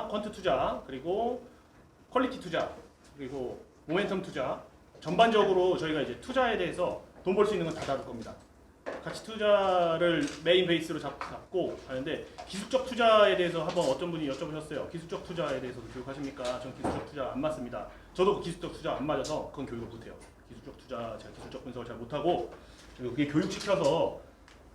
퀀트 투자, 그리고 퀄리티 투자, 그리고 모멘텀 투자, 전반적으로 저희가 이제 투자에 대해서 돈 벌 수 있는 건 다 다룰 겁니다. 가치 투자를 메인 베이스로 잡고 하는데, 기술적 투자에 대해서 한번 어떤 분이 여쭤보셨어요. 기술적 투자에 대해서도 교육하십니까? 전 기술적 투자 안 맞습니다. 저도 기술적 투자 안 맞아서 그건 교육을 못해요. 기술적 투자, 제가 기술적 분석을 잘 못하고, 그리고 그게 교육시켜서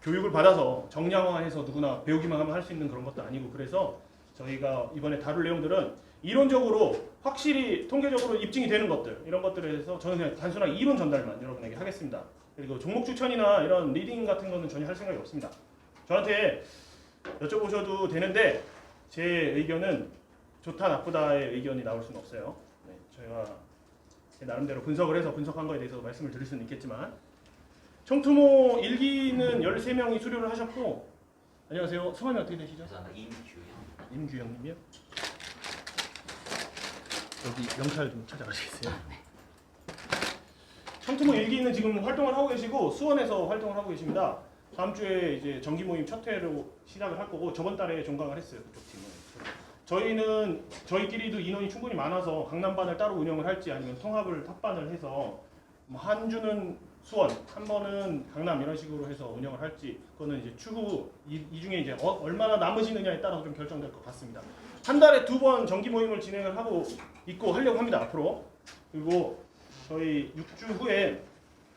교육을 받아서 정량화해서 누구나 배우기만 하면 할 수 있는 그런 것도 아니고, 그래서 저희가 이번에 다룰 내용들은 이론적으로 확실히 통계적으로 입증이 되는 것들, 이런 것들에 대해서 저는 그냥 단순하게 이론 전달만 여러분에게 하겠습니다. 그리고 종목 추천이나 이런 리딩 같은 거는 전혀 할 생각이 없습니다. 저한테 여쭤보셔도 되는데 제 의견은 좋다 나쁘다의 의견이 나올 수는 없어요. 네, 저희가 제 나름대로 분석을 해서 분석한 거에 대해서 말씀을 드릴 수는 있겠지만, 청투모 1기는 13명이 수료를 하셨고, 안녕하세요. 성함이 어떻게 되시죠? 저는 임규영님이요? 여기 명찰 좀 찾아가시겠어요? 청투모 1기는 지금 활동을 하고 계시고 수원에서 활동을 하고 계십니다. 다음 주에 이제 정기 모임 첫 회로 시작을 할 거고, 저번 달에 종강을 했어요. 그쪽 팀은. 저희는 저희끼리도 인원이 충분히 많아서 강남반을 따로 운영을 할지 아니면 통합을 탑반을 해서 한 주는 수원, 한 번은 강남 이런 식으로 해서 운영을 할지, 그거는 이제 추후 이 중에 이제 얼마나 남으시느냐에 따라서 좀 결정될 것 같습니다. 한 달에 2번 정기 모임을 진행을 하고 있고 하려고 합니다. 앞으로. 그리고 저희 6주 후에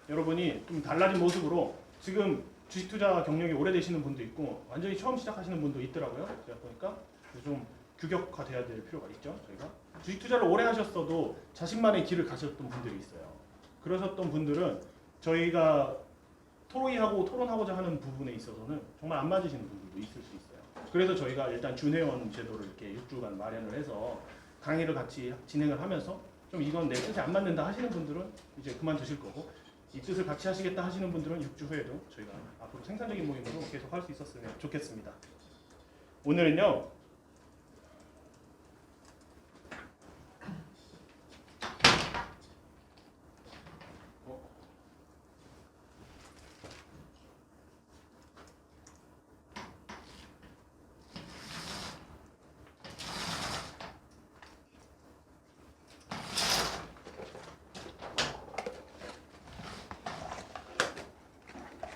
여러분이 좀 달라진 모습으로, 지금 주식 투자 경력이 오래되시는 분도 있고 완전히 처음 시작하시는 분도 있더라고요. 제가 보니까 좀 규격화돼야 될 필요가 있죠. 저희가 주식 투자를 오래 하셨어도 자신만의 길을 가셨던 분들이 있어요. 그러셨던 분들은 저희가 토론하고자 하는 부분에 있어서는 정말 안 맞으시는 분들도 있을 수 있어요. 그래서 저희가 일단 준회원 제도를 이렇게 6주간 마련을 해서 강의를 같이 진행을 하면서, 좀 이건 내 뜻에 안 맞는다 하시는 분들은 이제 그만두실 거고, 이 뜻을 같이 하시겠다 하시는 분들은 6주 후에도 저희가 앞으로 생산적인 모임으로 계속 할 수 있었으면 좋겠습니다. 오늘은요,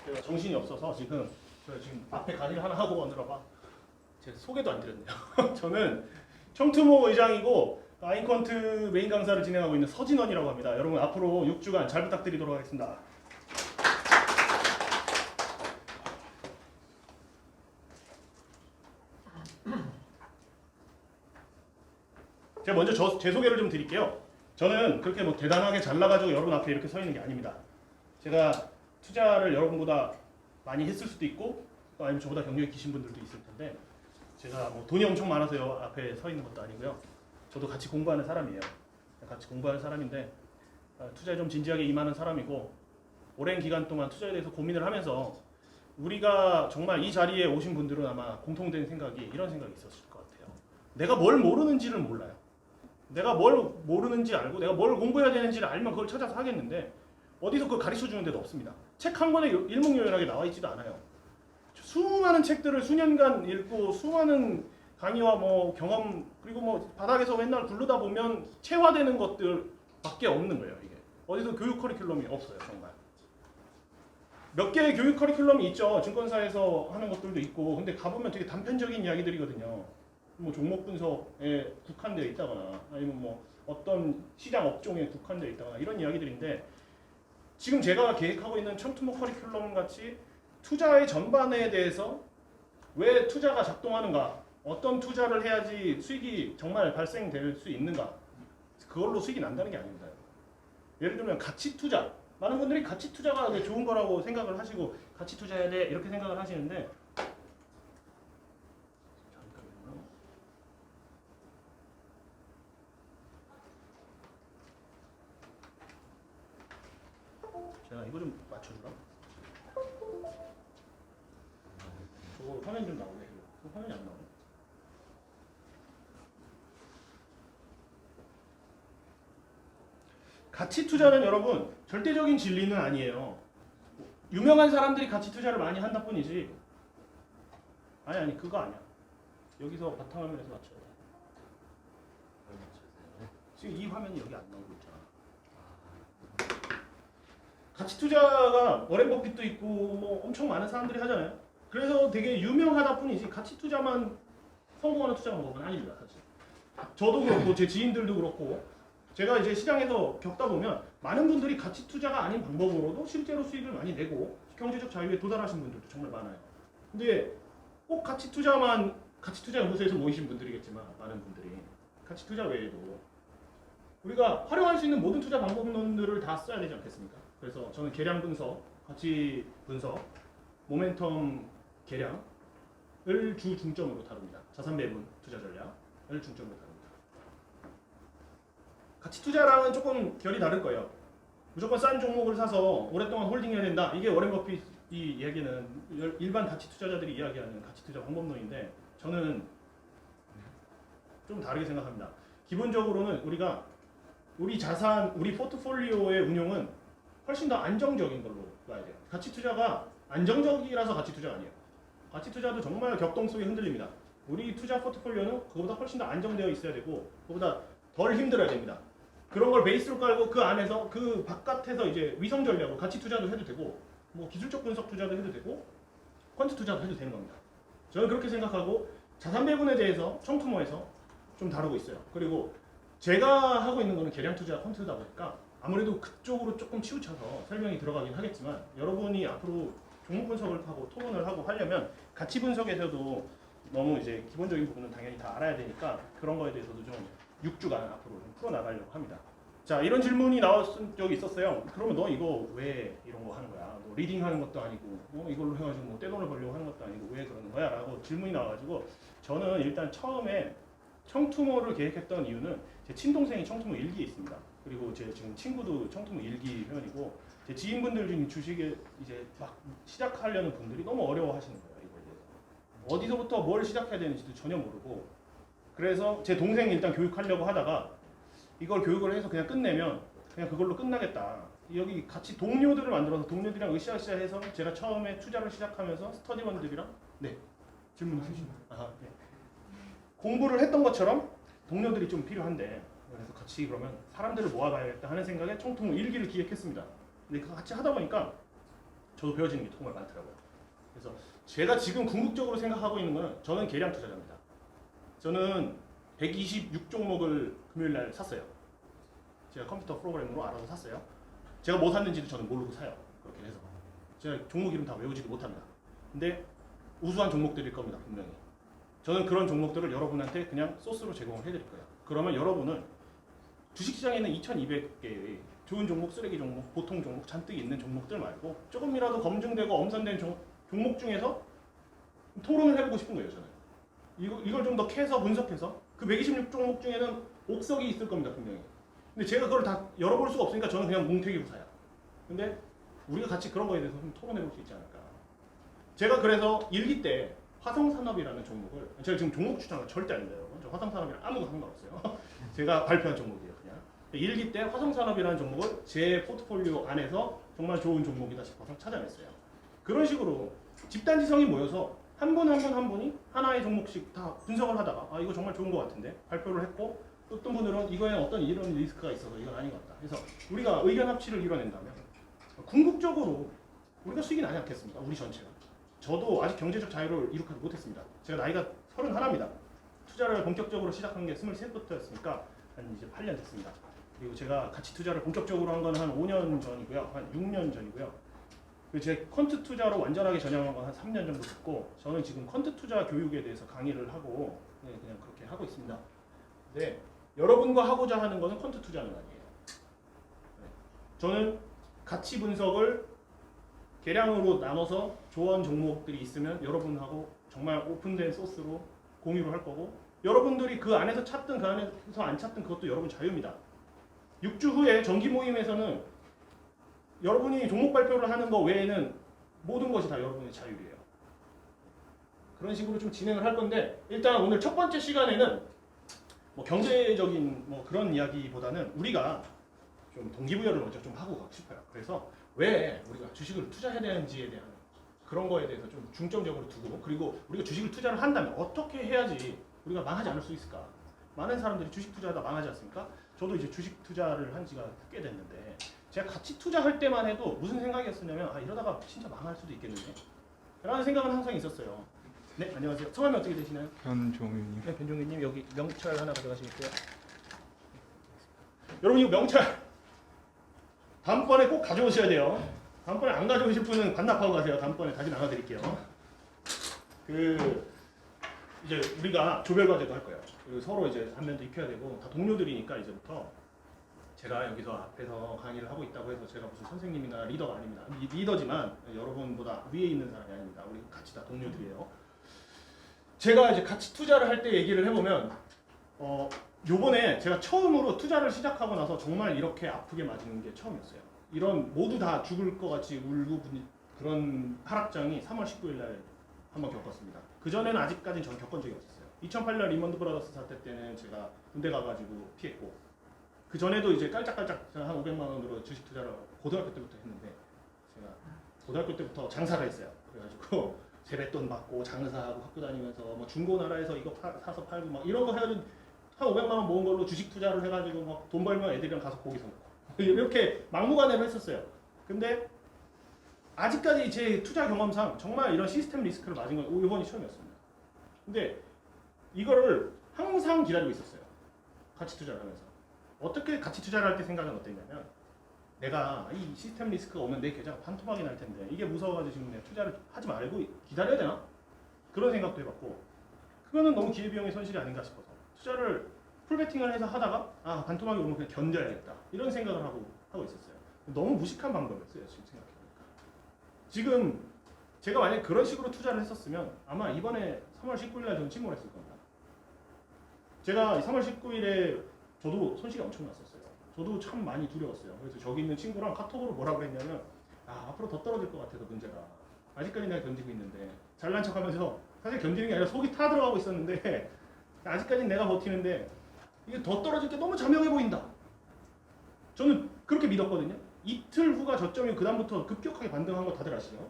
제가 정신이 없어서 지금 앞에 강의를 하나 하고 오느라봐 제가 소개도 안 드렸네요. 저는 청투모 의장이고 아인컨트 메인 강사를 진행하고 있는 서진원이라고 합니다. 여러분 앞으로 6주간 잘 부탁드리도록 하겠습니다. 제가 먼저 제 소개를 좀 드릴게요. 저는 그렇게 뭐 대단하게 잘나가지고 여러분 앞에 이렇게 서 있는 게 아닙니다. 제가 투자를 여러분보다 많이 했을 수도 있고, 또 아니면 저보다 경력이 기신 분들도 있을 텐데, 제가 뭐 돈이 엄청 많아서 앞에 서 있는 것도 아니고요. 저도 같이 공부하는 사람이에요. 같이 공부하는 사람인데, 투자에 좀 진지하게 임하는 사람이고, 오랜 기간 동안 투자에 대해서 고민을 하면서 우리가 정말 이 자리에 오신 분들은 아마 공통된 생각이 이런 생각이 있었을 것 같아요. 내가 뭘 모르는지를 몰라요. 내가 뭘 모르는지 알고 내가 뭘 공부해야 되는지를 알면 그걸 찾아서 하겠는데, 어디서 그걸 가르쳐 주는 데도 없습니다. 책 한 권에 일목요연하게 나와 있지도 않아요. 수많은 책들을 수년간 읽고 수많은 강의와 뭐 경험, 그리고 뭐 바닥에서 맨날 굴르다 보면 체화되는 것들밖에 없는 거예요. 이게 어디서 교육 커리큘럼이 없어요. 정말 몇 개의 교육 커리큘럼이 있죠. 증권사에서 하는 것들도 있고, 근데 가보면 되게 단편적인 이야기들이거든요. 뭐 종목 분석에 국한되어 있다거나 아니면 뭐 어떤 시장 업종에 국한되어 있다거나 이런 이야기들인데, 지금 제가 계획하고 있는 청투모 커리큘럼 같이 투자의 전반에 대해서 왜 투자가 작동하는가, 어떤 투자를 해야지 수익이 정말 발생될 수 있는가, 그걸로 수익이 난다는 게 아닙니다. 예를 들면 가치 투자, 많은 분들이 가치 투자가 좋은 거라고 생각을 하시고 가치 투자해야 돼 이렇게 생각을 하시는데, 제가 이거 좀 맞춰주라. 저거 화면 좀 나오네. 이거 화면이 안 나오네. 가치 투자는 여러분 절대적인 진리는 아니에요. 유명한 사람들이 가치 투자를 많이 한다 뿐이지. 아니 그거 아니야. 여기서 바탕화면에서 맞춰야 돼. 화면이 여기 안 나오고 있잖아. 가치 투자가 워렌 버핏도 있고 뭐 엄청 많은 사람들이 하잖아요. 그래서 되게 유명하다 뿐이지 가치 투자만 성공하는 투자 방법은 아닙니다, 사실. 저도 그렇고 제 지인들도 그렇고 제가 이제 시장에서 겪다 보면 많은 분들이 가치 투자가 아닌 방법으로도 실제로 수익을 많이 내고 경제적 자유에 도달하신 분들도 정말 많아요. 근데 꼭 가치 투자 연구소에서 모이신 분들이겠지만 많은 분들이 가치 투자 외에도 우리가 활용할 수 있는 모든 투자 방법론들을 다 써야 되지 않겠습니까? 그래서 저는 계량 분석, 가치 분석, 모멘텀 계량을 주 중점으로 다룹니다. 자산 배분 투자 전략을 중점으로 다룹니다. 가치 투자랑은 조금 결이 다를 거예요. 무조건 싼 종목을 사서 오랫동안 홀딩해야 된다. 이게 워렌 버핏이 이야기는 일반 가치 투자자들이 이야기하는 가치 투자 방법론인데 저는 좀 다르게 생각합니다. 기본적으로는 우리 자산, 우리 포트폴리오의 운용은 훨씬 더 안정적인 걸로 봐야 돼요. 가치 투자가 안정적이라서 가치 투자가 아니에요. 가치 투자도 정말 격동 속에 흔들립니다. 우리 투자 포트폴리오는 그거보다 훨씬 더 안정되어 있어야 되고 그거보다 덜 힘들어야 됩니다. 그런 걸 베이스로 깔고 그 안에서 그 바깥에서 이제 위성 전략으로 가치 투자도 해도 되고 뭐 기술적 분석 투자도 해도 되고 퀀트 투자도 해도 되는 겁니다. 저는 그렇게 생각하고 자산 배분에 대해서 청투모에서 좀 다루고 있어요. 그리고 제가 하고 있는 거는 계량 투자 퀀트다 보니까 아무래도 그쪽으로 조금 치우쳐서 설명이 들어가긴 하겠지만 여러분이 앞으로 종목 분석을 하고 토론을 하고 하려면 가치 분석에서도 너무 이제 기본적인 부분은 당연히 다 알아야 되니까 그런 거에 대해서도 좀 6주간 앞으로 좀 풀어나가려고 합니다. 자, 이런 질문이 나왔던 적이 있었어요. 그러면 너 이거 왜 이런 거 하는 거야? 너 리딩 하는 것도 아니고 이걸로 해가지고 뭐 떼돈을 벌려고 하는 것도 아니고 왜 그러는 거야? 라고 질문이 나와가지고 저는 일단 처음에 청투모를 계획했던 이유는 제 친동생이 청투모 1기에 있습니다. 그리고 제 지금 친구도 청투모 1기 회원이고 제 지인분들 중에 주식에 이제 막 시작하려는 분들이 너무 어려워하시는 거예요. 이거에 대해서. 어디서부터 뭘 시작해야 되는지도 전혀 모르고 그래서 제 동생이 일단 교육하려고 하다가 이걸 교육을 해서 그냥 끝내면 그냥 그걸로 끝나겠다. 여기 같이 동료들을 만들어서 동료들이랑 으쌰으쌰 해서 제가 처음에 투자를 시작하면서 스터디원들이랑 네 질문 주시면 네. 공부를 했던 것처럼 동료들이 좀 필요한데 그래서 같이 그러면 사람들을 모아봐야겠다 하는 생각에 청투모 1기를 기획했습니다. 근데 그거 같이 하다 보니까 저도 배워지는 게 정말 많더라고요. 그래서 제가 지금 궁극적으로 생각하고 있는 거는 저는 계량 투자자입니다. 저는 126종목을 금요일날 샀어요. 제가 컴퓨터 프로그램으로 알아서 샀어요. 제가 뭐 샀는지도 저는 모르고 사요. 그렇게 해서 제가 종목 이름 다 외우지도 못합니다. 근데 우수한 종목들일 겁니다. 분명히. 저는 그런 종목들을 여러분한테 그냥 소스로 제공을 해드릴 거예요. 그러면 여러분은 주식시장에는 2200개의 좋은 종목, 쓰레기 종목, 보통 종목 잔뜩 있는 종목들 말고 조금이라도 검증되고 엄선된 종목 중에서 토론을 해보고 싶은 거예요. 저는 이걸 좀 더 캐서 분석해서 그 126종목 중에는 옥석이 있을 겁니다. 분명히. 근데 제가 그걸 다 열어볼 수가 없으니까 저는 그냥 뭉태기로 사요. 근데 우리가 같이 그런 거에 대해서 좀 토론해볼 수 있지 않을까. 제가 그래서 1기 때 화성산업이라는 종목을 제가 지금 종목 추천을 절대 안 돼요. 저 화성산업이랑 아무 상관없어요. 제가 발표한 종목이에요. 그냥 1기 때 화성산업이라는 종목을 제 포트폴리오 안에서 정말 좋은 종목이다 싶어서 찾아냈어요. 그런 식으로 집단지성이 모여서 한 분 한 분이 하나의 종목씩 다 분석을 하다가 이거 정말 좋은 것 같은데 발표를 했고 어떤 분들은 이거에는 어떤 이런 리스크가 있어서 이건 아닌 것 같다. 그래서 우리가 의견 합치를 이뤄낸다면 궁극적으로 우리가 수익이 나지 않겠습니까? 우리 전체가. 저도 아직 경제적 자유를 이룩하지 못했습니다. 제가 나이가 31입니다. 투자를 본격적으로 시작한 게 23부터였으니까 한 이제 8년 됐습니다. 그리고 제가 가치 투자를 본격적으로 한 건 한 5년 전이고요. 한 6년 전이고요. 그리고 제 퀀트 투자로 완전하게 전향한 건 한 3년 정도 됐고 저는 지금 퀀트 투자 교육에 대해서 강의를 하고 그냥 그렇게 하고 있습니다. 네, 여러분과 하고자 하는 것은 퀀트 투자는 아니에요. 네. 저는 가치 분석을 계량으로 나눠서 좋은 종목들이 있으면 여러분하고 정말 오픈된 소스로 공유를 할 거고 여러분들이 그 안에서 찾든 그 안에서 안 찾든 그것도 여러분 자유입니다. 6주 후에 정기 모임에서는 여러분이 종목 발표를 하는 거 외에는 모든 것이 다 여러분의 자율이에요. 그런 식으로 좀 진행을 할 건데 일단 오늘 첫 번째 시간에는 뭐 경제적인 뭐 그런 이야기보다는 우리가 좀 동기부여를 먼저 좀 하고 가고 싶어요. 그래서 왜 우리가 주식을 투자해야 되는지에 대한 그런 거에 대해서 좀 중점적으로 두고 그리고 우리가 주식을 투자를 한다면 어떻게 해야지 우리가 망하지 않을 수 있을까? 많은 사람들이 주식 투자하다 망하지 않습니까? 저도 이제 주식 투자를 한 지가 꽤 됐는데 제가 같이 투자할 때만 해도 무슨 생각이었냐면 이러다가 진짜 망할 수도 있겠는데 라는 생각은 항상 있었어요. 네, 안녕하세요. 성함이 어떻게 되시나요? 변종윤님. 네, 변종민님 여기 명찰 하나 가져가시겠고요. 여러분 이거 명찰 다음번에 꼭 가져오셔야 돼요. 다음번에 안 가져오실 분은 반납하고 가세요. 다음번에 다시 나눠드릴게요. 이제 우리가 조별 과제도 할 거예요. 서로 이제 안면도 익혀야 되고 다 동료들이니까 이제부터 제가 여기서 앞에서 강의를 하고 있다고 해서 제가 무슨 선생님이나 리더가 아닙니다. 리더지만 여러분보다 위에 있는 사람이 아닙니다. 우리 같이 다 동료들이에요. 제가 이제 같이 투자를 할 때 얘기를 해보면 요번에 제가 처음으로 투자를 시작하고 나서 정말 이렇게 아프게 맞은 게 처음이었어요. 이런 모두 다 죽을 것 같이 울고 그런 하락장이 3월 19일 날 한번 겪었습니다. 그전에는 아직까지는 전 겪은 적이 없었어요. 2008년 리먼드 브라더스 사태 때는 제가 군대 가가지고 피했고 그 전에도 이제 깔짝깔짝 한 500만 원으로 주식 투자를 고등학교 때부터 했는데 제가 고등학교 때부터 장사를 했어요. 그래가지고 세뱃돈 받고 장사하고 학교 다니면서 뭐 중고나라에서 이거 사서 팔고 막 이런 거 해가지고 한 500만 원 모은 걸로 주식 투자를 해가지고 막 돈 벌면 애들이랑 가서 고기 사 먹고 이렇게 막무가내로 했었어요. 근데 아직까지 제 투자 경험상 정말 이런 시스템 리스크를 맞은 건 이번이 처음이었습니다. 근데 이거를 항상 기다리고 있었어요. 같이 투자를 하면서. 어떻게 같이 투자를 할 때 생각은 어땠냐면 내가 이 시스템 리스크가 오면 내 계좌가 반토막이 날 텐데 이게 무서워가지고 지금 내가 투자를 하지 말고 기다려야 되나? 그런 생각도 해봤고 그거는 너무 기회비용의 손실이 아닌가 싶어서 투자를 풀베팅을 해서 하다가 반토막이 오면 그냥 견뎌야겠다 이런 생각을 하고 있었어요. 너무 무식한 방법이었어요. 지금 생각해보니까. 지금 제가 만약에 그런 식으로 투자를 했었으면 아마 이번에 3월 19일 날 저는 침몰했을 겁니다. 제가 3월 19일에 저도 손실이 엄청 났었어요. 저도 참 많이 두려웠어요. 그래서 저기 있는 친구랑 카톡으로 뭐라고 그랬냐면 앞으로 더 떨어질 것 같아서 문제가 아직까지 내가 견디고 있는데 잘난 척하면서 사실 견디는 게 아니라 속이 타 들어가고 있었는데 아직까지 내가 버티는데 이게 더 떨어질 게 너무 자명해 보인다. 저는 그렇게 믿었거든요. 이틀 후가 저점이고 그 다음부터 급격하게 반등한 거 다들 아시죠?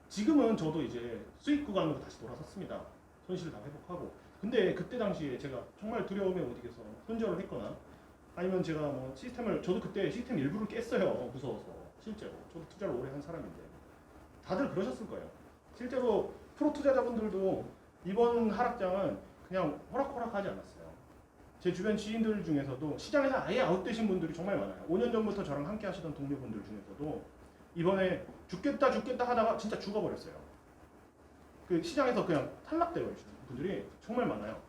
지금은 저도 이제 수익 구간으로 다시 돌아섰습니다. 손실을 다 회복하고. 근데 그때 당시에 제가 정말 두려움에 못 이겨서 손절을 했거나 아니면 제가 뭐 저도 그때 시스템 일부를 깼어요. 무서워서. 실제로. 저도 투자를 오래 한 사람인데. 다들 그러셨을 거예요. 실제로 프로 투자자분들도 이번 하락장은 그냥 호락호락하지 않았어요. 제 주변 지인들 중에서도 시장에서 아예 아웃되신 분들이 정말 많아요. 5년 전부터 저랑 함께 하시던 동료분들 중에서도 이번에 죽겠다 하다가 진짜 죽어버렸어요. 그 시장에서 그냥 탈락되어 있는 분들이 정말 많아요.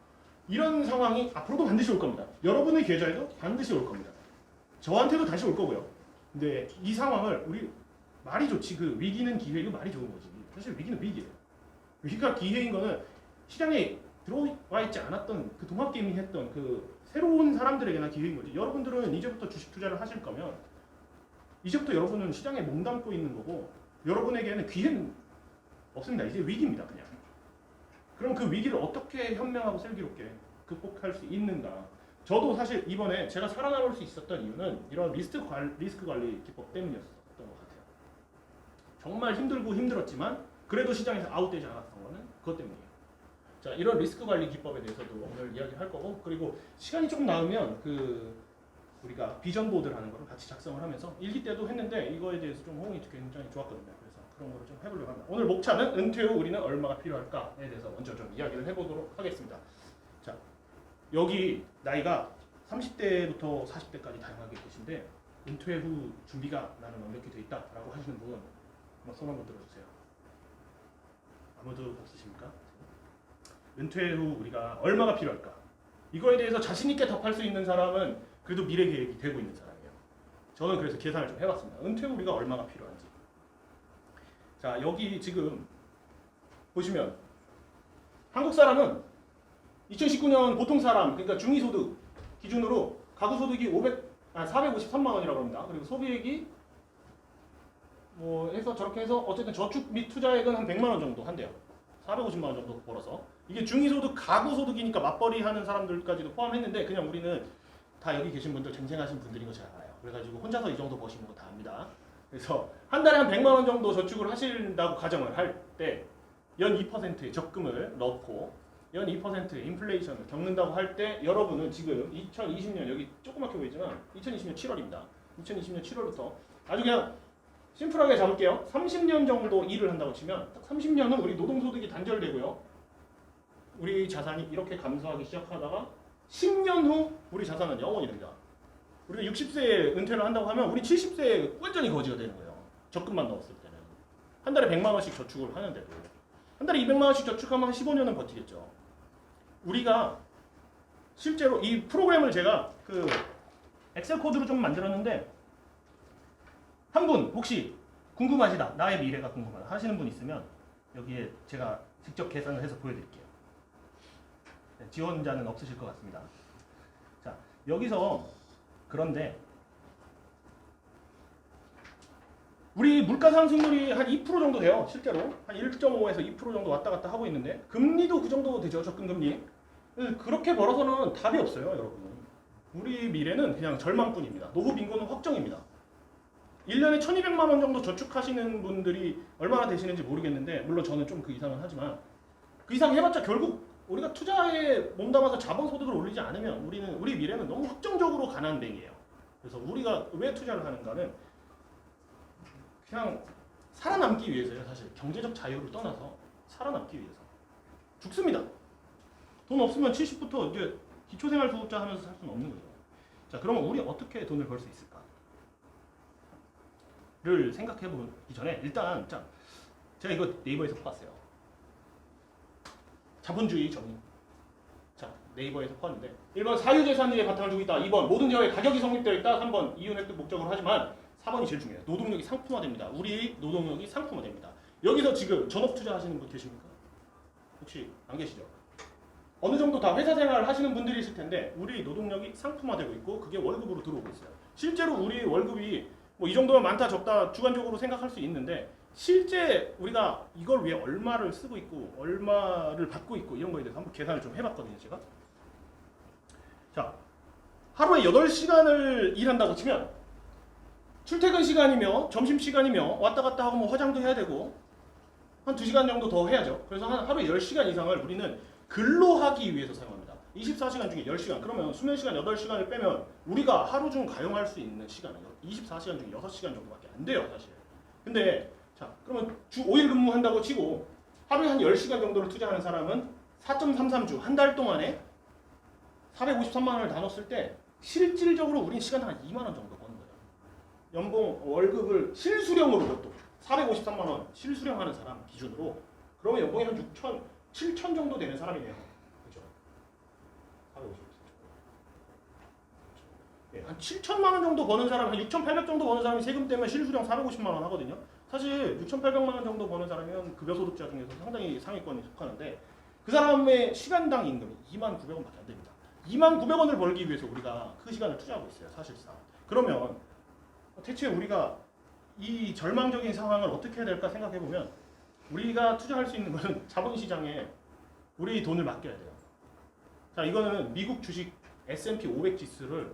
이런 상황이 앞으로도 반드시 올 겁니다. 여러분의 계좌에도 반드시 올 겁니다. 저한테도 다시 올 거고요. 근데 이 상황을 우리 말이 좋지 그 위기는 기회이고 말이 좋은 거지. 사실 위기는 위기예요. 위기가 기회인 거는 시장에 들어와 있지 않았던 그 동학개미 했던 그 새로운 사람들에게나 기회인 거지. 여러분들은 이제부터 주식 투자를 하실 거면 이제부터 여러분은 시장에 몸담고 있는 거고 여러분에게는 기회는 없습니다. 이제 위기입니다. 그냥. 그럼 그 위기를 어떻게 현명하고 슬기롭게 극복할 수 있는가. 저도 사실 이번에 제가 살아남을 수 있었던 이유는 이런 리스크 관리 기법 때문이었던 것 같아요. 정말 힘들었지만 그래도 시장에서 아웃되지 않았던 거는 그것 때문이에요. 자, 이런 리스크 관리 기법에 대해서도 오늘 이야기할 거고 그리고 시간이 조금 나오면 우리가 비전 보드를 하는 거를 같이 작성을 하면서 일기 때도 했는데 이거에 대해서 좀 호응이 굉장히 좋았거든요. 그래서 그런 거를 좀 해보려고 합니다. 오늘 목차는 은퇴 후 우리는 얼마가 필요할까에 대해서 먼저 좀 이야기를 해보도록 하겠습니다. 자, 여기 나이가 30대부터 40대까지 다양하게 계신데 은퇴 후 준비가 나는 완벽히 돼 있다라고 하시는 분 한번 손 한번 들어주세요. 아무도 없으십니까? 은퇴 후 우리가 얼마가 필요할까? 이거에 대해서 자신 있게 답할 수 있는 사람은 그래도 미래 계획이 되고 있는 사람이에요. 저는 그래서 계산을 좀 해봤습니다. 은퇴 후 우리가 얼마가 필요한지. 자, 여기 지금 보시면 한국 사람은 2019년 보통 사람, 그러니까 중위소득 기준으로 가구 소득이 453만 원이라고 합니다. 그리고 소비액이 뭐 해서 저렇게 해서 어쨌든 저축 및 투자액은 한 100만 원 정도 한대요. 450만 원 정도 벌어서. 이게 중위소득 가구 소득이니까 맞벌이 하는 사람들까지도 포함했는데 그냥 우리는 다 여기 계신 분들 쟁쟁하신 분들인 거 잘 알아요. 그래가지고 혼자서 이 정도 버시는 거 다 압니다. 그래서 한 달에 한 100만 원 정도 저축을 하신다고 가정을 할 때 연 2%의 적금을 넣고 연 2% 인플레이션을 겪는다고 할 때 여러분은 지금 2020년 여기 조그맣게 보이지만 2020년 7월입니다. 2020년 7월부터 아주 그냥 심플하게 잡을게요. 30년 정도 일을 한다고 치면 딱 30년은 우리 노동소득이 단절되고요. 우리 자산이 이렇게 감소하기 시작하다가 10년 후 우리 자산은 영원이 됩니다. 우리가 60세에 은퇴를 한다고 하면 우리 70세에 완전히 거지가 되는 거예요. 적금만 넣었을 때는. 한 달에 100만 원씩 저축을 하는데도 한 달에 200만 원씩 저축하면 한 15년은 버티겠죠. 우리가 실제로 이 프로그램을 제가 그 엑셀 코드로 좀 만들었는데 한 분 혹시 궁금하시다, 나의 미래가 궁금하다 하시는 분 있으면 여기에 제가 직접 계산을 해서 보여드릴게요. 네, 지원자는 없으실 것 같습니다. 자, 여기서 그런데 우리 물가 상승률이 한 2% 정도 돼요. 실제로 한 1.5에서 2% 정도 왔다 갔다 하고 있는데 금리도 그 정도 되죠. 접근금리. 그렇게 벌어서는 답이 없어요, 여러분. 우리 미래는 그냥 절망뿐입니다. 노후 빈곤은 확정입니다. 1년에 1,200만 원 정도 저축하시는 분들이 얼마나 되시는지 모르겠는데 물론 저는 좀 그 이상은 하지만 그 이상 해봤자 결국 우리가 투자에 몸담아서 자본소득을 올리지 않으면 우리 미래는 너무 확정적으로 가난뱅이에요. 그래서 우리가 왜 투자를 하는가는 그냥 살아남기 위해서요. 사실 경제적 자유를 떠나서 살아남기 위해서 죽습니다. 돈 없으면 70부터 이제 기초생활수급자 하면서 살 수는 없는 거죠. 자, 그러면 우리 어떻게 돈을 벌 수 있을까를 생각해 보기 전에 일단 자, 제가 이거 네이버에서 봤어요. 자본주의 정의. 자, 네이버에서 봤는데 1번 사유재산주의에 바탕을 두고 있다. 2번 모든 제어에 가격이 성립되어 있다. 3번 이윤획득 목적으로 하지만 4번이 제일 중요해요. 노동력이 상품화됩니다. 우리 노동력이 상품화됩니다. 여기서 지금 전업 투자하시는 분 계십니까? 혹시 안 계시죠? 어느 정도 다 회사 생활을 하시는 분들이 있을 텐데 우리 노동력이 상품화되고 있고 그게 월급으로 들어오고 있어요. 실제로 우리 월급이 뭐 이 정도면 많다 적다 주관적으로 생각할 수 있는데 실제 우리가 이걸 위해 얼마를 쓰고 있고 얼마를 받고 있고 이런 거에 대해서 한번 계산을 좀 해봤거든요. 제가. 자, 하루에 8시간을 일한다고 치면 출퇴근 시간이며 점심시간이며 왔다 갔다 하고 뭐 화장도 해야 되고 한 2시간 정도 더 해야죠. 그래서 하루에 10시간 이상을 우리는 근로하기 위해서 사용합니다. 24시간 중에 10시간. 그러면 수면시간 8시간을 빼면 우리가 하루 중 가용할 수 있는 시간은 24시간 중에 6시간 정도밖에 안 돼요. 사실. 근데 자, 그러면 주 5일 근무한다고 치고 하루에 한 10시간 정도를 투자하는 사람은 4.33주 한 달 동안에 453만 원을 나눴을 때 실질적으로 우린 시간당 한 2만 원 정도 버는 거예요. 연봉 월급을 실수령으로 그것도 453만 원 실수령하는 사람 기준으로 그러면 연봉이 한 6천, 7천 정도 되는 사람이네요. 그죠? 453. 네, 한 7천만 원 정도 버는 사람, 한 6,800 정도 버는 사람이 세금 때문에 실수령 450만 원 하거든요. 사실 6,800만 원 정도 버는 사람이면 급여소득자 중에서 상당히 상위권에 속하는데 그 사람의 시간당 임금이 29,000원밖에 안 됩니다. 29,000원을 벌기 위해서 우리가 그 시간을 투자하고 있어요. 사실상. 그러면 대체 우리가 이 절망적인 상황을 어떻게 해야 될까 생각해보면 우리가 투자할 수 있는 것은 자본시장에 우리 돈을 맡겨야 돼요. 자, 이거는 미국 주식 S&P 500 지수를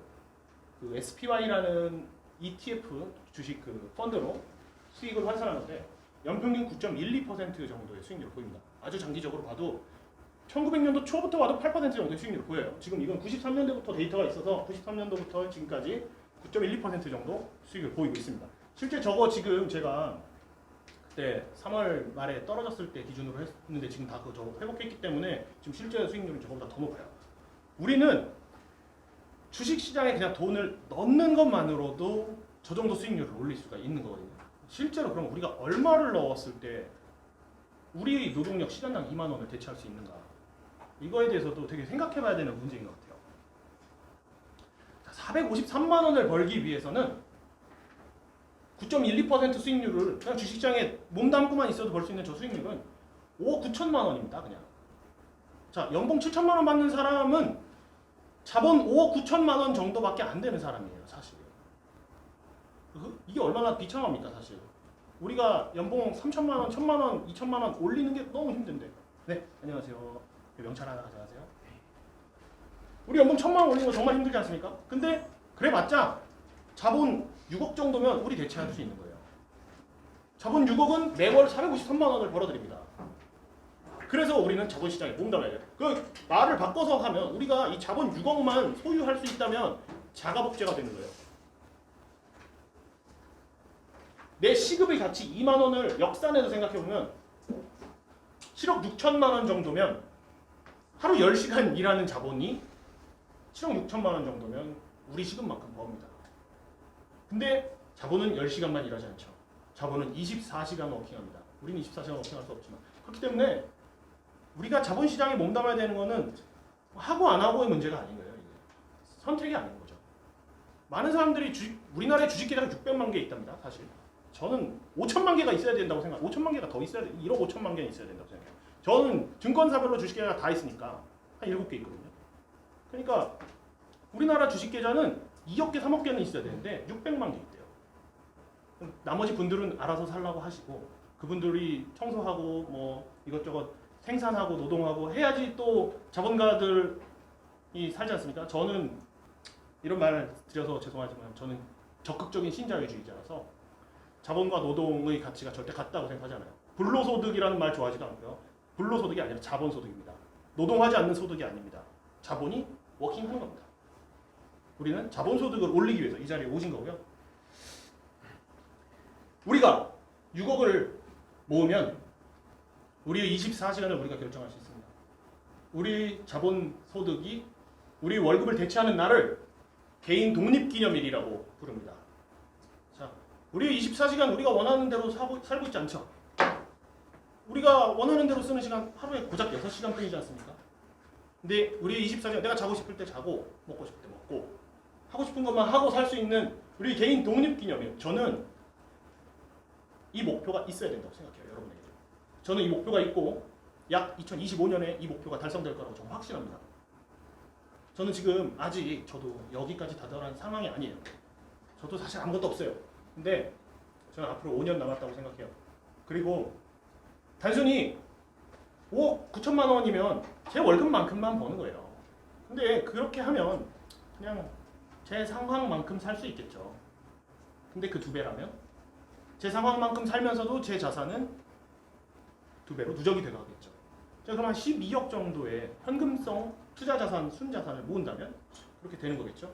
그 SPY라는 ETF 주식 그 펀드로 수익을 환산하는데 연평균 9.12% 정도의 수익률을 보입니다. 아주 장기적으로 봐도 1900년도 초부터 봐도 8% 정도의 수익률을 보여요. 지금 이건 93년도부터 데이터가 있어서 93년도부터 지금까지 9.12% 정도 수익을 보이고 있습니다. 실제 저거 지금 제가 그때 3월 말에 떨어졌을 때 기준으로 했는데 지금 다 그거 저거 회복했기 때문에 지금 실제 수익률은 저거보다 더 높아요. 우리는 주식시장에 그냥 돈을 넣는 것만으로도 저 정도 수익률을 올릴 수가 있는 거거든요. 실제로 그럼 우리가 얼마를 넣었을 때 우리 노동력 시간당 2만 원을 대체할 수 있는가? 이거에 대해서도 되게 생각해봐야 되는 문제인 것 같아요. 453만 원을 벌기 위해서는 9.12% 수익률을 그냥 주식시장에 몸담고만 있어도 벌 수 있는 저 수익률은 5억 9천만 원입니다. 그냥. 자, 연봉 7천만 원 받는 사람은 자본 5억 9천만 원 정도밖에 안 되는 사람이에요. 사실. 이게 얼마나 비참합니까 사실. 우리가 연봉 3천만 원, 1천만 원, 2천만 원 올리는 게 너무 힘든데. 네, 안녕하세요. 명찰 하나 가져가세요. 우리 연봉 1,000만 원 올리는 거 정말 힘들지 않습니까? 근데 그래봤자 자본 6억 정도면 우리 대체할 수 있는 거예요. 자본 6억은 매월 453만 원을 벌어들입니다. 그래서 우리는 자본시장에 몸담아야 돼요. 그 말을 바꿔서 하면 우리가 이 자본 6억만 소유할 수 있다면 자가복제가 되는 거예요. 내 시급의 가치 2만 원을 역산해서 생각해보면 7억 6천만 원 정도면 하루 10시간 일하는 자본이 7억 6천만 원 정도면 우리 시급만큼 법니다. 근데 자본은 10시간만 일하지 않죠. 자본은 24시간 워킹합니다. 우리는 24시간 워킹할 수 없지만. 그렇기 때문에 우리가 자본시장에 몸담아야 되는 거는 하고 안 하고의 문제가 아닌 거예요. 이게. 선택이 아닌 거죠. 많은 사람들이 우리나라에 주식 계좌가 600만 개 있답니다. 사실. 저는 5천만 개가 있어야 된다고 생각해요. 5천만 개가 더 있어야 돼. 1억 5천만 개는 있어야 된다고 생각해요. 저는 증권사별로 주식 계좌가 다 있으니까 한 7개 있거든요. 그러니까 우리나라 주식 계좌는 2억 개, 3억 개는 있어야 되는데 600만 개 있대요. 나머지 분들은 알아서 살라고 하시고 그분들이 청소하고 뭐 이것저것 생산하고 노동하고 해야지 또 자본가들이 살지 않습니까? 저는 이런 말을 드려서 죄송하지만 저는 적극적인 신자유주의자라서 자본과 노동의 가치가 절대 같다고 생각하잖아요. 불로소득이라는 말 좋아하지도 않고요. 불로소득이 아니라 자본소득입니다. 노동하지 않는 소득이 아닙니다. 자본이 워킹하는 겁니다. 우리는 자본소득을 올리기 위해서 이 자리에 오신 거고요. 우리가 6억을 모으면 우리의 24시간을 우리가 결정할 수 있습니다. 우리 자본소득이 우리 월급을 대체하는 날을 개인 독립기념일이라고 부릅니다. 자, 우리 24시간 우리가 원하는 대로 살고 있지 않죠? 우리가 원하는 대로 쓰는 시간 하루에 고작 6시간 뿐이지 않습니까? 근데 우리 24시간 내가 자고 싶을 때 자고 먹고 싶을 때 먹고 하고 싶은 것만 하고 살 수 있는 우리 개인 독립기념일. 저는 이 목표가 있어야 된다고 생각해요. 여러분에게. 저는 이 목표가 있고 약 2025년에 이 목표가 달성될 거라고 저는 확신합니다. 저는 지금 아직 저도 여기까지 다다른 상황이 아니에요. 저도 사실 아무것도 없어요. 근데 저는 앞으로 5년 남았다고 생각해요. 그리고 단순히 5억 9천만 원이면 제 월급만큼만 버는 거예요. 근데 그렇게 하면 그냥 제 상황만큼 살 수 있겠죠. 근데 그 2배라면 제 상황만큼 살면서도 제 자산은 2배로 누적이 돼가겠죠. 자, 그럼 한 12억 정도의 현금성 투자자산, 순자산을 모은다면 그렇게 되는 거겠죠.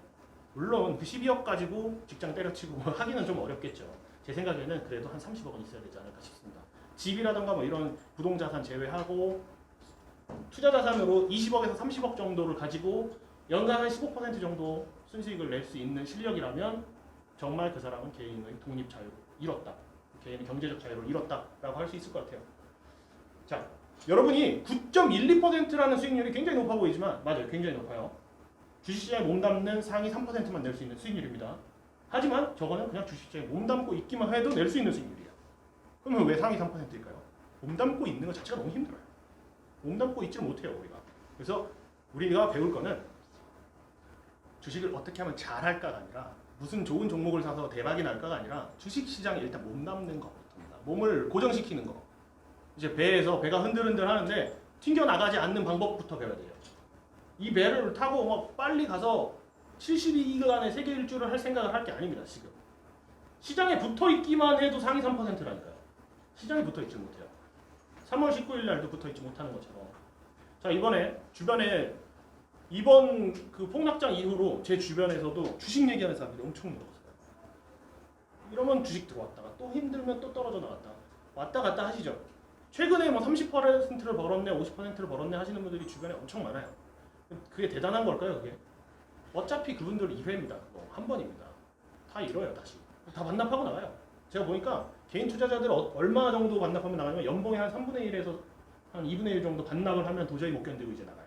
물론 그 12억 가지고 직장 때려치고 하기는 좀 어렵겠죠. 제 생각에는 그래도 한 30억은 있어야 되지 않을까 싶습니다. 집이라던가 뭐 이런 부동자산 제외하고 투자자산으로 20억에서 30억 정도를 가지고 연간 한 15% 정도 순수익을 낼 수 있는 실력이라면 정말 그 사람은 개인의 독립 자유를 잃었다. 개인의 경제적 자유를 잃었다라고 할 수 있을 것 같아요. 자, 여러분이 9.12%라는 수익률이 굉장히 높아 보이지만 맞아요. 굉장히 높아요. 주식시장에 몸담는 상위 3%만 낼 수 있는 수익률입니다. 하지만 저거는 그냥 주식시장에 몸담고 있기만 해도 낼 수 있는 수익률이에요. 그러면 왜 상위 3%일까요? 몸담고 있는 것 자체가 너무 힘들어요. 몸담고 있지를 못해요, 우리가. 그래서 우리가 배울 거는 주식을 어떻게 하면 잘할까가 아니라 무슨 좋은 종목을 사서 대박이 날까가 아니라 주식시장에 일단 몸담는 것부터입니다. 몸을 고정시키는 거. 이제 배에서 배가 흔들흔들 하는데 튕겨나가지 않는 방법부터 배워야 돼요. 이 배를 타고 막 빨리 가서 72기간의 세계 일주를 할 생각을 할 게 아닙니다. 지금 시장에 붙어있기만 해도 상위 3%라니까요. 시장에 붙어있지 못해요. 3월 19일 날도 붙어있지 못하는 것처럼. 자, 이번에 주변에 이번 그 폭락장 이후로 제 주변에서도 주식 얘기하는 사람들이 엄청 늘었어요. 이러면 주식 들어왔다가 또 힘들면 또 떨어져 나갔다 왔다 갔다 하시죠. 최근에 뭐 30%를 벌었네, 50%를 벌었네 하시는 분들이 주변에 엄청 많아요. 그게 대단한 걸까요, 그게? 어차피 그분들 1회입니다. 한 번입니다. 다 잃어요, 다시. 다 반납하고 나가요. 제가 보니까 개인 투자자들 얼마 정도 반납하면 나가냐면 연봉의 한 3분의 1에서 한 2분의 1 정도 반납을 하면 도저히 못 견디고 이제 나가요.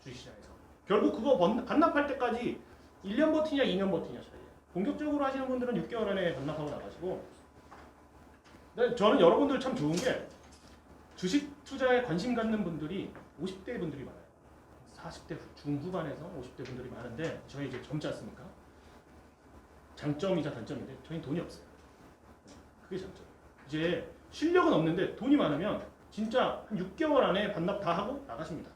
주식시장에서. 결국 그거 반납할 때까지 1년 버티냐 2년 버티냐 차이예요. 본격적으로 하시는 분들은 6개월 안에 반납하고 나가시고. 근데 저는 여러분들 참 좋은 게 주식 투자에 관심 갖는 분들이 50대 분들이 많아요. 40대 중후반에서 50대 분들이 많은데 저희 이제 젊지 않습니까? 장점이자 단점인데 저희는 돈이 없어요. 그게 장점이에요. 이제 실력은 없는데 돈이 많으면 진짜 한 6개월 안에 반납 다 하고 나가십니다.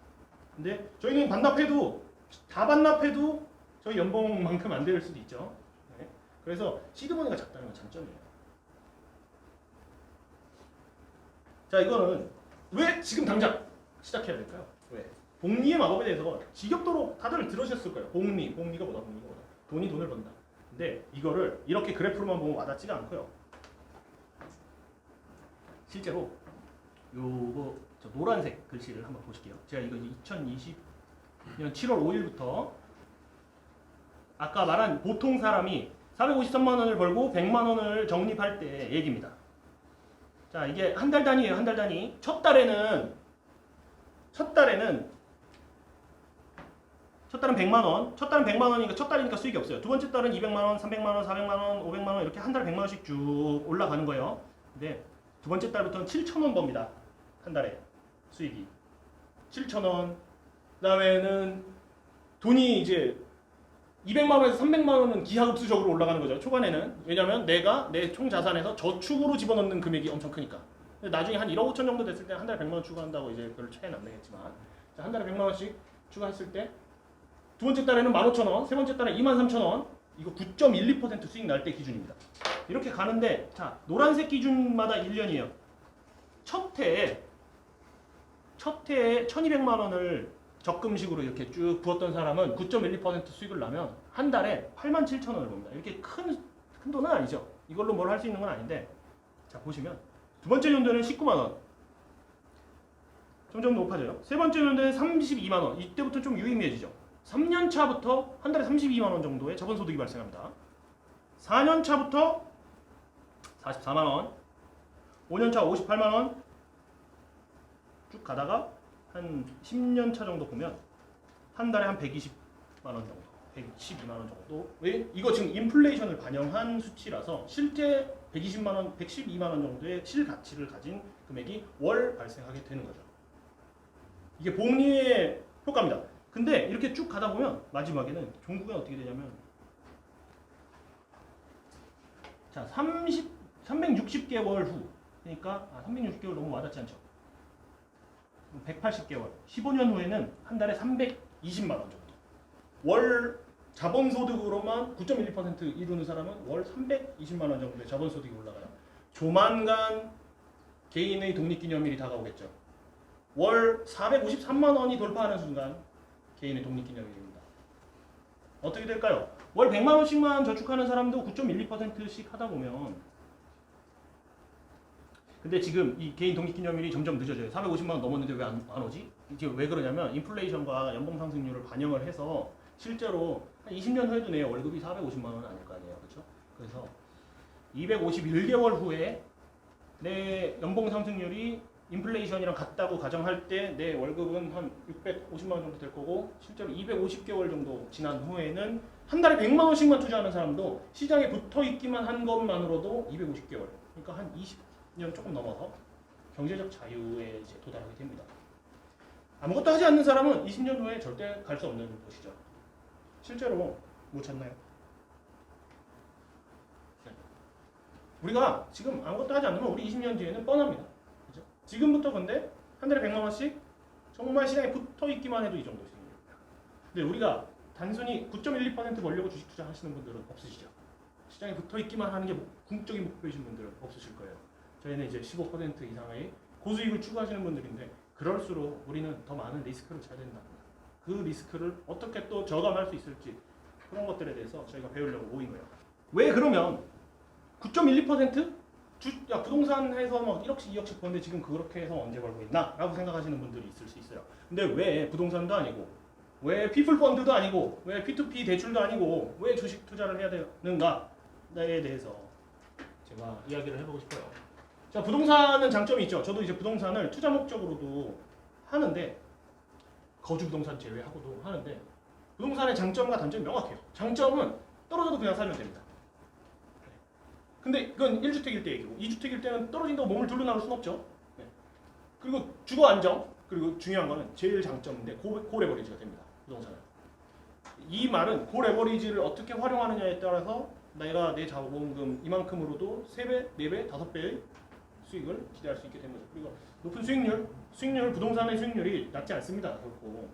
근데 저희는 반납해도 다 반납해도 저희 연봉만큼 안 될 수도 있죠. 네. 그래서 시드머니가 작다는 건 장점이에요. 자, 이거는 왜 지금 당장 시작해야 될까요? 왜? 복리의 마법에 대해서 지겹도록 다들 들으셨을 거예요. 복리가 뭐다? 돈이 돈을 번다. 근데 이거를 이렇게 그래프로만 보면 와닿지가 않고요. 실제로 요거 저 노란색 글씨를 한번 보실게요. 제가 이거 2020년 7월 5일부터 아까 말한 보통 사람이 453만 원을 벌고 100만 원을 적립할 때 얘기입니다. 자, 이게 한 달 단위예요. 한 달 단위. 첫 달에는 100만 원. 첫 달은 100만 원이니까 첫 달이니까 수익이 없어요. 두 번째 달은 200만 원, 300만 원, 400만 원, 500만 원 이렇게 한 달에 100만 원씩 쭉 올라가는 거예요. 근데 두 번째 달부터는 7,000원 법니다. 한 달에 수익이 7,000원. 그다음에는 돈이 이제 200만 원에서 300만 원은 기하급수적으로 올라가는 거죠. 초반에는. 왜냐면 내가 내 총 자산에서 저축으로 집어넣는 금액이 엄청 크니까. 근데 나중에 한 1억 5천 정도 됐을 때 한 달에 100만 원 추가한다고 이제 별로 차이는 안 나겠지만, 자, 한 달에 100만 원씩 추가했을 때 두 번째 달에는 15,000원, 세 번째 달에 23,000원. 이거 9.12% 수익 날 때 기준입니다. 이렇게 가는데, 자, 노란색 기준마다 1년이에요. 첫 해에 1,200만 원을 적금식으로 이렇게 쭉 부었던 사람은 9.12% 수익을 나면 한 달에 87,000원을 봅니다. 이렇게 큰 돈은 아니죠. 이걸로 뭘 할 수 있는 건 아닌데, 자, 보시면 두 번째 연도는 19만 원. 점점 높아져요. 세 번째 연도는 32만 원. 이때부터 좀 유의미해지죠. 3년 차부터 한 달에 32만 원 정도의 자본 소득이 발생합니다. 4년 차부터 44만 원. 5년 차 58만 원. 쭉 가다가 한 10년 차 정도 보면 한 달에 한 120만 원 정도, 112만 원 정도. 왜? 이거 지금 인플레이션을 반영한 수치라서 실제 120만 원, 112만 원 정도의 실가치를 가진 금액이 월 발생하게 되는 거죠. 이게 복리의 효과입니다. 근데 이렇게 쭉 가다 보면 마지막에는 종국은 어떻게 되냐면, 자, 360개월 후, 그러니까 360개월 너무 와닿지 않죠? 180개월, 15년 후에는 한 달에 320만 원 정도. 월 자본소득으로만 9.12% 이루는 사람은 월 320만 원 정도의 자본소득이 올라가요. 조만간 개인의 독립기념일이 다가오겠죠. 월 453만 원이 돌파하는 순간 개인의 독립기념일입니다. 어떻게 될까요? 월 100만 원씩만 저축하는 사람도 9.12%씩 하다 보면, 근데 지금 이 개인 독립기념일이 점점 늦어져요. 450만 원 넘었는데 왜 안 오지? 이게 왜 그러냐면 인플레이션과 연봉 상승률을 반영을 해서 실제로 한 20년 후에도 내 월급이 450만 원은 아닐 거 아니에요. 그렇죠? 그래서 251개월 후에 내 연봉 상승률이 인플레이션이랑 같다고 가정할 때 내 월급은 한 650만 원 정도 될 거고, 실제로 250개월 정도 지난 후에는 한 달에 100만 원씩만 투자하는 사람도 시장에 붙어 있기만 한 것만으로도 250개월, 그러니까 한 20년 조금 넘어서 경제적 자유에 이제 도달하게 됩니다. 아무것도 하지 않는 사람은 20년 후에 절대 갈 수 없는 곳이죠. 실제로 못 찾나요? 네. 우리가 지금 아무것도 하지 않으면 우리 20년 뒤에는 뻔합니다. 그죠? 지금부터 근데 한 달에 100만 원씩 정말 시장에 붙어 있기만 해도 이 정도 수익입니다. 근데 우리가 단순히 9.12% 벌려고 주식 투자하시는 분들은 없으시죠? 시장에 붙어 있기만 하는 게 궁극적인 목표이신 분들은 없으실 거예요. 저희는 이제 15% 이상의 고수익을 추구하시는 분들인데, 그럴수록 우리는 더 많은 리스크를 져야 된답니다. 그 리스크를 어떻게 또 저감할 수 있을지, 그런 것들에 대해서 저희가 배우려고 모인 거예요. 왜 그러면 9.12%? 야, 부동산에서 막 1억씩 2억씩 버는데 지금 그렇게 해서 언제 벌고 있나? 라고 생각하시는 분들이 있을 수 있어요. 근데 왜 부동산도 아니고, 왜 피플펀드도 아니고, 왜 P2P 대출도 아니고, 왜 주식 투자를 해야 되는가에 대해서 제가 이야기를 해보고 싶어요. 자, 부동산은 장점이 있죠. 저도 이제 부동산을 투자 목적으로도 하는데, 거주 부동산 제외하고도 하는데, 부동산의 장점과 단점이 명확해요. 장점은 떨어져도 그냥 살면 됩니다. 근데 이건 1주택일 때 얘기고, 2주택일 때는 떨어진다고 몸을 둘러 나올 수는 없죠. 네. 그리고 주거 안정, 그리고 중요한 거는 제일 장점인데 고레버리지가 됩니다. 부동산은. 이 말은 고레버리지를 어떻게 활용하느냐에 따라서 내가 내 자본금 이만큼으로도 3배, 4배, 5배의 수익을 기대할 수 있게 됩니다. 그리고 높은 수익률, 부동산의 수익률이 낮지 않습니다. 결코.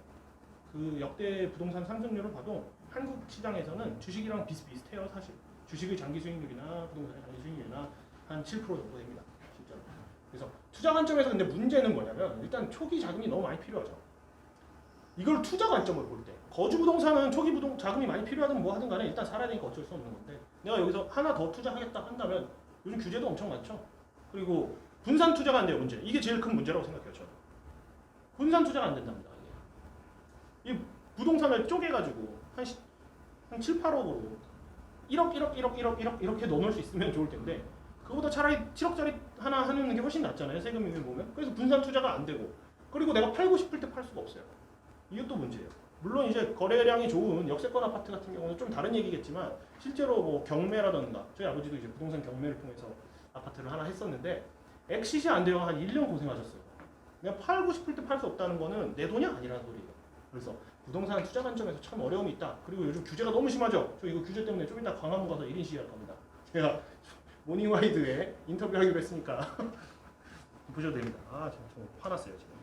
그 역대 부동산 상승률을 봐도 한국 시장에서는 주식이랑 비슷비슷해요. 사실 주식의 장기 수익률이나 부동산의 장기 수익률이나 한 7% 정도 됩니다. 실제로. 그래서 투자 관점에서 근데 문제는 뭐냐면 일단 초기 자금이 너무 많이 필요하죠. 이걸 투자 관점으로 볼 때 거주 부동산은 초기 자금이 많이 필요하든 뭐 하든 간에 일단 살아야 되니까 어쩔 수 없는 건데 내가 여기서 하나 더 투자하겠다 한다면 요즘 규제도 엄청 많죠. 그리고 분산 투자가 안 돼요. 문제. 이게 제일 큰 문제라고 생각해요. 저는. 분산 투자가 안 된답니다. 이게. 이 부동산을 쪼개가지고 한 7, 8억으로 1억 이렇게 넣어놓을 수 있으면 좋을 텐데 그거보다 차라리 7억짜리 하나 하는 게 훨씬 낫잖아요. 세금이 보면. 그래서 분산 투자가 안 되고 그리고 내가 팔고 싶을 때 팔 수가 없어요. 이것도 문제예요. 물론 이제 거래량이 좋은 역세권 아파트 같은 경우는 좀 다른 얘기겠지만 실제로 뭐 경매라던가 저희 아버지도 이제 부동산 경매를 통해서 아파트를 하나 했었는데 엑시시 안 돼요. 한 1년 고생하셨어요. 내가 팔고 싶을 때 팔 수 없다는 거는 내 돈이 아니라는 소리예요. 그래서 부동산 투자 관점에서 참 어려움이 있다. 그리고 요즘 규제가 너무 심하죠. 저 이거 규제 때문에 좀 이따 광화문 가서 1인 시위할 겁니다. 제가 모닝와이드에 인터뷰하기로 했으니까 보셔도 됩니다. 아 지금 좀 화났어요 지금.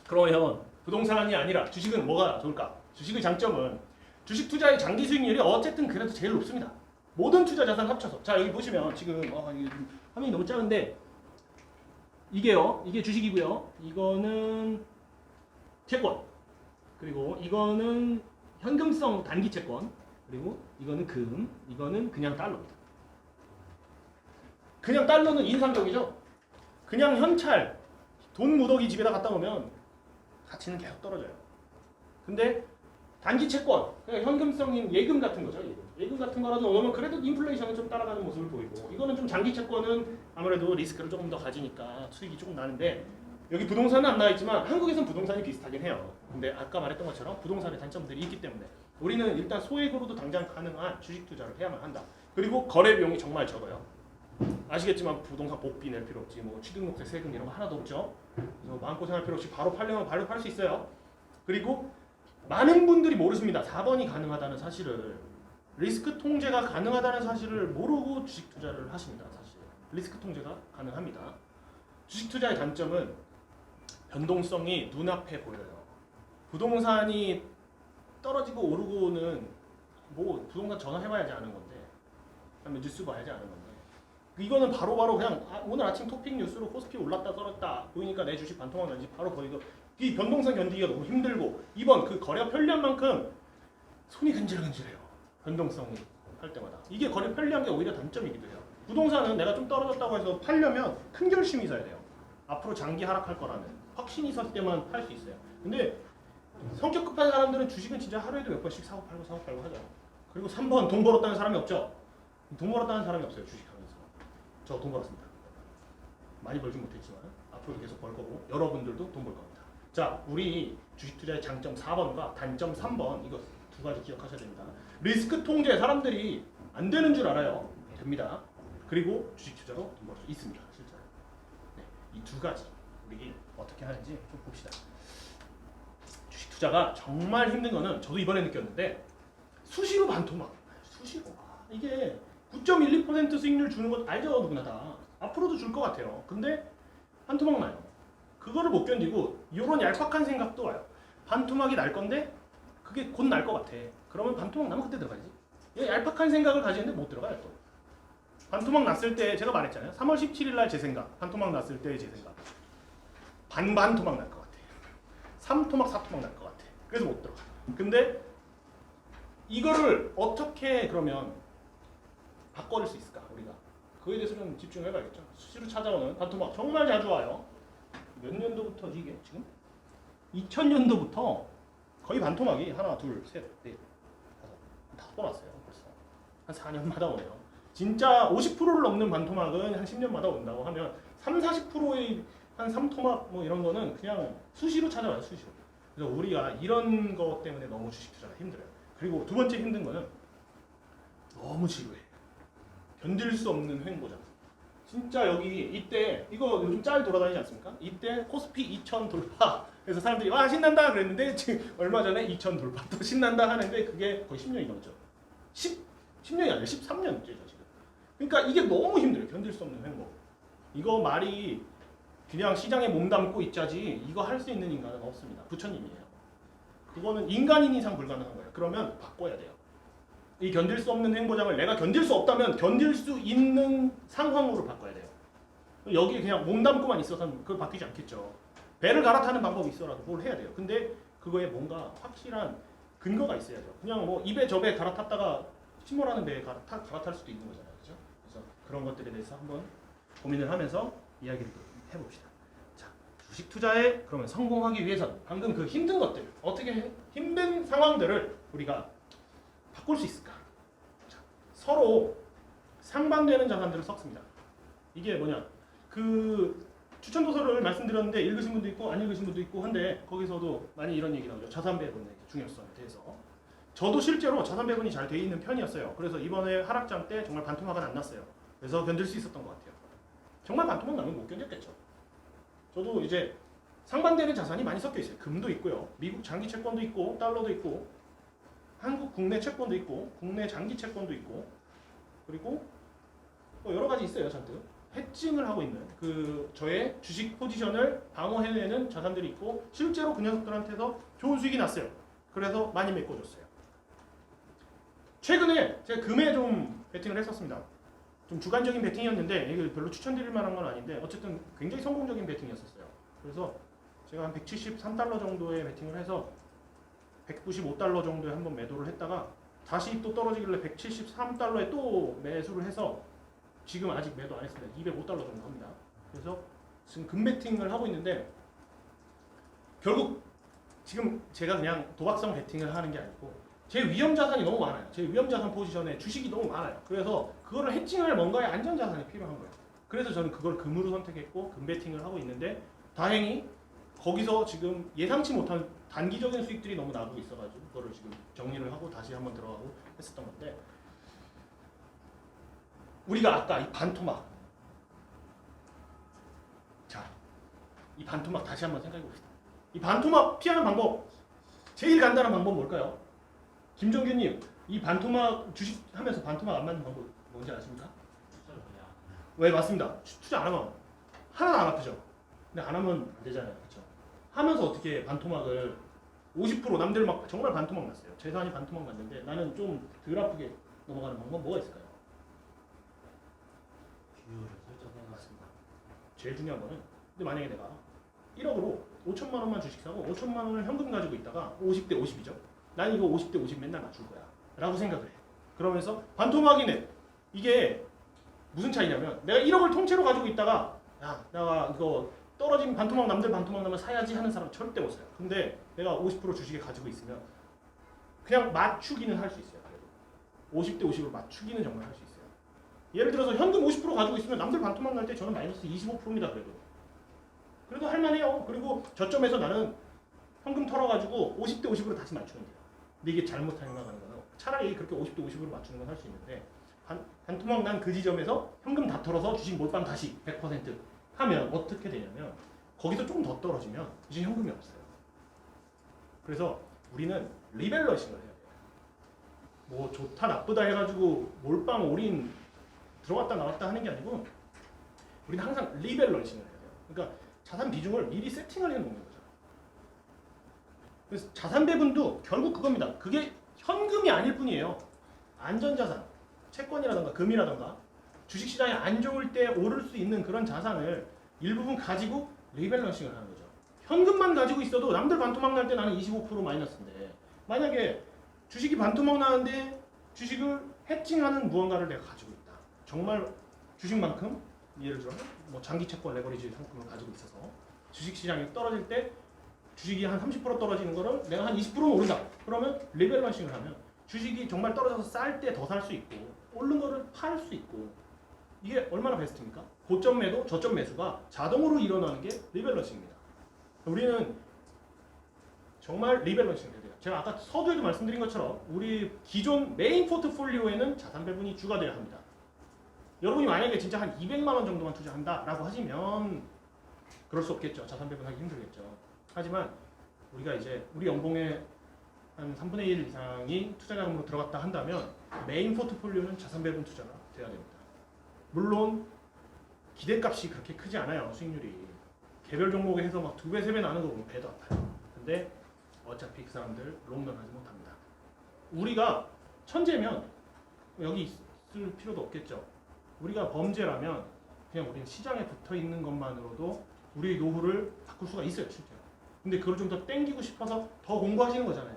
그러면 부동산이 아니라 주식은 뭐가 좋을까? 주식의 장점은 주식 투자의 장기 수익률이 어쨌든 그래도 제일 높습니다. 모든 투자 자산 합쳐서. 자 여기 보시면 지금 이게 화면이 너무 작은데 이게요. 이게 주식이고요. 이거는 채권. 그리고 이거는 현금성 단기 채권. 그리고 이거는 금. 이거는 그냥 달러입니다. 그냥 달러는 인상적이죠. 그냥 현찰 돈 무더기 집에다 갖다 놓으면 가치는 계속 떨어져요. 근데 단기 채권, 그러니까 현금성인 예금 같은 거죠. 예금 같은 거라도 넣으면 그래도 인플레이션은 좀 따라가는 모습을 보이고 이거는 좀 장기 채권은 아무래도 리스크를 조금 더 가지니까 수익이 조금 나는데 여기 부동산은 안 나와 있지만 한국에선 부동산이 비슷하긴 해요. 근데 아까 말했던 것처럼 부동산의 단점들이 있기 때문에 우리는 일단 소액으로도 당장 가능한 주식 투자를 해야만 한다. 그리고 거래 비용이 정말 적어요. 아시겠지만 부동산 복비 낼 필요 없지, 뭐 취득세 세금 이런 거 하나도 없죠. 그래서 마음고생할 필요 없이 바로 팔려면 바로 팔 수 있어요. 그리고 많은 분들이 모르십니다. 4번이 가능하다는 사실을, 리스크 통제가 가능하다는 사실을 모르고 주식 투자를 하십니다. 사실 리스크 통제가 가능합니다. 주식 투자의 단점은 변동성이 눈앞에 보여요. 부동산이 떨어지고 오르고는 뭐 부동산 전화해봐야지 아는 건데, 그다음에 뉴스 봐야지 아는 건데. 이거는 바로바로 그냥 오늘 아침 토픽 뉴스로 코스피 올랐다 떨어졌다 보이니까 내 주식 반토막 난지 바로 보이고, 이 변동성 견디기가 너무 힘들고 이번 그 거래가 편리한 만큼 손이 근질근질해요. 변동성이 할 때마다. 이게 거래 편리한 게 오히려 단점이기도 해요. 부동산은 내가 좀 떨어졌다고 해서 팔려면 큰 결심이 있어야 돼요. 앞으로 장기 하락할 거라는 확신이 있을 때만 팔 수 있어요. 근데 성격 급한 사람들은 주식은 진짜 하루에도 몇 번씩 사고 팔고 하죠. 그리고 3번 돈 벌었다는 사람이 없죠. 돈 벌었다는 사람이 없어요. 주식하면서. 저 돈 벌었습니다. 많이 벌진 못했지만 앞으로도 계속 벌 거고 여러분들도 돈 벌 겁니다. 자, 우리 주식 투자의 장점 4번과 단점 3번, 이거 두 가지 기억하셔야 됩니다. 리스크 통제, 사람들이 안 되는 줄 알아요. 됩니다. 그리고 주식 투자로 돈 벌 수 있습니다. 실제로. 네, 이 두 가지 우리 어떻게 하는지 좀 봅시다. 주식 투자가 정말 힘든 거는 저도 이번에 느꼈는데 수시로 반토막. 수시로. 이게 9.12% 수익률 주는 것 알죠? 누구나 다. 앞으로도 줄 것 같아요. 근데 반토막 나요. 그거를 못 견디고 이런 얄팍한 생각도 와요. 반토막이 날 건데 그게 곧 날 것 같아. 그러면 반토막 나면 그때 들어가야지. 얄팍한 생각을 가지는데 못 들어가요 또. 반토막 났을 때 제가 말했잖아요. 3월 17일 날 제 생각. 반토막 났을 때의 제 생각. 반토막 날 것 같아. 3토막 4토막 날 것 같아. 그래서 못 들어가. 근데 이거를 어떻게 그러면 바꿔줄 수 있을까 우리가? 그거에 대해서 좀 집중해봐야겠죠. 수시로 찾아오는 반토막 정말 자주 와요. 몇 년도부터 이게 지금? 2000년도부터 거의 반토막이 하나, 둘, 셋, 넷, 다섯 번 왔어요. 벌써 한 4년마다 오네요. 진짜 50%를 넘는 반토막은 한 10년마다 온다고 하면 30-40%의 한 3토막 뭐 이런 거는 그냥 수시로 찾아와요. 수시로. 그래서 우리가 이런 것 때문에 너무 주식 투자가 힘들어요. 그리고 두 번째 힘든 거는 너무 지루해. 견딜 수 없는 횡보장. 진짜 여기 이때 이거 요즘 짤 돌아다니지 않습니까? 이때 코스피 2000 돌파. 그래서 사람들이 와 신난다 그랬는데 지금 얼마 전에 2000 돌파 또 신난다 하는데 그게 거의 10년이 넘죠. 10년이 아니라 13년째죠 지금. 그러니까 이게 너무 힘들어요. 견딜 수 없는 횡보. 이거 말이 그냥 시장에 몸담고 있자지 이거 할 수 있는 인간은 없습니다. 부처님이에요. 그거는 인간인 이상 불가능한 거예요. 그러면 바꿔야 돼요. 이 견딜 수 없는 횡보장을 내가 견딜 수 없다면 견딜 수 있는 상황으로 바꿔야 돼요. 여기 그냥 몸담고만 있어서는 그걸 바뀌지 않겠죠. 배를 갈아타는 방법이 있어라도 뭘 해야 돼요. 근데 그거에 뭔가 확실한 근거가 있어야죠. 그냥 뭐 입에 저배 갈아탔다가 침몰하는 배에 갈아탈 수도 있는 거잖아요. 그렇죠? 그래서 그런 것들에 대해서 한번 고민을 하면서 이야기를 해봅시다. 자, 주식 투자에 그러면 성공하기 위해서는 방금 그 힘든 것들, 어떻게 힘든 상황들을 우리가 바꿀 수 있을까? 자, 서로 상반되는 자산들을 섞습니다. 이게 뭐냐? 그 추천 도서를 말씀드렸는데 읽으신 분도 있고 안 읽으신 분도 있고 한데 거기서도 많이 이런 얘기 나오죠. 자산 배분의 중요성에 대해서. 저도 실제로 자산 배분이 잘 돼 있는 편이었어요. 그래서 이번에 하락장 때 정말 반토막은 안 났어요. 그래서 견딜 수 있었던 것 같아요. 정말 반토막 나면 못 견뎠겠죠. 저도 이제 상반되는 자산이 많이 섞여 있어요. 금도 있고요. 미국 장기 채권도 있고 달러도 있고 한국 국내 채권도 있고 국내 장기 채권도 있고 그리고 또 여러 가지 있어요. 잔뜩. 해칭을 하고 있는 그 저의 주식 포지션을 방어해내는 자산들이 있고 실제로 그 녀석들한테서 좋은 수익이 났어요. 그래서 많이 메꿔줬어요. 최근에 제가 금에 좀 베팅을 했었습니다. 좀 주관적인 베팅이었는데 이게 별로 추천드릴 만한 건 아닌데 어쨌든 굉장히 성공적인 베팅이었었어요. 그래서 제가 한 173달러 정도의 베팅을 해서 195달러 정도에 한번 매도를 했다가 다시 또 떨어지길래 173달러에 또 매수를 해서 지금 아직 매도 안 했습니다. 205달러 정도 합니다. 그래서 지금 금 베팅을 하고 있는데 결국 지금 제가 그냥 도박성 베팅을 하는 게 아니고 제 위험 자산이 너무 많아요. 제 위험 자산 포지션에 주식이 너무 많아요. 그래서 그거를 해칭할 뭔가의 안전 자산이 필요한 거예요. 그래서 저는 그걸 금으로 선택했고 금 베팅을 하고 있는데 다행히 거기서 지금 예상치 못한 단기적인 수익들이 너무 나고 있어가지고 그거를 지금 정리를 하고 다시 한번 들어가고 했었던 건데 우리가 아까 이 반토막 자, 이 반토막 다시 한번 생각해 봅시다. 이 반토막 피하는 방법 제일 간단한 방법 뭘까요? 김정규님 이 반토막 주식 하면서 반토막 안 맞는 방법 뭔지 아십니까? 왜 맞습니다. 투자 안 하면 하나도 안 아프죠. 근데 안 하면 안 되잖아요, 그렇죠? 하면서 어떻게 반토막을 50% 남들 막 정말 반토막 났어요. 재산이 반토막 났는데 나는 좀 덜 아프게 넘어가는 방법 뭐가 있을까요? 비율을 설정해 맞습니다. 제일 중요한 거는 근데 만약에 내가 1억으로 5천만 원만 주식 사고 5천만 원을 현금 가지고 있다가 50대 50이죠. 난 이거 50대 50 맨날 맞출 거야 라고 생각을 해. 그러면서 반토막이네. 이게 무슨 차이냐면 내가 1억을 통째로 가지고 있다가 야 내가 이거 떨어진 반토막 남들 반토막 나면 사야지 하는 사람 절대 못 사요. 근데 내가 50% 주식을 가지고 있으면 그냥 맞추기는 할 수 있어요. 그래도 50대 50으로 맞추기는 정말 할 수 있어요. 예를 들어서 현금 50% 가지고 있으면 남들 반토막 날 때 저는 마이너스 25%입니다. 그래도 할만해요. 그리고 저점에서 나는 현금 털어가지고 50대 50으로 다시 맞추면 돼요. 근데 이게 잘못 나가는 거는 차라리 그렇게 50대 50으로 맞추는 건 할 수 있는데 반토막 난 그 지점에서 현금 다 털어서 주식 몰빵 다시 100% 하면 어떻게 되냐면 거기서 조금 더 떨어지면 이제 현금이 없어요. 그래서 우리는 리밸런싱을 해야 돼요. 뭐 좋다 나쁘다 해가지고 몰빵 올인 들어갔다 나왔다 하는 게 아니고 우리는 항상 리밸런싱을 해야 돼요. 그러니까 자산 비중을 미리 세팅을 해놓는 거죠. 그래서 자산 배분도 결국 그겁니다. 그게 현금이 아닐 뿐이에요. 안전자산, 채권이라던가 금이라던가 주식시장이 안 좋을 때 오를 수 있는 그런 자산을 일부분 가지고 리밸런싱을 하는 거죠. 현금만 가지고 있어도 남들 반토막 날 때 나는 25% 마이너스인데 만약에 주식이 반토막 나는데 주식을 해칭하는 무언가를 내가 가지고 있다. 정말 주식만큼 예를 들어 뭐 장기 채권 레버리지 상품을 가지고 있어서 주식시장이 떨어질 때 주식이 한 30% 떨어지는 거를 내가 한 20%는 오른다. 그러면 리밸런싱을 하면 주식이 정말 떨어져서 쌀 때 더 살 수 있고 오른 거를 팔 수 있고 이게 얼마나 베스트입니까? 고점 매도, 저점 매수가 자동으로 일어나는 게 리밸런싱입니다. 우리는 정말 리밸런싱을 해야 돼요. 제가 아까 서두에도 말씀드린 것처럼 우리 기존 메인 포트폴리오에는 자산 배분이 주가 돼야 합니다. 여러분이 만약에 진짜 한 200만 원 정도만 투자한다라고 하시면 그럴 수 없겠죠. 자산 배분하기 힘들겠죠. 하지만 우리가 이제 우리 연봉의 한 3분의 1 이상이 투자자금으로 들어갔다 한다면 메인 포트폴리오는 자산 배분 투자가 돼야 됩니다. 물론 기대값이 그렇게 크지 않아요. 수익률이. 개별 종목에 해서 막 2배, 3배 나는 거 보면 배도 아파요. 근데 어차피 그 사람들 롱런 하지 못합니다. 우리가 천재면 여기 있을 필요도 없겠죠. 우리가 범죄라면 그냥 우리는 시장에 붙어 있는 것만으로도 우리의 노후를 바꿀 수가 있어요, 실제로. 근데 그걸 좀 더 땡기고 싶어서 더 공부하시는 거잖아요.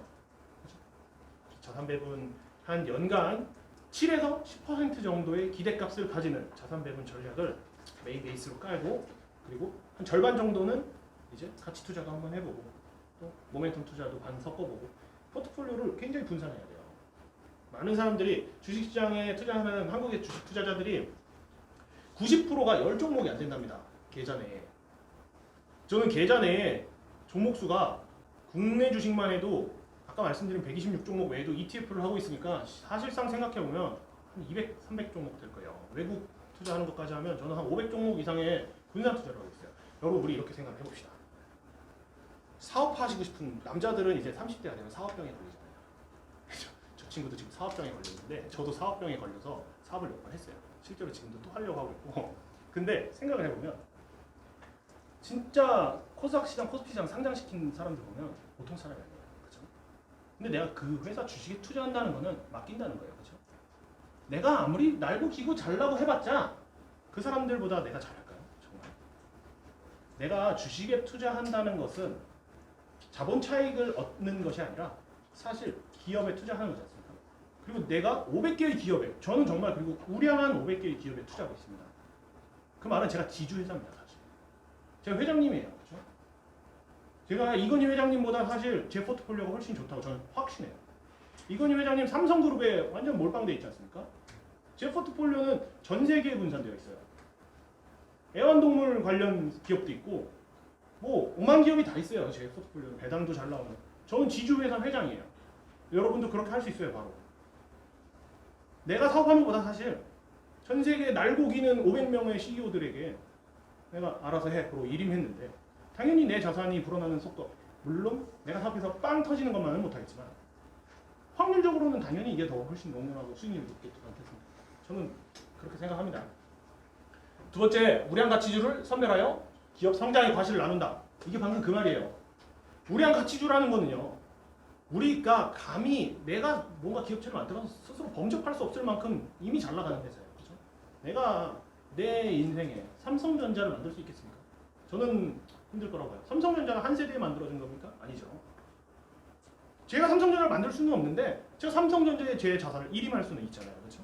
그렇죠? 자산 배분 한 연간 7에서 10% 정도의 기대값을 가지는 자산 배분 전략을 메인 베이스로 깔고, 그리고 한 절반 정도는 이제 가치 투자도 한번 해보고 또 모멘텀 투자도 반 섞어보고 포트폴리오를 굉장히 분산해야 돼요. 많은 사람들이 주식시장에 투자하는 한국의 주식 투자자들이 90%가 10종목이 안 된답니다. 계좌 내에. 저는 계좌 내에 종목 수가 국내 주식만 해도 아까 말씀드린 126종목 외에도 ETF를 하고 있으니까 사실상 생각해보면 한 200, 300종목 될 거예요. 외국 투자하는 것까지 하면 저는 한 500종목 이상의 분산 투자를 하고 있어요. 여러분 우리 이렇게 생각을 해봅시다. 사업하시고 싶은 남자들은 이제 30대가 되면 사업병에 걸리잖아요. 저 친구도 지금 사업병에 걸렸는데 저도 사업병에 걸려서 사업을 몇 번 했어요. 실제로 지금도 또 하려고 하고 있고. 근데 생각을 해보면 진짜 코스닥 시장, 코스피 시장 상장시킨 사람들 보면 보통 사람이 아니에요. 그렇죠? 근데 내가 그 회사 주식에 투자한다는 거는 맡긴다는 거예요. 그렇죠? 내가 아무리 날고 기고 잘나고 해봤자 그 사람들보다 내가 잘할까요? 정말. 내가 주식에 투자한다는 것은 자본 차익을 얻는 것이 아니라 사실 기업에 투자하는 거지 않습니까? 그리고 내가 500개의 기업에, 저는 정말 그리고 우량한 500개의 기업에 투자하고 있습니다. 그 말은 제가 지주회사입니다. 사실. 제가 회장님이에요. 그렇죠? 제가 이건희 회장님보다 사실 제 포트폴리오가 훨씬 좋다고 저는 확신해요. 이건희 회장님 삼성그룹에 완전 몰빵되어 있지 않습니까? 제 포트폴리오는 전 세계에 분산되어 있어요. 애완동물 관련 기업도 있고 뭐 5만 기업이 다 있어요. 제 포트폴리오는 배당도 잘 나오는. 저는 지주회사 회장이에요. 여러분도 그렇게 할 수 있어요. 바로. 내가 사업하는 것보다 사실 전 세계 날고기는 500명의 CEO들에게 내가 알아서 해. 그러고 일임했는데 당연히 내 자산이 불어나는 속도, 물론 내가 사업해서 빵 터지는 것만은 못하겠지만 확률적으로는 당연히 이게 더 훨씬 농후하고 수익률이 높겠지 않겠습니까? 저는 그렇게 생각합니다. 두 번째, 우량가치주를 선별하여 기업 성장의 과실을 나눈다. 이게 방금 그 말이에요. 우량가치주라는 거는요, 우리가 감히 내가 뭔가 기업체를 만들어서 스스로 범접할 수 없을 만큼 이미 잘 나가는 회사예요. 그렇죠? 내가 내 인생에 삼성전자를 만들 수 있겠습니까? 저는 힘들 거라고 봐요. 삼성전자가 한 세대에 만들어진 겁니까? 아니죠. 제가 삼성전자를 만들 수는 없는데 제가 삼성전자에 제 자산을 일임할 수는 있잖아요. 그렇죠?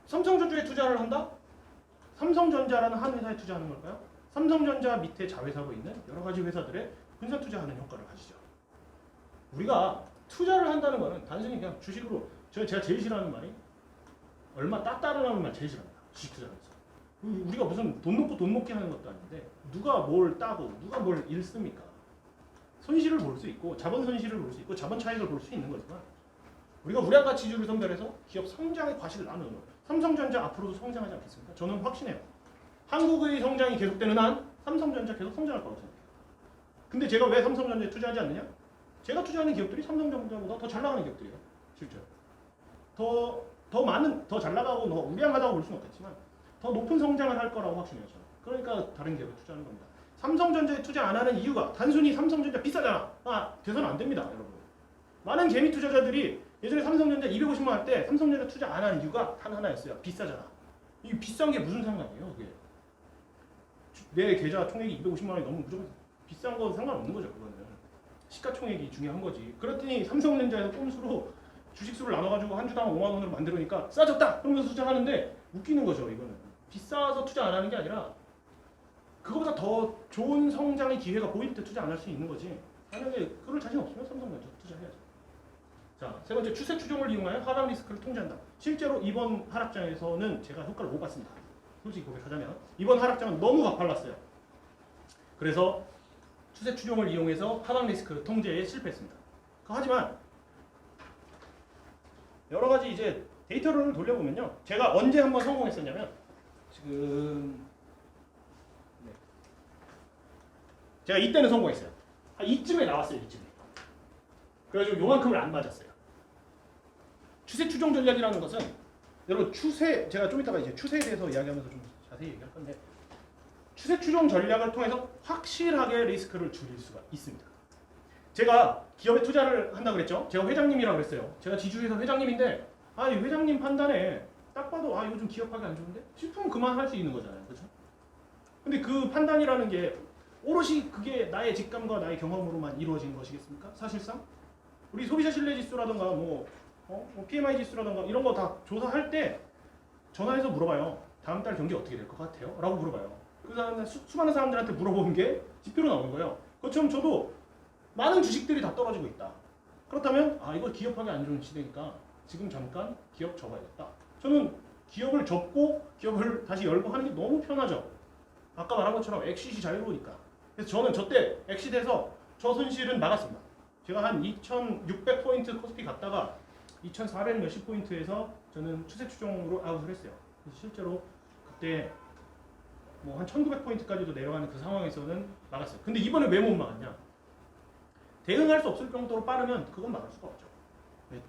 삼성전자에 투자를 한다? 삼성전자라는 한 회사에 투자하는 걸까요? 삼성전자 밑에 자회사로 있는 여러 가지 회사들에 분산 투자하는 효과를 가지죠. 우리가 투자를 한다는 거는 단순히 그냥 주식으로, 제가 제일 싫어하는 말이 얼마 땄다라는 말 제일 싫어합니다. 주식 투자하면서. 우리가 무슨 돈 놓고 돈 먹게 하는 것도 아닌데 누가 뭘 따고 누가 뭘 잃습니까? 손실을 볼 수 있고 자본 손실을 볼 수 있고 자본 차익을 볼 수 있는 거지만 우리가 우량가치주를 선별해서 기업 성장의 과실을 나누는 거예요. 삼성전자 앞으로도 성장하지 않겠습니까? 저는 확신해요. 한국의 성장이 계속되는 한 삼성전자 계속 성장할 거라고 생각해요. 근데 제가 왜 삼성전자에 투자하지 않느냐? 제가 투자하는 기업들이 삼성전자보다 더 잘 나가는 기업들이에요. 실제로. 더 많은, 더 잘 나가고 더 우량하다고 볼 수는 없겠지만 더 높은 성장을 할 거라고 확신해요. 저는. 그러니까 다른 기업에 투자하는 겁니다. 삼성전자에 투자 안 하는 이유가 단순히 삼성전자 비싸잖아. 돼서는 안 됩니다. 여러분. 많은 개미 투자자들이 예전에 삼성전자 250만 할 때 삼성전자 투자 안 하는 이유가 단 하나였어요. 비싸잖아. 이 비싼 게 무슨 상관이에요? 그게. 내 계좌 총액이 250만 원이 너무 무조건 비싼 거 상관없는 거죠. 그거는. 시가총액이 중요한 거지. 그랬더니 삼성전자에서 꼼수로 주식수를 나눠가지고 한 주당 5만 원으로 만들으니까 싸졌다! 그러면서 투자하는데 웃기는 거죠. 이거는. 비싸서 투자 안 하는 게 아니라 그거보다 더 좋은 성장의 기회가 보일 때 투자 안 할 수 있는 거지. 만약에 그럴 자신 없으면 삼성전자 투자해야죠. 자, 세 번째, 추세 추종을 이용하여 하락 리스크를 통제한다. 실제로 이번 하락장에서는 제가 효과를 못 봤습니다. 솔직히 고백하자면 이번 하락장은 너무 가팔랐어요. 그래서 추세 추종을 이용해서 하락 리스크 통제에 실패했습니다. 하지만 여러 가지 이제 데이터를 돌려보면요, 제가 언제 한번 성공했었냐면 지금 제가 이때는 성공했어요. 한 이쯤에 나왔어요. 이쯤에. 그래가지고 요만큼을 안 맞았어요. 추세 추종 전략이라는 것은 여러분 제가 좀 이따가 이제 추세에 대해서 이야기하면서 좀 자세히 얘기할 건데 추세 추종 전략을 통해서 확실하게 리스크를 줄일 수가 있습니다. 제가 기업에 투자를 한다 그랬죠. 제가 회장님이라고 그랬어요. 제가 지주회사 회장님인데 이 회장님 판단에 딱 봐도 이거 좀 기업하기 안 좋은데 싶으면 그만할 수 있는 거잖아요. 그렇죠? 근데 그 판단이라는 게 오롯이 그게 나의 직감과 나의 경험으로만 이루어진 것이겠습니까? 사실상 우리 소비자 신뢰 지수라든가 뭐 PMI 지수라든가 이런 거 다 조사할 때 전화해서 물어봐요. 다음 달 경기 어떻게 될 것 같아요? 라고 물어봐요. 그 사람 수많은 사람들한테 물어보는 게 지표로 나오는 거예요. 그것처럼 저도 많은 주식들이 다 떨어지고 있다. 그렇다면 이거 기업하기 안 좋은 시대니까 지금 잠깐 기업 접어야겠다. 저는 기업을 접고 기업을 다시 열고 하는 게 너무 편하죠. 아까 말한 것처럼 엑시트 자유로우니까. 그래서 저는 저때 엑시트에서 저 손실은 막았습니다. 제가 한 2,600포인트 코스피 갔다가 2,400 몇십 포인트에서 저는 추세 추종으로 아웃을 했어요. 그래서 실제로 그때 뭐 한 1,900포인트까지도 내려가는 그 상황에서는 막았어요. 근데 이번에 왜 못 막았냐? 대응할 수 없을 정도로 빠르면 그건 막을 수가 없죠.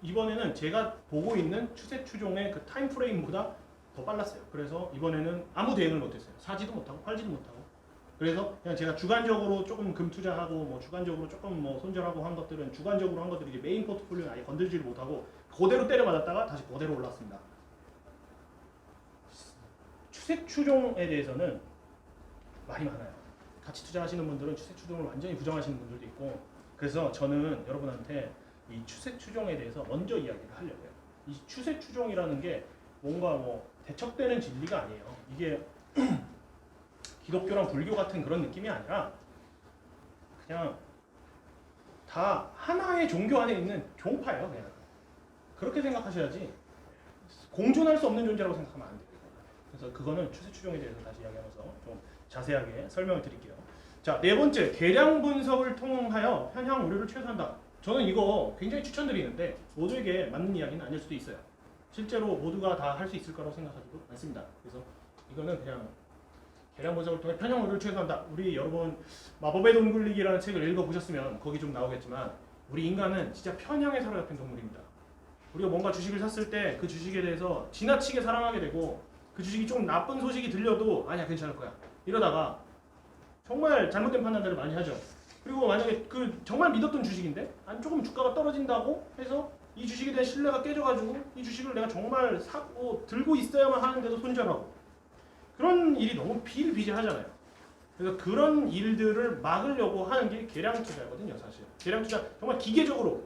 이번에는 제가 보고 있는 추세 추종의 그 타임 프레임보다 더 빨랐어요. 그래서 이번에는 아무 대응을 못했어요. 사지도 못하고 팔지도 못하고. 그래서 그냥 제가 주관적으로 조금 금 투자하고 뭐 주관적으로 조금 뭐 손절하고 한 것들은 주관적으로 한 것들이 이제 메인 포트폴리오는 아예 건들지를 못하고 그대로 때려 맞았다가 다시 그대로 올랐습니다. 추세 추종에 대해서는 말이 많아요. 같이 투자하시는 분들은 추세 추종을 완전히 부정하시는 분들도 있고, 그래서 저는 여러분한테 이 추세 추종에 대해서 먼저 이야기를 하려고요. 이 추세 추종이라는 게 뭔가 뭐 대척되는 진리가 아니에요. 이게 기독교랑 불교 같은 그런 느낌이 아니라 그냥 다 하나의 종교 안에 있는 종파예요. 그냥 그렇게 생각하셔야지 공존할 수 없는 존재라고 생각하면 안 돼요. 그래서 그거는 추세 추종에 대해서 다시 이야기하면서 좀 자세하게 설명을 드릴게요. 자, 네 번째, 계량 분석을 통하여 현황 오류를 최소화한다. 저는 이거 굉장히 추천드리는데 모두에게 맞는 이야기는 아닐 수도 있어요. 실제로 모두가 다 할 수 있을 거라고 생각하지도 않습니다. 그래서 이거는 그냥 계량 분석을 통해 편향 오류를 최소화한다. 우리 여러분 마법의 돈 굴리기라는 책을 읽어보셨으면 거기 좀 나오겠지만 우리 인간은 진짜 편향에 사로잡힌 동물입니다. 우리가 뭔가 주식을 샀을 때 그 주식에 대해서 지나치게 사랑하게 되고 그 주식이 좀 나쁜 소식이 들려도 아니야 괜찮을 거야 이러다가 정말 잘못된 판단들을 많이 하죠. 그리고 만약에 그 정말 믿었던 주식인데 조금 주가가 떨어진다고 해서 이 주식에 대한 신뢰가 깨져가지고 이 주식을 내가 정말 사고 들고 있어야만 하는데도 손절하고 그런 일이 너무 비일비재하잖아요. 그래서 그런 일들을 막으려고 하는 게 계량 투자거든요. 사실 계량 투자 정말 기계적으로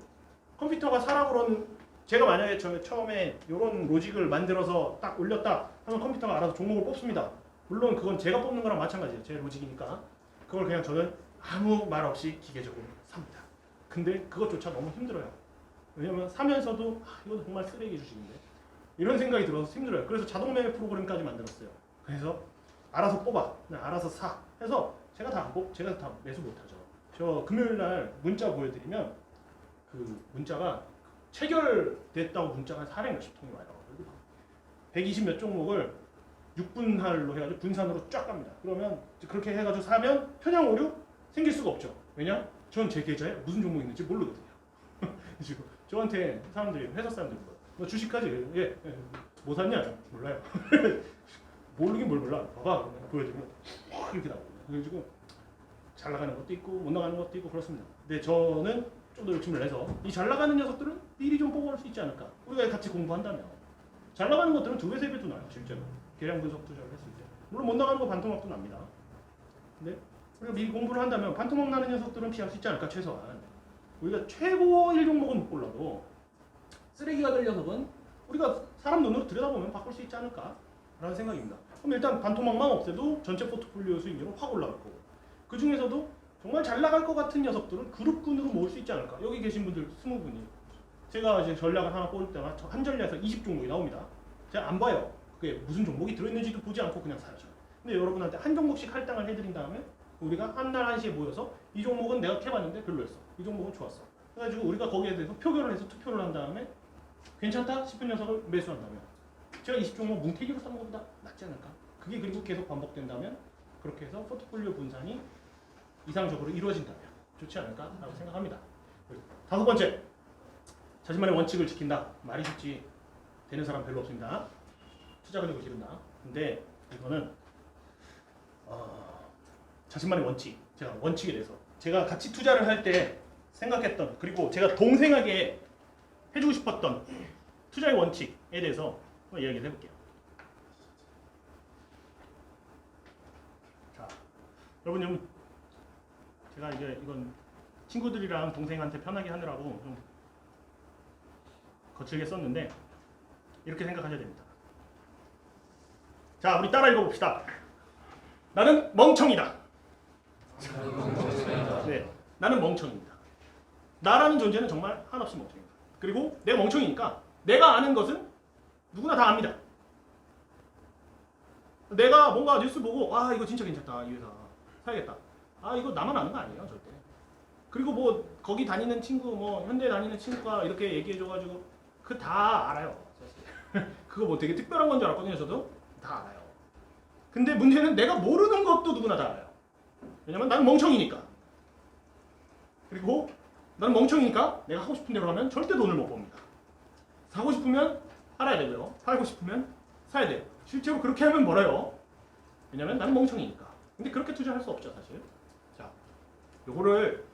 컴퓨터가 사라 그런 제가 만약에 처음에 이런 로직을 만들어서 딱 올렸다 하면 컴퓨터가 알아서 종목을 뽑습니다. 물론 그건 제가 뽑는 거랑 마찬가지예요. 제 로직이니까. 그걸 그냥 저는 아무 말 없이 기계적으로 삽니다. 근데 그것조차 너무 힘들어요. 왜냐면 사면서도 이건 정말 쓰레기 주식인데 이런 생각이 들어서 힘들어요. 그래서 자동 매매 프로그램까지 만들었어요. 그래서 알아서 뽑아, 알아서 사 해서 제가 다 매수 못하죠. 저 금요일 날 문자 보여드리면 그 문자가 체결됐다고 문자가 한 400 몇십 통이 와요. 120 몇 종목을 6분할로 해가지고 분산으로 쫙 갑니다. 그러면 그렇게 해가지고 사면 편향 오류 생길 수가 없죠. 왜냐? 전 제 계좌에 무슨 종목이 있는지 모르거든요. 지금 저한테 사람들이 회사 사람들이 물어요. 너 주식까지? 예. 뭐 샀냐? 몰라요. 모르긴 뭘 몰라. 봐봐. 보여주면 이렇게 나오거든요. 그래가지고 잘 나가는 것도 있고 못 나가는 것도 있고 그렇습니다. 근데 저는 좀 더 욕심을 내서 이 잘 나가는 녀석들은 미리 좀 뽑아올 수 있지 않을까? 우리가 같이 공부한다면 잘 나가는 것들은 2배, 3배도 나요. 실제로 계량 분석 투자를 했을 때 물론 못 나가는 거 반토막도 납니다. 근데 우리가 미리 공부를 한다면 반토막 나는 녀석들은 피할 수 있지 않을까? 최소한 우리가 최고 1종목은 못 골라도 쓰레기가 될 녀석은 우리가 사람 눈으로 들여다보면 바꿀 수 있지 않을까? 라는 생각입니다. 그럼 일단 반토막만 없애도 전체 포트폴리오 수익률은 확 올라갈 거고 그 중에서도 정말 잘 나갈 것 같은 녀석들은 그룹군으로 모을 수 있지 않을까? 여기 계신 분들 20분이 제가 이제 전략을 하나 뽑을 때마다 한 전략에서 20종목이 나옵니다. 제가 안 봐요. 그게 무슨 종목이 들어있는지도 보지 않고 그냥 사야죠. 근데 여러분한테 한 종목씩 할당을 해드린 다음에 우리가 한날 1시에 모여서 이 종목은 내가 캐봤는데 별로였어. 이 종목은 좋았어. 그래가지고 우리가 거기에 대해서 표결을 해서 투표를 한 다음에 괜찮다 싶은 녀석을 매수한다면 제가 20종목 뭉태기로 싼 것보다 낫지 않을까? 그게 그리고 계속 반복된다면 그렇게 해서 포트폴리오 분산이 이상적으로 이루어진다면 좋지 않을까라고 생각합니다. 5번째, 자신만의 원칙을 지킨다. 말이 쉽지 되는 사람 별로 없습니다. 투자 가지고 지른다. 근데 이거는 자신만의 원칙, 제가 원칙에 대해서 제가 같이 투자를 할 때 생각했던 그리고 제가 동생에게 해주고 싶었던 투자의 원칙에 대해서 한번 이야기를 해볼게요. 자, 여러분 제가 이제 이건 친구들이랑 동생한테 편하게 하느라고 좀 거칠게 썼는데 이렇게 생각하셔야 됩니다. 자, 우리 따라 읽어봅시다. 나는 멍청이다. 네, 나는 멍청입니다. 나라는 존재는 정말 한없이 멍청입니다. 그리고 내가 멍청이니까 내가 아는 것은 누구나 다 압니다. 내가 뭔가 뉴스 보고 아 이거 진짜 괜찮다 이 회사 사야겠다. 아 이거 나만 아는 거 아니에요 절대. 그리고 뭐 거기 다니는 친구 뭐 현대 다니는 친구가 이렇게 얘기해줘가지고 그 다 알아요. 사실. 그거 뭐 되게 특별한 건 줄 알았거든요. 저도 다 알아요. 근데 문제는 내가 모르는 것도 누구나 다 알아요. 왜냐면 나는 멍청이니까. 그리고 나는 멍청이니까 내가 하고 싶은 대로 하면 절대 돈을 못 법니다. 사고 싶으면 팔아야 되고요. 팔고 싶으면 사야 돼요. 실제로 그렇게 하면 벌어요. 왜냐면 나는 멍청이니까. 근데 그렇게 투자할 수 없죠 사실. 자, 요거를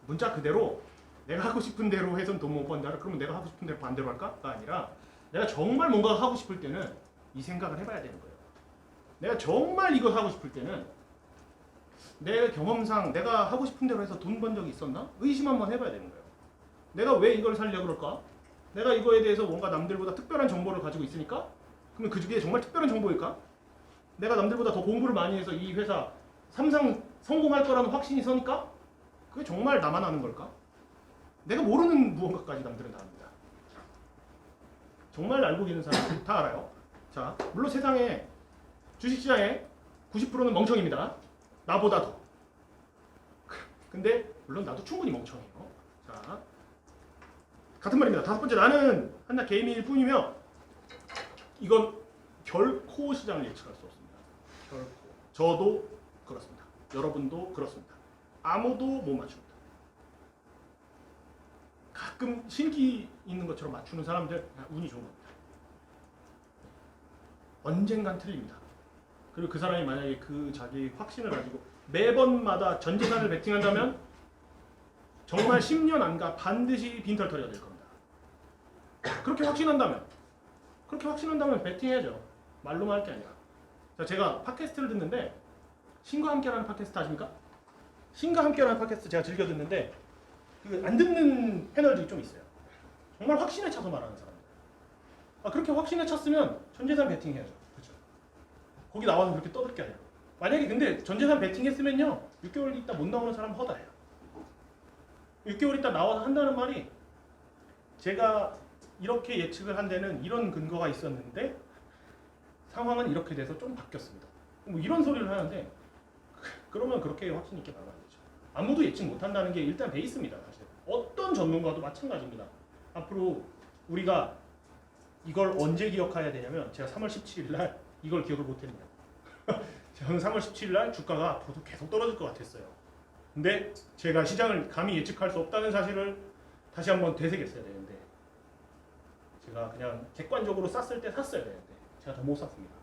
문자 그대로 내가 하고 싶은 대로 해선 돈 못 번다. 그러면 내가 하고 싶은 대로 반대로 할까?가 아니라 내가 정말 뭔가 하고 싶을 때는 이 생각을 해봐야 되는 거예요. 내가 정말 이거 하고 싶을 때는 내 경험상 내가 하고 싶은 대로 해서 돈 번 적이 있었나? 의심 한번 해봐야 되는 거예요. 내가 왜 이걸 살려고 그럴까? 내가 이거에 대해서 뭔가 남들보다 특별한 정보를 가지고 있으니까? 그러면 그 중에 정말 특별한 정보일까? 내가 남들보다 더 공부를 많이 해서 이 회사 삼상 성공할 거라는 확신이 서니까? 그게 정말 나만 아는 걸까? 내가 모르는 무언가까지 남들은 다 압니다. 정말 알고 계는 사람 다 알아요. 자, 물론 세상에 주식시장에 90%는 멍청입니다. 나보다 더. 근데 물론 나도 충분히 멍청해요. 자, 같은 말입니다. 다섯 번째, 나는 한낱 개인일 뿐이며 이건 결코 시장을 예측할 수 없습니다. 결코. 저도 그렇습니다. 여러분도 그렇습니다. 아무도 못 맞춥니다. 가끔 신기 있는 것처럼 맞추는 사람들 운이 좋은 겁니다. 언젠간 틀립니다. 그리고 그 사람이 만약에 그 자기 확신을 가지고 매번마다 전 재산을 베팅한다면 정말 10년 안 가 반드시 빈털터리가 될 겁니다. 그렇게 확신한다면 베팅해야죠. 말로만 할 게 아니라. 자, 제가 팟캐스트를 듣는데 신과 함께라는 팟캐스트 아십니까? 신과 함께라는 팟캐스트 제가 즐겨 듣는데 그 안 듣는 패널들이 좀 있어요. 정말 확신에 차서 말하는 사람들. 아, 그렇게 확신에 찼으면 전재산 베팅해야죠. 그렇죠? 거기 나와서 그렇게 떠들 게 아니라. 만약에 근데 전재산 베팅했으면요 6개월 있다 못 나오는 사람 허다해요. 6개월 있다 나와서 한다는 말이 제가 이렇게 예측을 한 데는 이런 근거가 있었는데 상황은 이렇게 돼서 좀 바뀌었습니다. 뭐 이런 소리를 하는데 그러면 그렇게 확신 있게 말하면 안 되죠. 아무도 예측 못한다는 게 일단 베이스입니다. 사실 어떤 전문가도 마찬가지입니다. 앞으로 우리가 이걸 언제 기억해야 되냐면 제가 3월 17일 날 이걸 기억을 못했네요. 저는 3월 17일 날 주가가 앞으로도 계속 떨어질 것 같았어요. 근데 제가 시장을 감히 예측할 수 없다는 사실을 다시 한번 되새겼어야 되는데 제가 그냥 객관적으로 쌌을 때 샀어야 되는데 제가 더 못 샀습니다.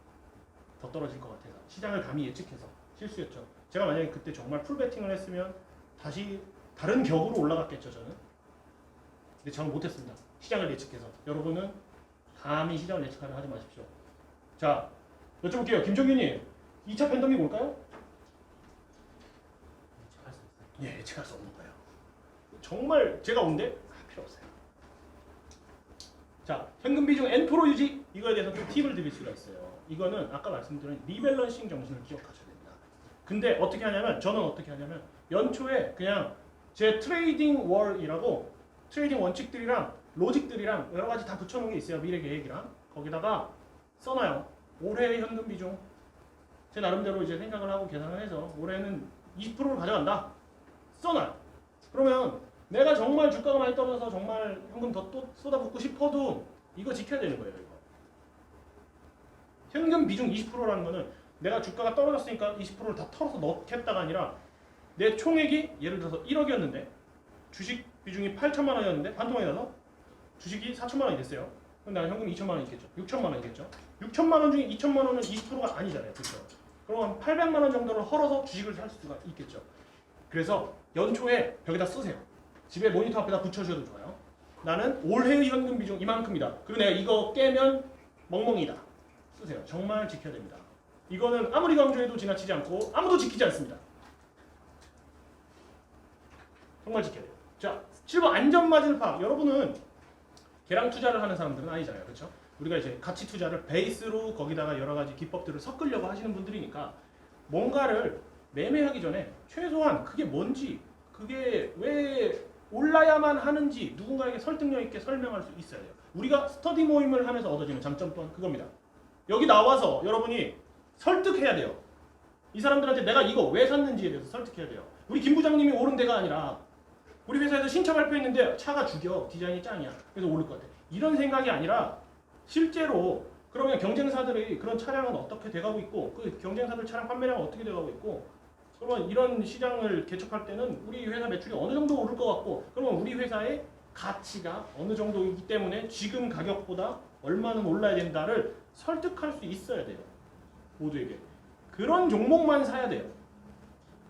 더 떨어질 것 같아서 시장을 감히 예측해서 실수였죠. 제가 만약에 그때 정말 풀베팅을 했으면 다시 다른 격으로 올라갔겠죠 저는. 근데 저는 못했습니다. 시장을 예측해서. 여러분은 감히 시장을 예측하려 하지 마십시오. 자, 여쭤볼게요. 김종균님, 2차 팬데믹 올까요? 예측할 수 있어요. 예, 예측할 수 없는 거예요. 정말 제가 온데 필요 없어요. 자, 현금 비중 N% 유지, 이거에 대해서 좀 팁을 드릴 수가 있어요. 이거는 아까 말씀드린 리밸런싱 정신을 기억하셔야 됩니다. 근데 어떻게 하냐면 저는 어떻게 하냐면 연초에 그냥 제 트레이딩 월이라고 트레이딩 원칙들이랑 로직들이랑 여러 가지 다 붙여놓은 게 있어요. 미래 계획이랑 거기다가 써놔요. 올해의 현금 비중 제 나름대로 이제 생각을 하고 계산을 해서 올해는 20%를 가져간다. 써놔요. 그러면 내가 정말 주가가 많이 떨어져서 정말 현금 더 또 쏟아붓고 싶어도 이거 지켜야 되는 거예요. 이거. 현금 비중 20%라는 거는 내가 주가가 떨어졌으니까 20%를 다 털어서 넣겠다가 아니라 내 총액이 예를 들어서 1억이었는데 주식 비중이 8천만 원이었는데 반토막이 나서 주식이 4천만 원이 됐어요. 그럼 나는 현금이 2천만 원이 있겠죠. 6천만 원이겠죠. 6천만 원 중에 2천만 원은 20%가 아니잖아요. 그렇죠? 그럼 한 800만 원 정도를 헐어서 주식을 살 수가 있겠죠. 그래서 연초에 벽에다 쓰세요. 집에 모니터 앞에다 붙여주셔도 좋아요. 나는 올해의 현금 비중 이만큼이다. 그리고 내가 이거 깨면 멍멍이다. 쓰세요. 정말 지켜야 됩니다. 이거는 아무리 강조해도 지나치지 않고 아무도 지키지 않습니다. 정말 지켜야 돼요. 자, 7번 안전마진 파악. 여러분은 개랑 투자를 하는 사람들은 아니잖아요. 그렇죠? 우리가 이제 가치 투자를 베이스로 거기다가 여러 가지 기법들을 섞으려고 하시는 분들이니까 뭔가를 매매하기 전에 최소한 그게 뭔지, 그게 왜 올라야만 하는지 누군가에게 설득력 있게 설명할 수 있어야 돼요. 우리가 스터디 모임을 하면서 얻어지는 장점 또한 그겁니다. 여기 나와서 여러분이 설득해야 돼요. 이 사람들한테 내가 이거 왜 샀는지에 대해서 설득해야 돼요. 우리 김 부장님이 오른 데가 아니라 우리 회사에서 신차 발표했는데 차가 죽여, 디자인이 짱이야, 그래서 오를 것 같아. 이런 생각이 아니라 실제로 그러면 경쟁사들이 그런 차량은 어떻게 돼가고 있고 그 경쟁사들 차량 판매량은 어떻게 돼가고 있고 그러면 이런 시장을 개척할 때는 우리 회사 매출이 어느 정도 오를 것 같고 그러면 우리 회사의 가치가 어느 정도이기 때문에 지금 가격보다 얼마는 올라야 된다를 설득할 수 있어야 돼요. 모두에게. 그런 종목만 사야 돼요.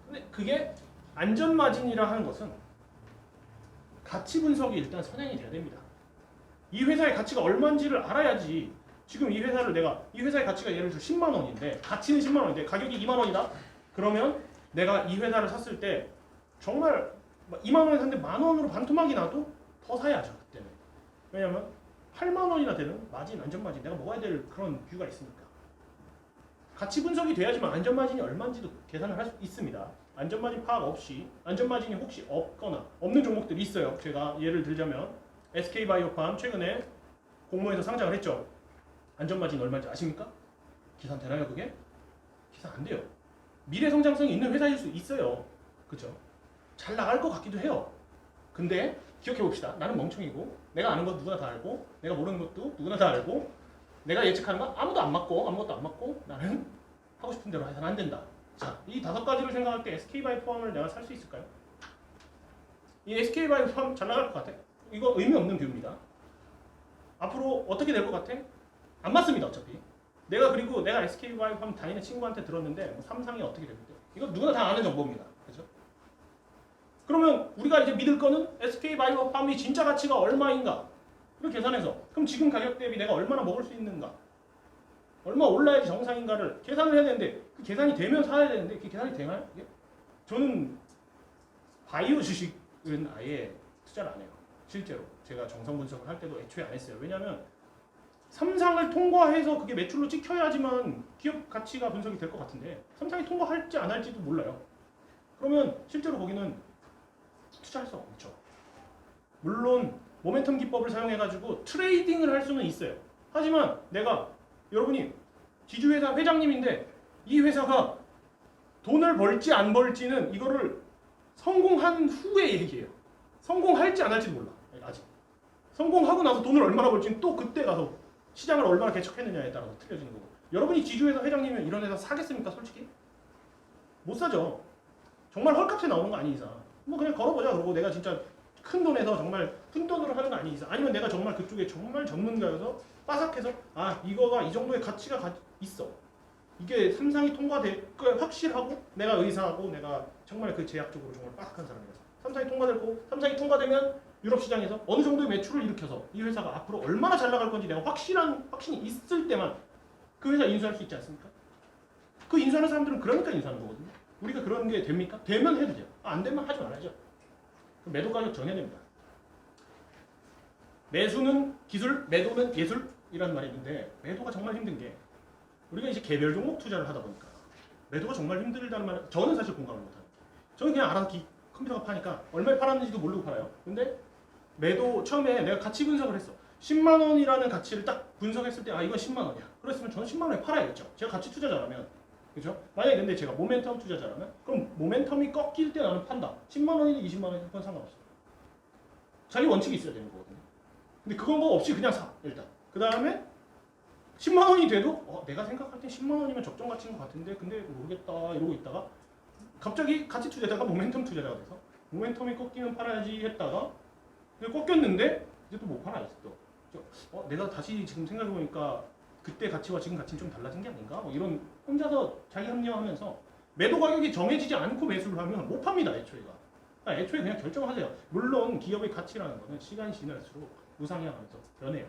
근데 그게 안전마진이라 하는 것은 가치 분석이 일단 선행이 돼야 됩니다. 이 회사의 가치가 얼마인지를 알아야지. 지금 이 회사를 내가 이 회사의 가치가 예를 들어 10만 원인데 가치는 10만 원인데 가격이 2만 원이다. 그러면 내가 이 회사를 샀을 때 정말 2만 원에 샀는데 만 원으로 반토막이 나도 더 사야죠. 그때는. 왜냐면 8만 원이나 되는 마진, 안전마진 내가 먹어야 될 그런 이유가 있으니까. 가치 분석이 돼야지만 안전마진이 얼마인지도 계산을 할 수 있습니다. 안전마진 파악 없이 안전마진이 혹시 없거나 없는 종목들이 있어요. 제가 예를 들자면 SK바이오팜 최근에 공모해서 상장을 했죠. 안전마진 얼마인지 아십니까? 계산 되나요 그게? 계산 안 돼요. 미래 성장성이 있는 회사일 수 있어요. 그렇죠? 잘 나갈 것 같기도 해요. 근데 기억해 봅시다. 나는 멍청이고 내가 아는 것 누구나 다 알고 내가 모르는 것도 누구나 다 알고 내가 예측하는 건 아무도 안 맞고 아무것도 안 맞고 나는 하고 싶은 대로 해서는 안 된다. 자, 이 5가지를 생각할 때 SK바이오팜을 내가 살 수 있을까요? 이 SK바이오팜 잘 나갈 것 같아? 이거 의미 없는 뷰입니다. 앞으로 어떻게 될 것 같아? 안 맞습니다. 어차피. 그리고 내가 SK바이오팜 다니는 친구한테 들었는데 뭐 삼성이 어떻게 됩니까? 이거 누구나 다 아는 정보입니다. 그렇죠? 그러면 우리가 이제 믿을 거는 SK바이오팜이 진짜 가치가 얼마인가? 이걸 계산해서 그럼 지금 가격 대비 내가 얼마나 먹을 수 있는가? 얼마 올라야지 정상인가를 계산을 해야 되는데 그 계산이 되면 사야 되는데 그 계산이 되나요? 이게? 저는 바이오 주식은 아예 투자를 안 해요. 실제로 제가 정성 분석을 할 때도 애초에 안 했어요. 왜냐하면 삼상을 통과해서 그게 매출로 찍혀야지만 기업 가치가 분석이 될 것 같은데 삼상이 통과할지 안 할지도 몰라요. 그러면 실제로 거기는 투자할 수 없죠. 물론 모멘텀 기법을 사용해가지고 트레이딩을 할 수는 있어요. 하지만 내가 여러분이 지주회사 회장님인데 이 회사가 돈을 벌지 안 벌지는 이거를 성공한 후에 얘기해요. 성공할지 안 할지는 몰라. 아직. 성공하고 나서 돈을 얼마나 벌지는 또 그때 가서 시장을 얼마나 개척했느냐에 따라서 틀려지는 거고. 여러분이 지주회사 회장님이면 이런 회사 사겠습니까? 솔직히? 못 사죠. 정말 헐값에 나오는 거 아닌 이상. 뭐 그냥 걸어보자. 그러고 내가 진짜 큰 돈에서 정말 큰 돈으로 하는 거 아닌 이상. 아니면 내가 정말 그쪽에 정말 전문가여서 빠삭해서 이거가 이 정도의 가치가 있어. 이게 삼상이 통과될 거 확실하고 내가 의사하고 내가 정말 그 제약적으로 정말 빠삭한 사람이라서 삼상이 통과되고 삼상이 통과되면 유럽 시장에서 어느 정도의 매출을 일으켜서 이 회사가 앞으로 얼마나 잘 나갈 건지 내가 확신이 있을 때만 그 회사 인수할 수 있지 않습니까? 그 인수하는 사람들은 그러니까 인수하는 거거든요. 우리가 그런 게 됩니까? 되면 해도 돼요. 안 되면 하지 말아야죠. 매도 가격 정해야 됩니다. 매수는 기술, 매도는 예술이라는 말이 있는데 매도가 정말 힘든 게 우리가 이제 개별 종목 투자를 하다 보니까 매도가 정말 힘들다는 말 저는 사실 공감을 못합니다. 저는 그냥 알아서 컴퓨터가 파니까 얼마에 팔았는지도 모르고 팔아요. 근데 매도 처음에 내가 가치 분석을 했어. 10만 원이라는 가치를 딱 분석했을 때 이건 10만 원이야. 그랬으면 저는 10만 원에 팔아야겠죠. 제가 가치 투자자라면. 그죠? 만약에 근데 제가 모멘텀 투자자라면 그럼 모멘텀이 꺾일 때 나는 판다. 10만 원이든 20만 원이든 그건 상관없어. 자기 원칙이 있어야 되는 거거든요. 근데 그건 거 없이 그냥 사. 일단. 그 다음에 10만 원이 돼도 내가 생각할 때 10만 원이면 적정 가치인 것 같은데 근데 모르겠다 이러고 있다가 갑자기 가치 투자자가 모멘텀 투자자가 돼서 모멘텀이 꺾이면 팔아야지 했다가 꺾였는데 이제 또 못 팔아 또. 내가 다시 지금 생각해보니까 그때 가치와 지금 가치는 좀 달라진 게 아닌가? 뭐 이런 혼자서 자기 합리화하면서 매도 가격이 정해지지 않고 매수를 하면 못 팝니다. 애초에가. 애초에 그냥 결정하세요. 물론 기업의 가치라는 거는 시간이 지날수록 우상향하면서 변해요.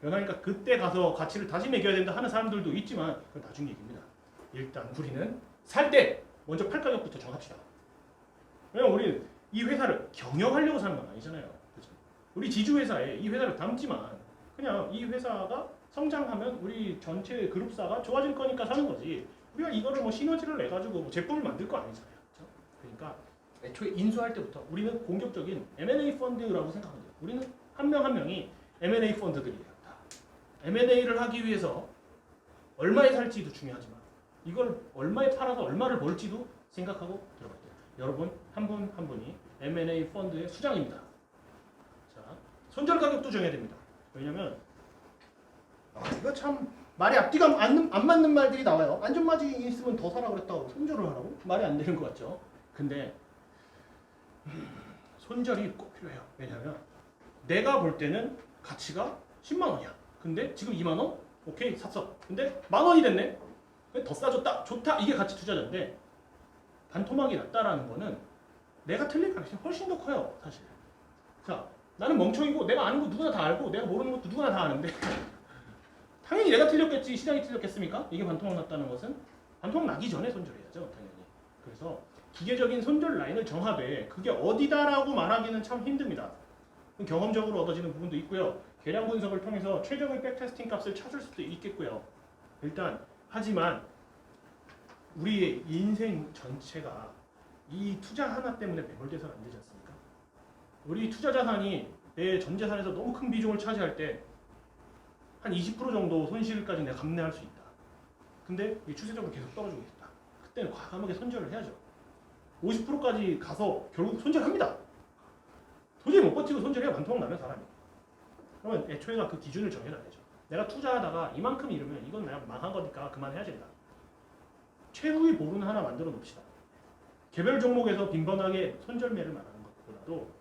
변하니까 그때 가서 가치를 다시 매겨야 된다 하는 사람들도 있지만 그건 나중 얘기입니다. 일단 우리는 살 때 먼저 팔 가격부터 정합시다. 왜냐면 우리는 이 회사를 경영하려고 사는 건 아니잖아요. 그죠? 우리 지주회사에 이 회사를 담지만 그냥 이 회사가 성장하면 우리 전체 그룹사가 좋아질 거니까 사는 거지. 우리가 이거를 뭐 시너지를 내 가지고 뭐 제품을 만들 거 아니잖아요. 그렇죠? 그러니까 애초에 인수할 때부터 우리는 공격적인 M&A 펀드라고 생각하면 돼요. 우리는 한 명 한 명이 M&A 펀드들이에요. 다. M&A를 하기 위해서 얼마에 살지도 중요하지만 이걸 얼마에 팔아서 얼마를 벌지도 생각하고 들어가야 돼요. 여러분 한 분 한 분이 M&A 펀드의 수장입니다. 자, 손절 가격도 정해야 됩니다. 왜냐면 이거 참 말이 앞뒤가 안 맞는 말들이 나와요. 안전마진이 있으면 더 사라 그랬다고 손절을 하라고? 말이 안 되는 것 같죠? 근데 손절이 꼭 필요해요. 왜냐면 내가 볼 때는 가치가 10만 원이야. 근데 지금 2만 원? 오케이 샀어. 근데 만 원이 됐네? 더 싸졌다. 좋다. 이게 가치 투자자인데 반토막이 났다라는 거는 내가 틀릴 가능성이 훨씬 더 커요. 사실. 자, 나는 멍청이고 내가 아는 거 누구나 다 알고 내가 모르는 것도 누구나 다 아는데 당연히 내가 틀렸겠지. 시장이 틀렸겠습니까? 이게 반토막 났다는 것은 반토막 나기 전에 손절해야죠. 당연히. 그래서 기계적인 손절 라인을 정하되 그게 어디다라고 말하기는 참 힘듭니다. 경험적으로 얻어지는 부분도 있고요. 계량 분석을 통해서 최적의 백테스팅 값을 찾을 수도 있겠고요. 일단 하지만 우리의 인생 전체가 이 투자 하나 때문에 매몰돼서는 안 되지 않습니까? 우리 투자 자산이 내 전 재산에서 너무 큰 비중을 차지할 때 한 20% 정도 손실까지 내가 감내할 수 있다. 근데 이 추세적으로 계속 떨어지고 있다. 그때는 과감하게 손절을 해야죠. 50%까지 가서 결국 손절합니다. 도저히 못 버티고 손절해야 반토막 나면 사람이. 그러면 애초에가 그 기준을 정해놔야죠. 내가 투자하다가 이만큼 잃으면 이건 내가 망한 거니까 그만해야 된다. 최후의 보루는 하나 만들어 놓읍시다. 개별 종목에서 빈번하게 손절매를 말하는 것보다도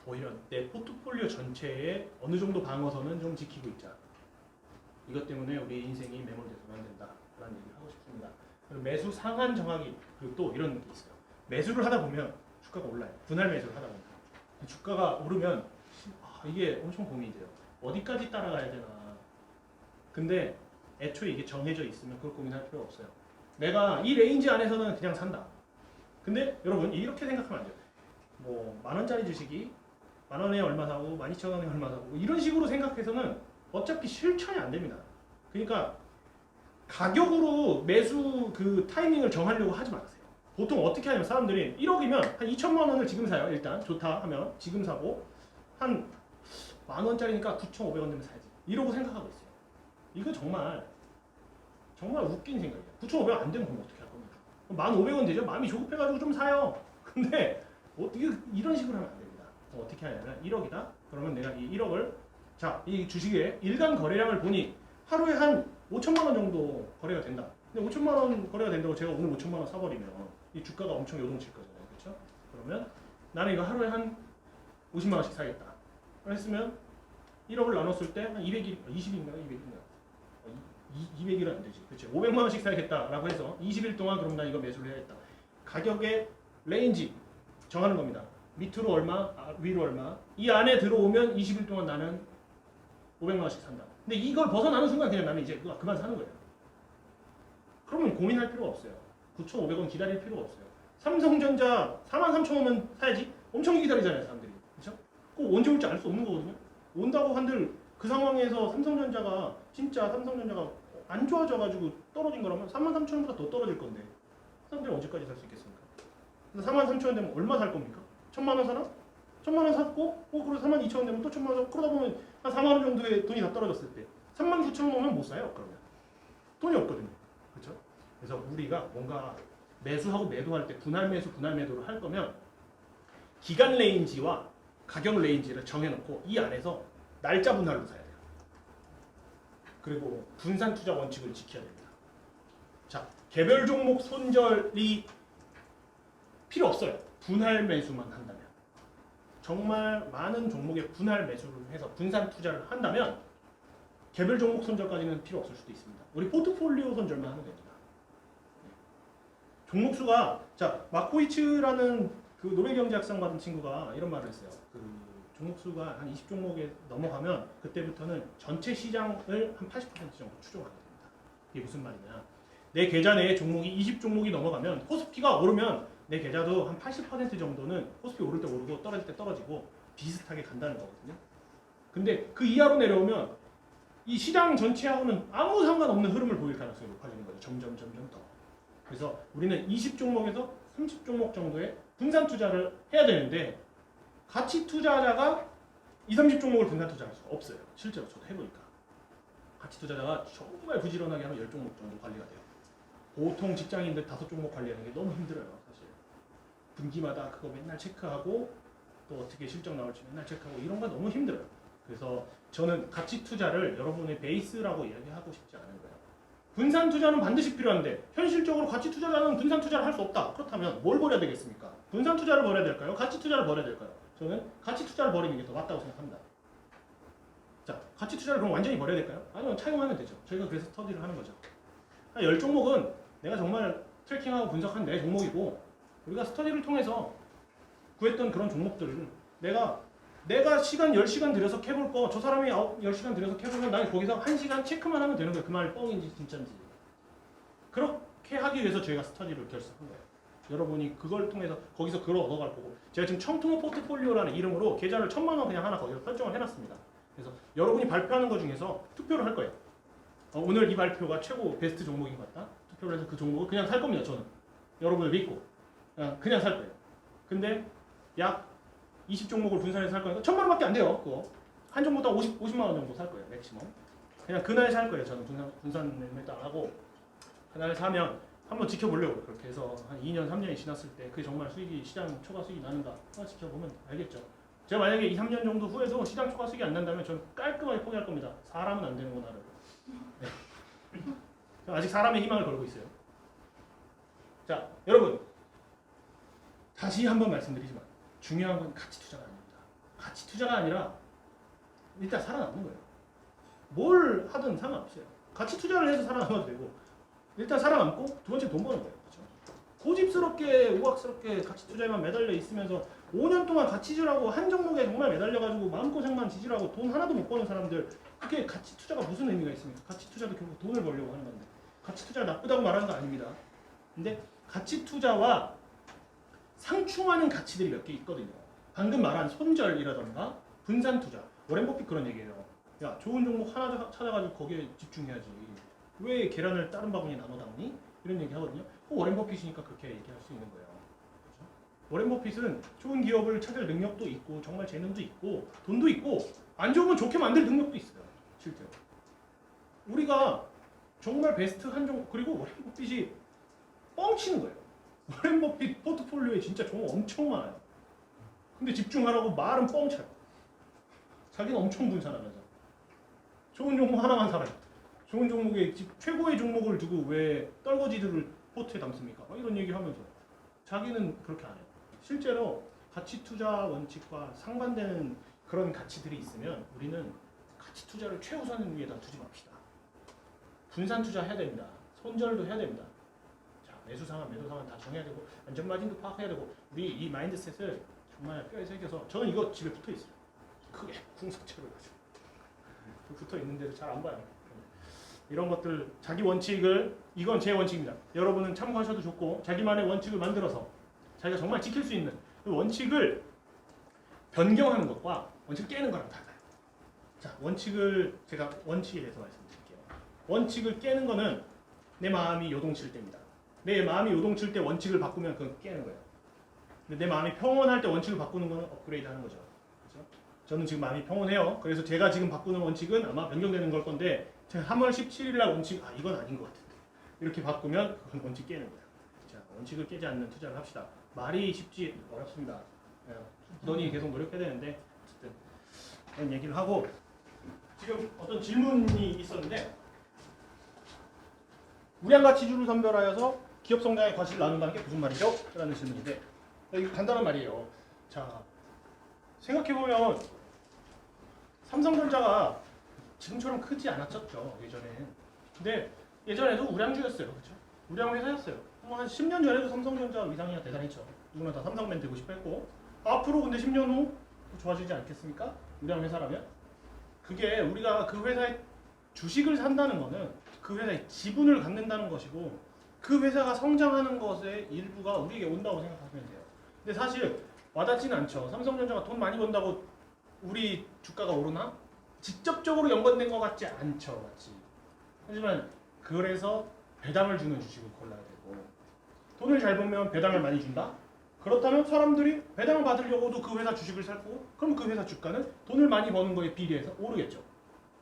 오히려 내 포트폴리오 전체에 어느 정도 방어선은 좀 지키고 있자. 이것 때문에 우리 인생이 매몰돼서는 안 된다. 라는 얘기를 하고 싶습니다. 그리고 매수 상한 정하기. 그리고 또 이런 게 있어요. 매수를 하다 보면 주가가 올라요. 분할 매수를 하다 보면. 주가가 오르면 이게 엄청 고민이 돼요. 어디까지 따라가야 되나. 근데 애초에 이게 정해져 있으면 그걸 고민할 필요가 없어요. 내가 이 레인지 안에서는 그냥 산다. 근데 여러분 이렇게 생각하면 안 돼요. 뭐 10,000원짜리 주식이 10,000원에 얼마 사고 12,000원에 얼마 사고 이런 식으로 생각해서는 어차피 실천이 안 됩니다. 그러니까 가격으로 매수 그 타이밍을 정하려고 하지 마세요. 보통 어떻게 하냐면 사람들이 1억이면 한 2천만 원을 지금 사요. 일단 좋다 하면 지금 사고 한 10,000원짜리니까 9,500원 되면 사야지. 이러고 생각하고 있어요. 이거 정말 웃긴 생각이에요. 9,500원 안 되면 그럼 어떻게 할 겁니까? 1,500원 되죠? 마음이 조급해가지고 좀 사요. 근데 어떻게 이런 식으로 하면 안 됩니다. 어떻게 하냐면 1억이다? 그러면 내가 이 1억을 자, 이 주식의 일간 거래량을 보니 하루에 한 5천만 원 정도 거래가 된다. 근데 5천만 원 거래가 된다고 제가 오늘 5천만 원 사버리면 이 주가가 엄청 요동칠 거잖아요. 그렇죠? 그러면 나는 이거 하루에 한 50만 원씩 사겠다. 했으면 1억을 나눴을 때 한 200일, 20일인가 200일인가 200일은 안 되지. 그렇죠? 500만 원씩 사야겠다라고 해서 20일 동안 그럼 나 이거 매수를 해야겠다. 가격의 레인지 정하는 겁니다. 밑으로 얼마, 위로 얼마. 이 안에 들어오면 20일 동안 나는 500만 원씩 산다. 근데 이걸 벗어나는 순간 그냥 나는 이제 그만 사는 거예요. 그러면 고민할 필요가 없어요. 9,500원 기다릴 필요가 없어요. 삼성전자 43,000원은 사야지. 엄청 기다리잖아요, 사람들이. 그렇죠? 꼭 언제 올지 알 수 없는 거거든요. 온다고 한들 그 상황에서 삼성전자가 안 좋아져가지고 떨어진 거라면 33,000원보다 더 떨어질 건데 사람들이 언제까지 살 수 있겠습니까? 그래서 43,000원 되면 얼마 살 겁니까? 1,000만 원 사나? 1,000만 원 샀고 그리고 42,000원 되면 또 1,000만 원 사고 그러다 보면 한 4만 원 정도의 돈이 다 떨어졌을 때 39,000원 오면 못 사요. 그러면 돈이 없거든요. 그렇죠? 그래서 우리가 뭔가 매수하고 매도할 때 분할 매수, 분할 매도를 할 거면 기간 레인지와 가격 레인지를 정해놓고 이 안에서 날짜 분할로 사야 돼요. 그리고 분산 투자 원칙을 지켜야 됩니다. 자, 개별 종목 손절이 필요 없어요. 분할 매수만 한다면. 정말 많은 종목에 분할 매수를 해서 분산 투자를 한다면 개별 종목 손절까지는 필요 없을 수도 있습니다. 우리 포트폴리오 손절만 하면 됩니다. 종목 수가 자 마코이츠라는 그 노벨 경제학상 받은 친구가 이런 말을 했어요. 그 종목 수가 한 20종목에 넘어가면 그때부터는 전체 시장을 한 80% 정도 추종하게 됩니다. 이게 무슨 말이냐? 내 계좌 내에 종목이 20종목이 넘어가면 코스피가 오르면 내 계좌도 한 80% 정도는 코스피 오를 때 오르고 떨어질 때 떨어지고 비슷하게 간다는 거거든요. 근데 그 이하로 내려오면 이 시장 전체하고는 아무 상관없는 흐름을 보일 가능성이 높아지는 거죠. 점점 더. 그래서 우리는 20종목에서 30종목 정도의 분산 투자를 해야 되는데 가치 투자자가 20, 30종목을 분산 투자할 수가 없어요. 실제로 저도 해보니까. 가치 투자자가 정말 부지런하게 하면 10종목 정도 관리가 돼요. 보통 직장인들 5종목 관리하는 게 너무 힘들어요. 사실. 분기마다 그거 맨날 체크하고 또 어떻게 실적 나올지 맨날 체크하고 이런 거 너무 힘들어요. 그래서 저는 가치 투자를 여러분의 베이스라고 이야기하고 싶지 않은 거예요. 분산 투자는 반드시 필요한데 현실적으로 가치 투자자는 분산 투자를 할 수 없다. 그렇다면 뭘 버려야 되겠습니까? 분산 투자를 버려야 될까요? 가치 투자를 버려야 될까요? 저는 가치 투자를 버리는 게 더 맞다고 생각합니다. 자, 가치 투자를 그럼 완전히 버려야 될까요? 아니면 차용하면 되죠. 저희가 그래서 스터디를 하는 거죠. 한 10종목은 내가 정말 트래킹하고 분석한 내 종목이고 우리가 스터디를 통해서 구했던 그런 종목들을 내가 시간 10시간 들여서 캐볼 거 저 사람이 10시간 들여서 캐보면 난 거기서 1시간 체크만 하면 되는 거예요. 그 말이 뻥인지 진짜인지. 그렇게 하기 위해서 저희가 스터디를 결성한 거예요. 여러분이 그걸 통해서 거기서 그걸 얻어갈 거고 제가 지금 청투모 포트폴리오라는 이름으로 계좌를 1,000만 원 그냥 하나 거기서 설정을 해놨습니다. 그래서 여러분이 발표하는 것 중에서 투표를 할 거예요. 오늘 이 발표가 최고 베스트 종목인 것 같다. 투표를 해서 그 종목을 그냥 살 겁니다. 저는 여러분을 믿고 그냥 살 거예요. 근데 약 20종목을 분산해서 살 거니까 1,000만 원밖에 안 돼요. 그거 한 종목당 50만 원 정도 살 거예요. 맥시멈. 그냥 그날 살 거예요. 저는 분산을 딱 하고 그날 사면 한번 지켜보려고 그렇게 해서 한 2년, 3년이 지났을 때 그게 정말 수익이 시장 초과 수익이 나는가 지켜보면 알겠죠. 제가 만약에 2, 3년 정도 후에도 시장 초과 수익이 안 난다면 저는 깔끔하게 포기할 겁니다. 사람은 안 되는 거 나를. 네. 아직 사람의 희망을 걸고 있어요. 자, 여러분 다시 한번 말씀드리지만 중요한 건 가치 투자가 아닙니다. 가치 투자가 아니라 일단 살아남는 거예요. 뭘 하든 상관없어요. 가치 투자를 해서 살아남아도 되고 일단 살아남고 두 번째 돈 버는 거예요. 그렇죠? 고집스럽게 우악스럽게 가치 투자에만 매달려 있으면서 5년 동안 가치주라고 한 종목에 정말 매달려가지고 마음고생만 지지라고 돈 하나도 못 버는 사람들 그게 가치 투자가 무슨 의미가 있습니까? 가치 투자도 결국 돈을 벌려고 하는 건데 가치 투자가 나쁘다고 말하는 거 아닙니다. 근데 가치 투자와 상충하는 가치들이 몇 개 있거든요. 방금 말한 손절이라던가 분산 투자. 워렌 버핏 그런 얘기예요. 야, 좋은 종목 하나 찾아가지고 거기에 집중해야지. 왜 계란을 다른 바구니에 나눠 담니? 이런 얘기 하거든요. 워렌 버핏이니까 그렇게 얘기할 수 있는 거예요. 그렇죠? 워렌 버핏은 좋은 기업을 찾을 능력도 있고 정말 재능도 있고 돈도 있고 안 좋으면 좋게 만들 능력도 있어요. 실제로. 우리가 정말 베스트 한 종목 그리고 워렌 버핏이 뻥치는 거예요. 워렌 버핏 포트폴리오에 진짜 종목 엄청 많아요. 근데 집중하라고 말은 뻥쳐요. 자기는 엄청 분산하면서 좋은 종목 하나만 살아요. 좋은 종목에 최고의 종목을 두고 왜 떨거지들을 포트에 담습니까? 이런 얘기 하면서 자기는 그렇게 안 해요. 실제로 가치 투자 원칙과 상반되는 그런 가치들이 있으면 우리는 가치 투자를 최우선 위에다 두지 맙시다. 분산 투자 해야 됩니다. 손절도 해야 됩니다. 자, 매수 상황, 매도 상황 다 정해야 되고 안전 마진도 파악해야 되고 우리 이 마인드셋을 정말 뼈에 새겨서 저는 이거 집에 붙어 있어요. 크게 궁석체로 가지고 붙어 있는 데도 잘 안 봐요. 이런 것들 자기 원칙을 이건 제 원칙입니다. 여러분은 참고하셔도 좋고 자기만의 원칙을 만들어서 자기가 정말 지킬 수 있는 그 원칙을 변경하는 것과 원칙을 깨는 거랑 달라요. 자, 제가 원칙에 대해서 말씀드릴게요. 원칙을 깨는 거는 내 마음이 요동칠 때입니다. 내 마음이 요동칠 때 원칙을 바꾸면 그건 깨는 거예요. 근데 내 마음이 평온할 때 원칙을 바꾸는 거는 업그레이드 하는 거죠. 그렇죠? 저는 지금 마음이 평온해요. 그래서 제가 지금 바꾸는 원칙은 아마 변경되는 걸 건데 제가 3월 17일 날 원칙 이건 아닌 것 같은데 이렇게 바꾸면 그건 원칙 깨는 거예요. 자, 원칙을 깨지 않는 투자를 합시다. 말이 쉽지 어렵습니다. 너니 계속 노력해야 되는데 어쨌든 그런 얘기를 하고 지금 어떤 질문이 있었는데 우량가치주를 선별하여서 기업 성장의 과실을 나눈다는 게 무슨 말이죠? 라는 질문인데 이거 간단한 말이에요. 자, 생각해보면 삼성전자가 지금처럼 크지 않았었죠. 예전에는. 근데 예전에도 우량주였어요. 그렇죠? 우량 회사였어요. 한 10년 전에도 삼성전자 위상이 대단했죠. 누구나 다 삼성맨 되고 싶어 했고 앞으로 근데 10년 후 좋아지지 않겠습니까? 우량 회사라면? 그게 우리가 그 회사의 주식을 산다는 거는 그 회사의 지분을 갖는다는 것이고 그 회사가 성장하는 것의 일부가 우리에게 온다고 생각하면 돼요. 근데 사실 와닿지는 않죠. 삼성전자가 돈 많이 번다고 우리 주가가 오르나? 직접적으로 연관된 것 같지 않죠, 맞지? 하지만 그래서 배당을 주는 주식을 골라야 되고, 돈을 잘 벌면 배당을 많이 준다? 그렇다면 사람들이 배당을 받으려고도 그 회사 주식을 살 거고, 그럼 그 회사 주가는 돈을 많이 버는 거에 비례해서 오르겠죠.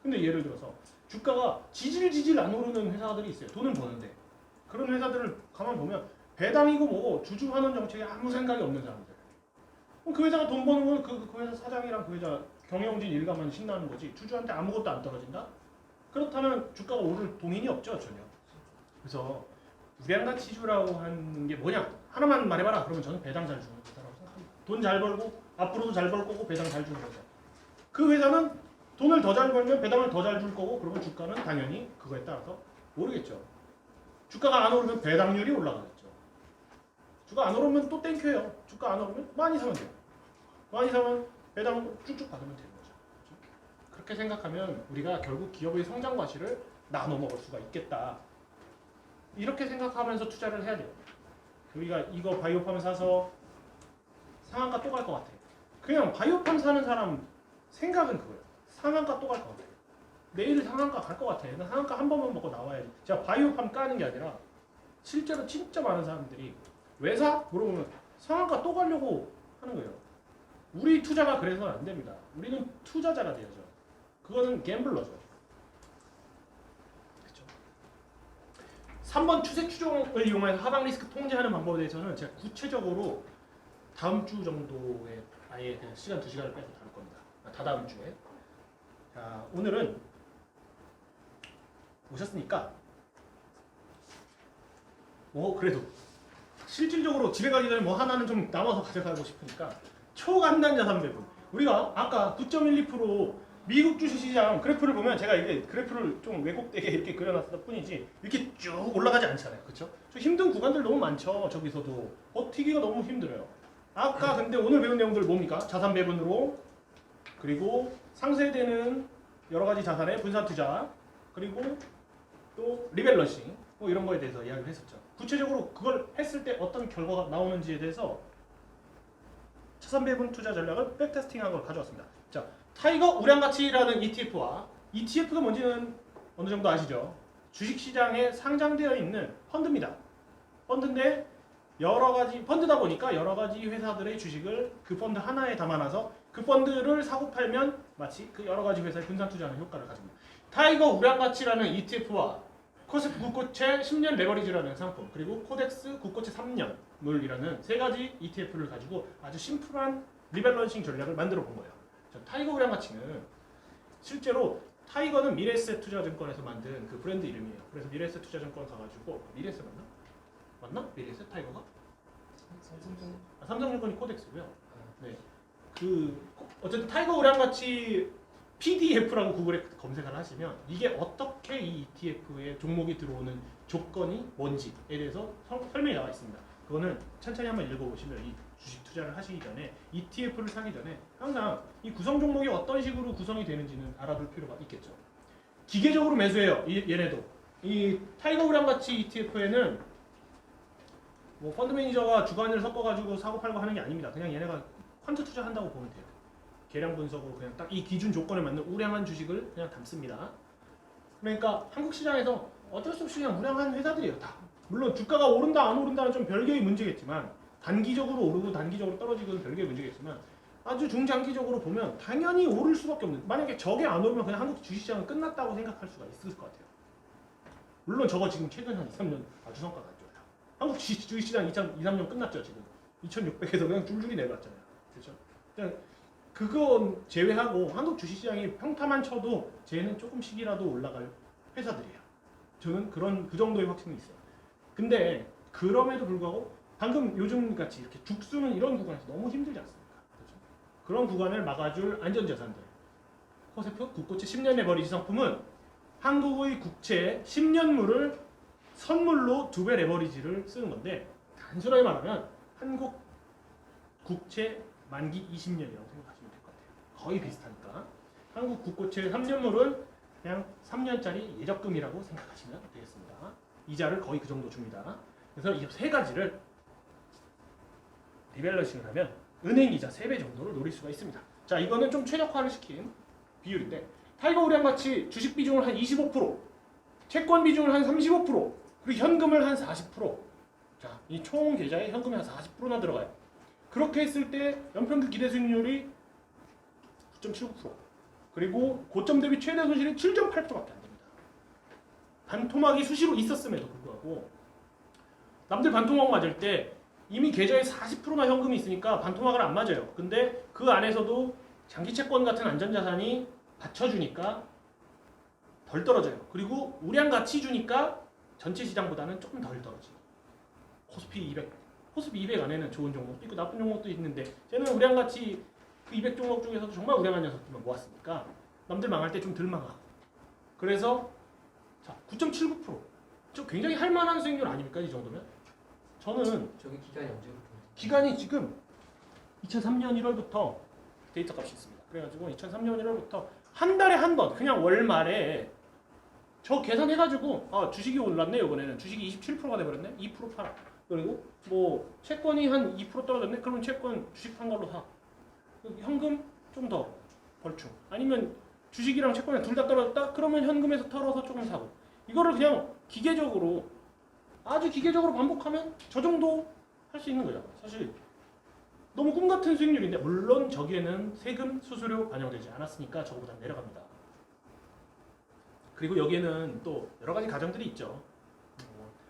근데 예를 들어서 주가가 지질지질 안 오르는 회사들이 있어요. 돈은 버는데. 그런 회사들을 가만 보면 배당이고 뭐고 주주환원 정책에 아무 생각이 없는 사람들. 그럼 그 회사가 돈 버는 건 그 회사 사장이랑 그 회사 경영진 일가만 신나는 거지. 주주한테 아무것도 안 떨어진다? 그렇다면 주가가 오를 동인이 없죠, 전혀. 그래서 우량가치주라고 하는 게 뭐냐? 하나만 말해봐라. 그러면 저는 배당 잘 주는 회사라고 생각합니다. 돈 잘 벌고 앞으로도 잘 벌 거고 배당 잘 주는 회사. 그 회사는 돈을 더 잘 벌면 배당을 더 잘 줄 거고, 그러면 주가는 당연히 그거에 따라서 오르겠죠. 주가가 안 오르면 배당률이 올라가겠죠. 주가 안 오르면 또 땡겨요. 주가 안 오르면 많이 사면 돼요. 많이 사면 배당 쭉쭉 받으면 되는 거죠. 그렇게 생각하면 우리가 결국 기업의 성장 과실을 나눠 먹을 수가 있겠다. 이렇게 생각하면서 투자를 해야 돼요. 우리가 이거 바이오팜 사서 상한가 또 갈 것 같아. 그냥 바이오팜 사는 사람 생각은 그거예요. 상한가 또 갈 것 같아. 내일 상한가 갈 것 같아. 나 상한가 한 번만 먹고 나와야지. 제가 바이오팜 까는 게 아니라 실제로 진짜 많은 사람들이 왜 사? 물어보면 상한가 또 가려고 하는 거예요. 우리 투자가 그래서는 안 됩니다. 우리는 투자자가 되어죠. 그거는 갬블러죠. 그렇죠? 3번 추세 추종을 이용해서 하방 리스크 통제하는 방법에 대해서는 제가 구체적으로 다음 주 정도에 아예 그냥 시간 2시간을 빼서 다룰 겁니다. 다다음 주에. 자, 오늘은 오셨으니까 뭐 그래도 실질적으로 집에 가기 전에 뭐 하나는 좀 남아서 가져가고 싶으니까 초간단 자산 배분. 우리가 아까 9.12% 미국 주식시장 그래프를 보면 제가 이게 그래프를 좀 왜곡되게 이렇게 그려놨을 뿐이지 이렇게 쭉 올라가지 않잖아요. 그렇죠? 좀 힘든 구간들 너무 많죠. 저기서도 버티기가 너무 힘들어요. 아까 근데 오늘 배운 내용들 뭡니까? 자산 배분으로, 그리고 상쇄되는 여러 가지 자산의 분산 투자, 그리고 또 리밸런싱 뭐 이런 거에 대해서 이야기를 했었죠. 구체적으로 그걸 했을 때 어떤 결과가 나오는지에 대해서 자산 배분 투자 전략을 백테스팅한 걸 가져왔습니다. 자, 타이거 우량가치라는 ETF와 ETF가 뭔지는 어느 정도 아시죠? 주식시장에 상장되어 있는 펀드입니다. 펀드인데 여러 가지 펀드다 보니까 여러 가지 회사들의 주식을 그 펀드 하나에 담아놔서 그 펀드를 사고 팔면 마치 그 여러 가지 회사에 분산 투자하는 효과를 가집니다. 타이거 우량가치라는 ETF와 코스피 국고채 10년 레버리지라는 상품, 그리고 코덱스 국고채 3년물이라는 세 가지 ETF를 가지고 아주 심플한 리밸런싱 전략을 만들어 본 거예요. 자, 타이거 우량가치는 실제로 타이거는 미래에셋 투자증권에서 만든 그 브랜드 이름이에요. 그래서 미래에셋 투자증권 가가지고 미래에셋 맞나? 미래에셋 타이거가? 삼성증권이 코덱스고요. 네, 그 어쨌든 타이거 우량가치 PDF라고 구글에 검색을 하시면 이게 어떻게 이 ETF에 종목이 들어오는 조건이 뭔지에 대해서 설명이 나와 있습니다. 그거는 천천히 한번 읽어보시면 이 주식 투자를 하시기 전에 ETF를 사기 전에 항상 이 구성 종목이 어떤 식으로 구성이 되는지는 알아둘 필요가 있겠죠. 기계적으로 매수해요. 얘네도. 이 타이거 우량가치 ETF에는 뭐 펀드 매니저가 주관을 섞어가지고 사고 팔고 하는 게 아닙니다. 그냥 얘네가 퀀트 투자한다고 보면 돼요. 계량 분석으로 그냥 딱 이 기준 조건에 맞는 우량한 주식을 그냥 담습니다. 그러니까 한국 시장에서 어쩔 수 없이 그냥 우량한 회사들이에요. 다. 물론 주가가 오른다 안 오른다는 좀 별개의 문제겠지만 단기적으로 오르고 단기적으로 떨어지고는 별개의 문제겠지만 아주 중장기적으로 보면 당연히 오를 수밖에 없는, 만약에 저게 안 오르면 그냥 한국 주식시장은 끝났다고 생각할 수가 있을 것 같아요. 물론 저거 지금 최근 한 2, 3년 아주 성과가 안 좋아요. 한국 주식시장 2, 3년 끝났죠. 지금 2600에서 그냥 줄줄이 내려왔잖아요. 그렇죠? 그냥 그건 제외하고 한국 주식시장이 평타만 쳐도 쟤는 조금씩이라도 올라갈 회사들이에요. 저는 그 정도의 확신이 있어요. 근데 그럼에도 불구하고 방금 요즘 같이 이렇게 죽수는 이런 구간에서 너무 힘들지 않습니까? 그렇죠? 그런 구간을 막아줄 안전자산들. 코스피 국고채 10년 레버리지 상품은 한국의 국채 10년물을 선물로 2배 레버리지를 쓰는 건데, 단순하게 말하면 한국 국채 만기 20년이라고 생각하시면 될 것 같아요. 거의 비슷하니까. 한국 국고채 3년물은 그냥 3년짜리 예적금이라고 생각하시면 되겠습니다. 이자를 거의 그 정도 줍니다. 그래서 이 세 가지를 리밸런싱을 하면 은행 이자 3배 정도를 노릴 수가 있습니다. 자, 이거는 좀 최적화를 시킨 비율인데 타이거 우량같이 주식 비중을 한 25%, 채권 비중을 한 35%, 그리고 현금을 한 40%. 자, 이 총 계좌에 현금이 한 40%나 들어가요. 그렇게 했을 때 연평균 기대 수익률이 9.79%. 그리고 고점 대비 최대 손실이 7.8%밖에 안 됩니다. 반토막이 수시로 있었음에도 불구하고 남들 반토막 맞을 때 이미 계좌에 40%나 현금이 있으니까 반토막을 안 맞아요. 근데 그 안에서도 장기 채권 같은 안전자산이 받쳐주니까 덜 떨어져요. 그리고 우량 가치 주니까 전체 시장보다는 조금 덜 떨어지고. 코스피 200, 코스피 200 안에는 좋은 종목도 있고 나쁜 종목도 있는데 저는 우량 가치 그 200 종목 중에서도 정말 우량한 녀석들만 모았으니까 남들 망할 때 좀 덜 망하고. 그래서 자 9.79%. 저 굉장히 할 만한 수익률 아닙니까 이 정도면? 저는 저기 기간이 언제부터? 기간이 지금 2003년 1월부터 데이터 값이 있습니다. 그래가지고 2003년 1월부터 한 달에 한 번 그냥 월말에 저 계산해가지고 아 주식이 올랐네 이번에는 주식이 27%가 돼버렸네 2% 팔아. 그리고 뭐 채권이 한 2% 떨어졌네 그러면 채권 주식 판 걸로 사. 현금 좀 더 벌충. 아니면 주식이랑 채권이 둘 다 떨어졌다 그러면 현금에서 털어서 조금 사고. 이거를 그냥 기계적으로 아주 기계적으로 반복하면 저 정도 할 수 있는 거죠. 사실 너무 꿈 같은 수익률인데 물론 저기에는 세금, 수수료 반영되지 않았으니까 저거보다 내려갑니다. 그리고 여기에는 또 여러 가지 가정들이 있죠.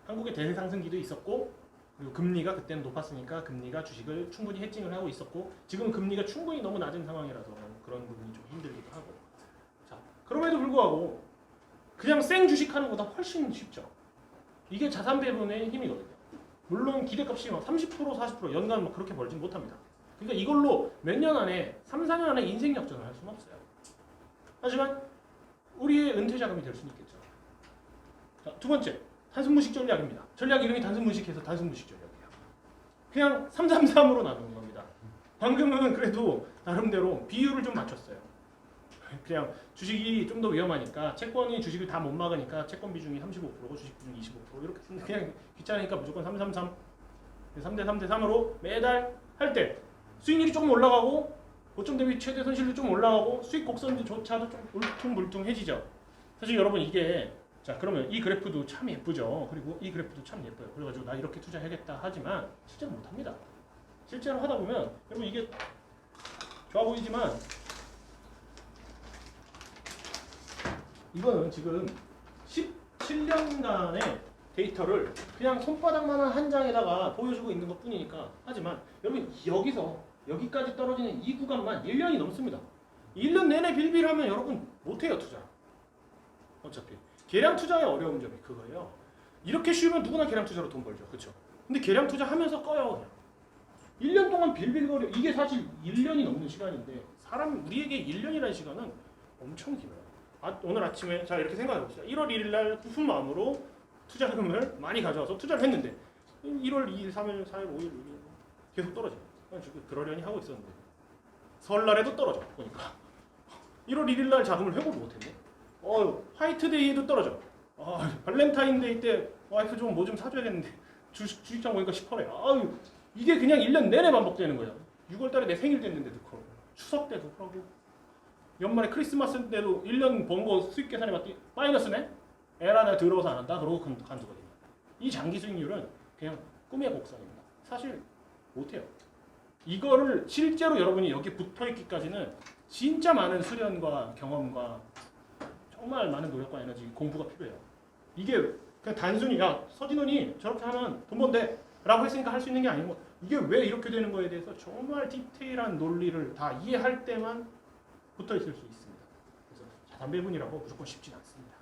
한국의 대세 상승기도 있었고 그리고 금리가 그때는 높았으니까 금리가 주식을 충분히 해칭을 하고 있었고 지금 금리가 충분히 너무 낮은 상황이라서 그런 부분이 좀 힘들기도 하고. 자, 그럼에도 불구하고 그냥 생 주식하는 것보다 훨씬 쉽죠. 이게 자산 배분의 힘이거든요. 물론 기대값이 막 30%, 40% 연간 막 그렇게 벌진 못합니다. 그러니까 이걸로 몇 년 안에 3, 4년 안에 인생 역전을 할 수는 없어요. 하지만 우리의 은퇴 자금이 될 수는 있겠죠. 자, 두 번째, 단순무식 전략입니다. 전략 이름이 단순무식해서 단순무식 전략이에요. 그냥 333으로 나누는 겁니다. 방금은 그래도 나름대로 비율을 좀 맞췄어요. 그냥 주식이 좀 더 위험하니까 채권이 주식을 다 못 막으니까 채권 비중이 35%고 주식 비중이 25% 이렇게 그냥 귀찮으니까 무조건 333 3대 3대 3으로 매달 할 때 수익률이 조금 올라가고 고점 대비 최대 손실도 좀 올라가고 수익 곡선조차도 좀 울퉁불퉁해지죠. 사실 여러분 이게 자 그러면 이 그래프도 참 예쁘죠. 그리고 이 그래프도 참 예뻐요. 그래가지고 나 이렇게 투자해야겠다 하지만 실제로 못합니다. 실제로 하다 보면 여러분 이게 좋아 보이지만 이거는 지금 17년간의 데이터를 그냥 손바닥만한 한 장에다가 보여주고 있는 것 뿐이니까. 하지만 여러분 여기서 여기까지 떨어지는 이 구간만 1년이 넘습니다. 1년 내내 빌빌하면 여러분 못해요 투자. 어차피 계량 투자의 어려운 점이 그거예요. 이렇게 쉬우면 누구나 계량 투자로 돈 벌죠. 그렇죠? 근데 계량 투자하면서 꺼요 그냥. 1년 동안 빌빌거려. 이게 사실 1년이 넘는 시간인데 우리에게 1년이라는 시간은 엄청 길어요. 오늘 아침에 자 이렇게 생각해 봅시다. 1월 1일 날 무슨 마음으로 투자금을 많이 가져와서 투자를 했는데 1월 2일, 3일, 4일, 5일, 6일 계속 떨어져요. 지금 그러려니 하고 있었는데 설날에도 떨어져 보니까 1월 1일 날 자금을 회복을 못했네. 화이트데이에도 떨어져. 발렌타인데이 때 와이프 좀 뭐 좀 사줘야겠는데 주식장 보니까 10%래. 이게 그냥 1년 내내 반복되는 거야. 6월 달에 내 생일 됐는데도 그러고 추석 때도 그러고 연말에 크리스마스 때도 1년 번 거 수익 계산해 봤더니 마이너스네? 에라 내가 더러워서 안 한다? 그러고 간두거든요. 이 장기 수익률은 그냥 꿈의 곡선입니다. 사실 못해요. 이거를 실제로 여러분이 여기 붙어있기까지는 진짜 많은 수련과 경험과 정말 많은 노력과 에너지, 공부가 필요해요. 이게 그냥 단순히 야 서진원이 저렇게 하면 돈 번대 라고 했으니까 할 수 있는 게 아니고 이게 왜 이렇게 되는 거에 대해서 정말 디테일한 논리를 다 이해할 때만 붙어 있을 수 있습니다. 그래서 자산 배분이라고 무조건 쉽진 않습니다.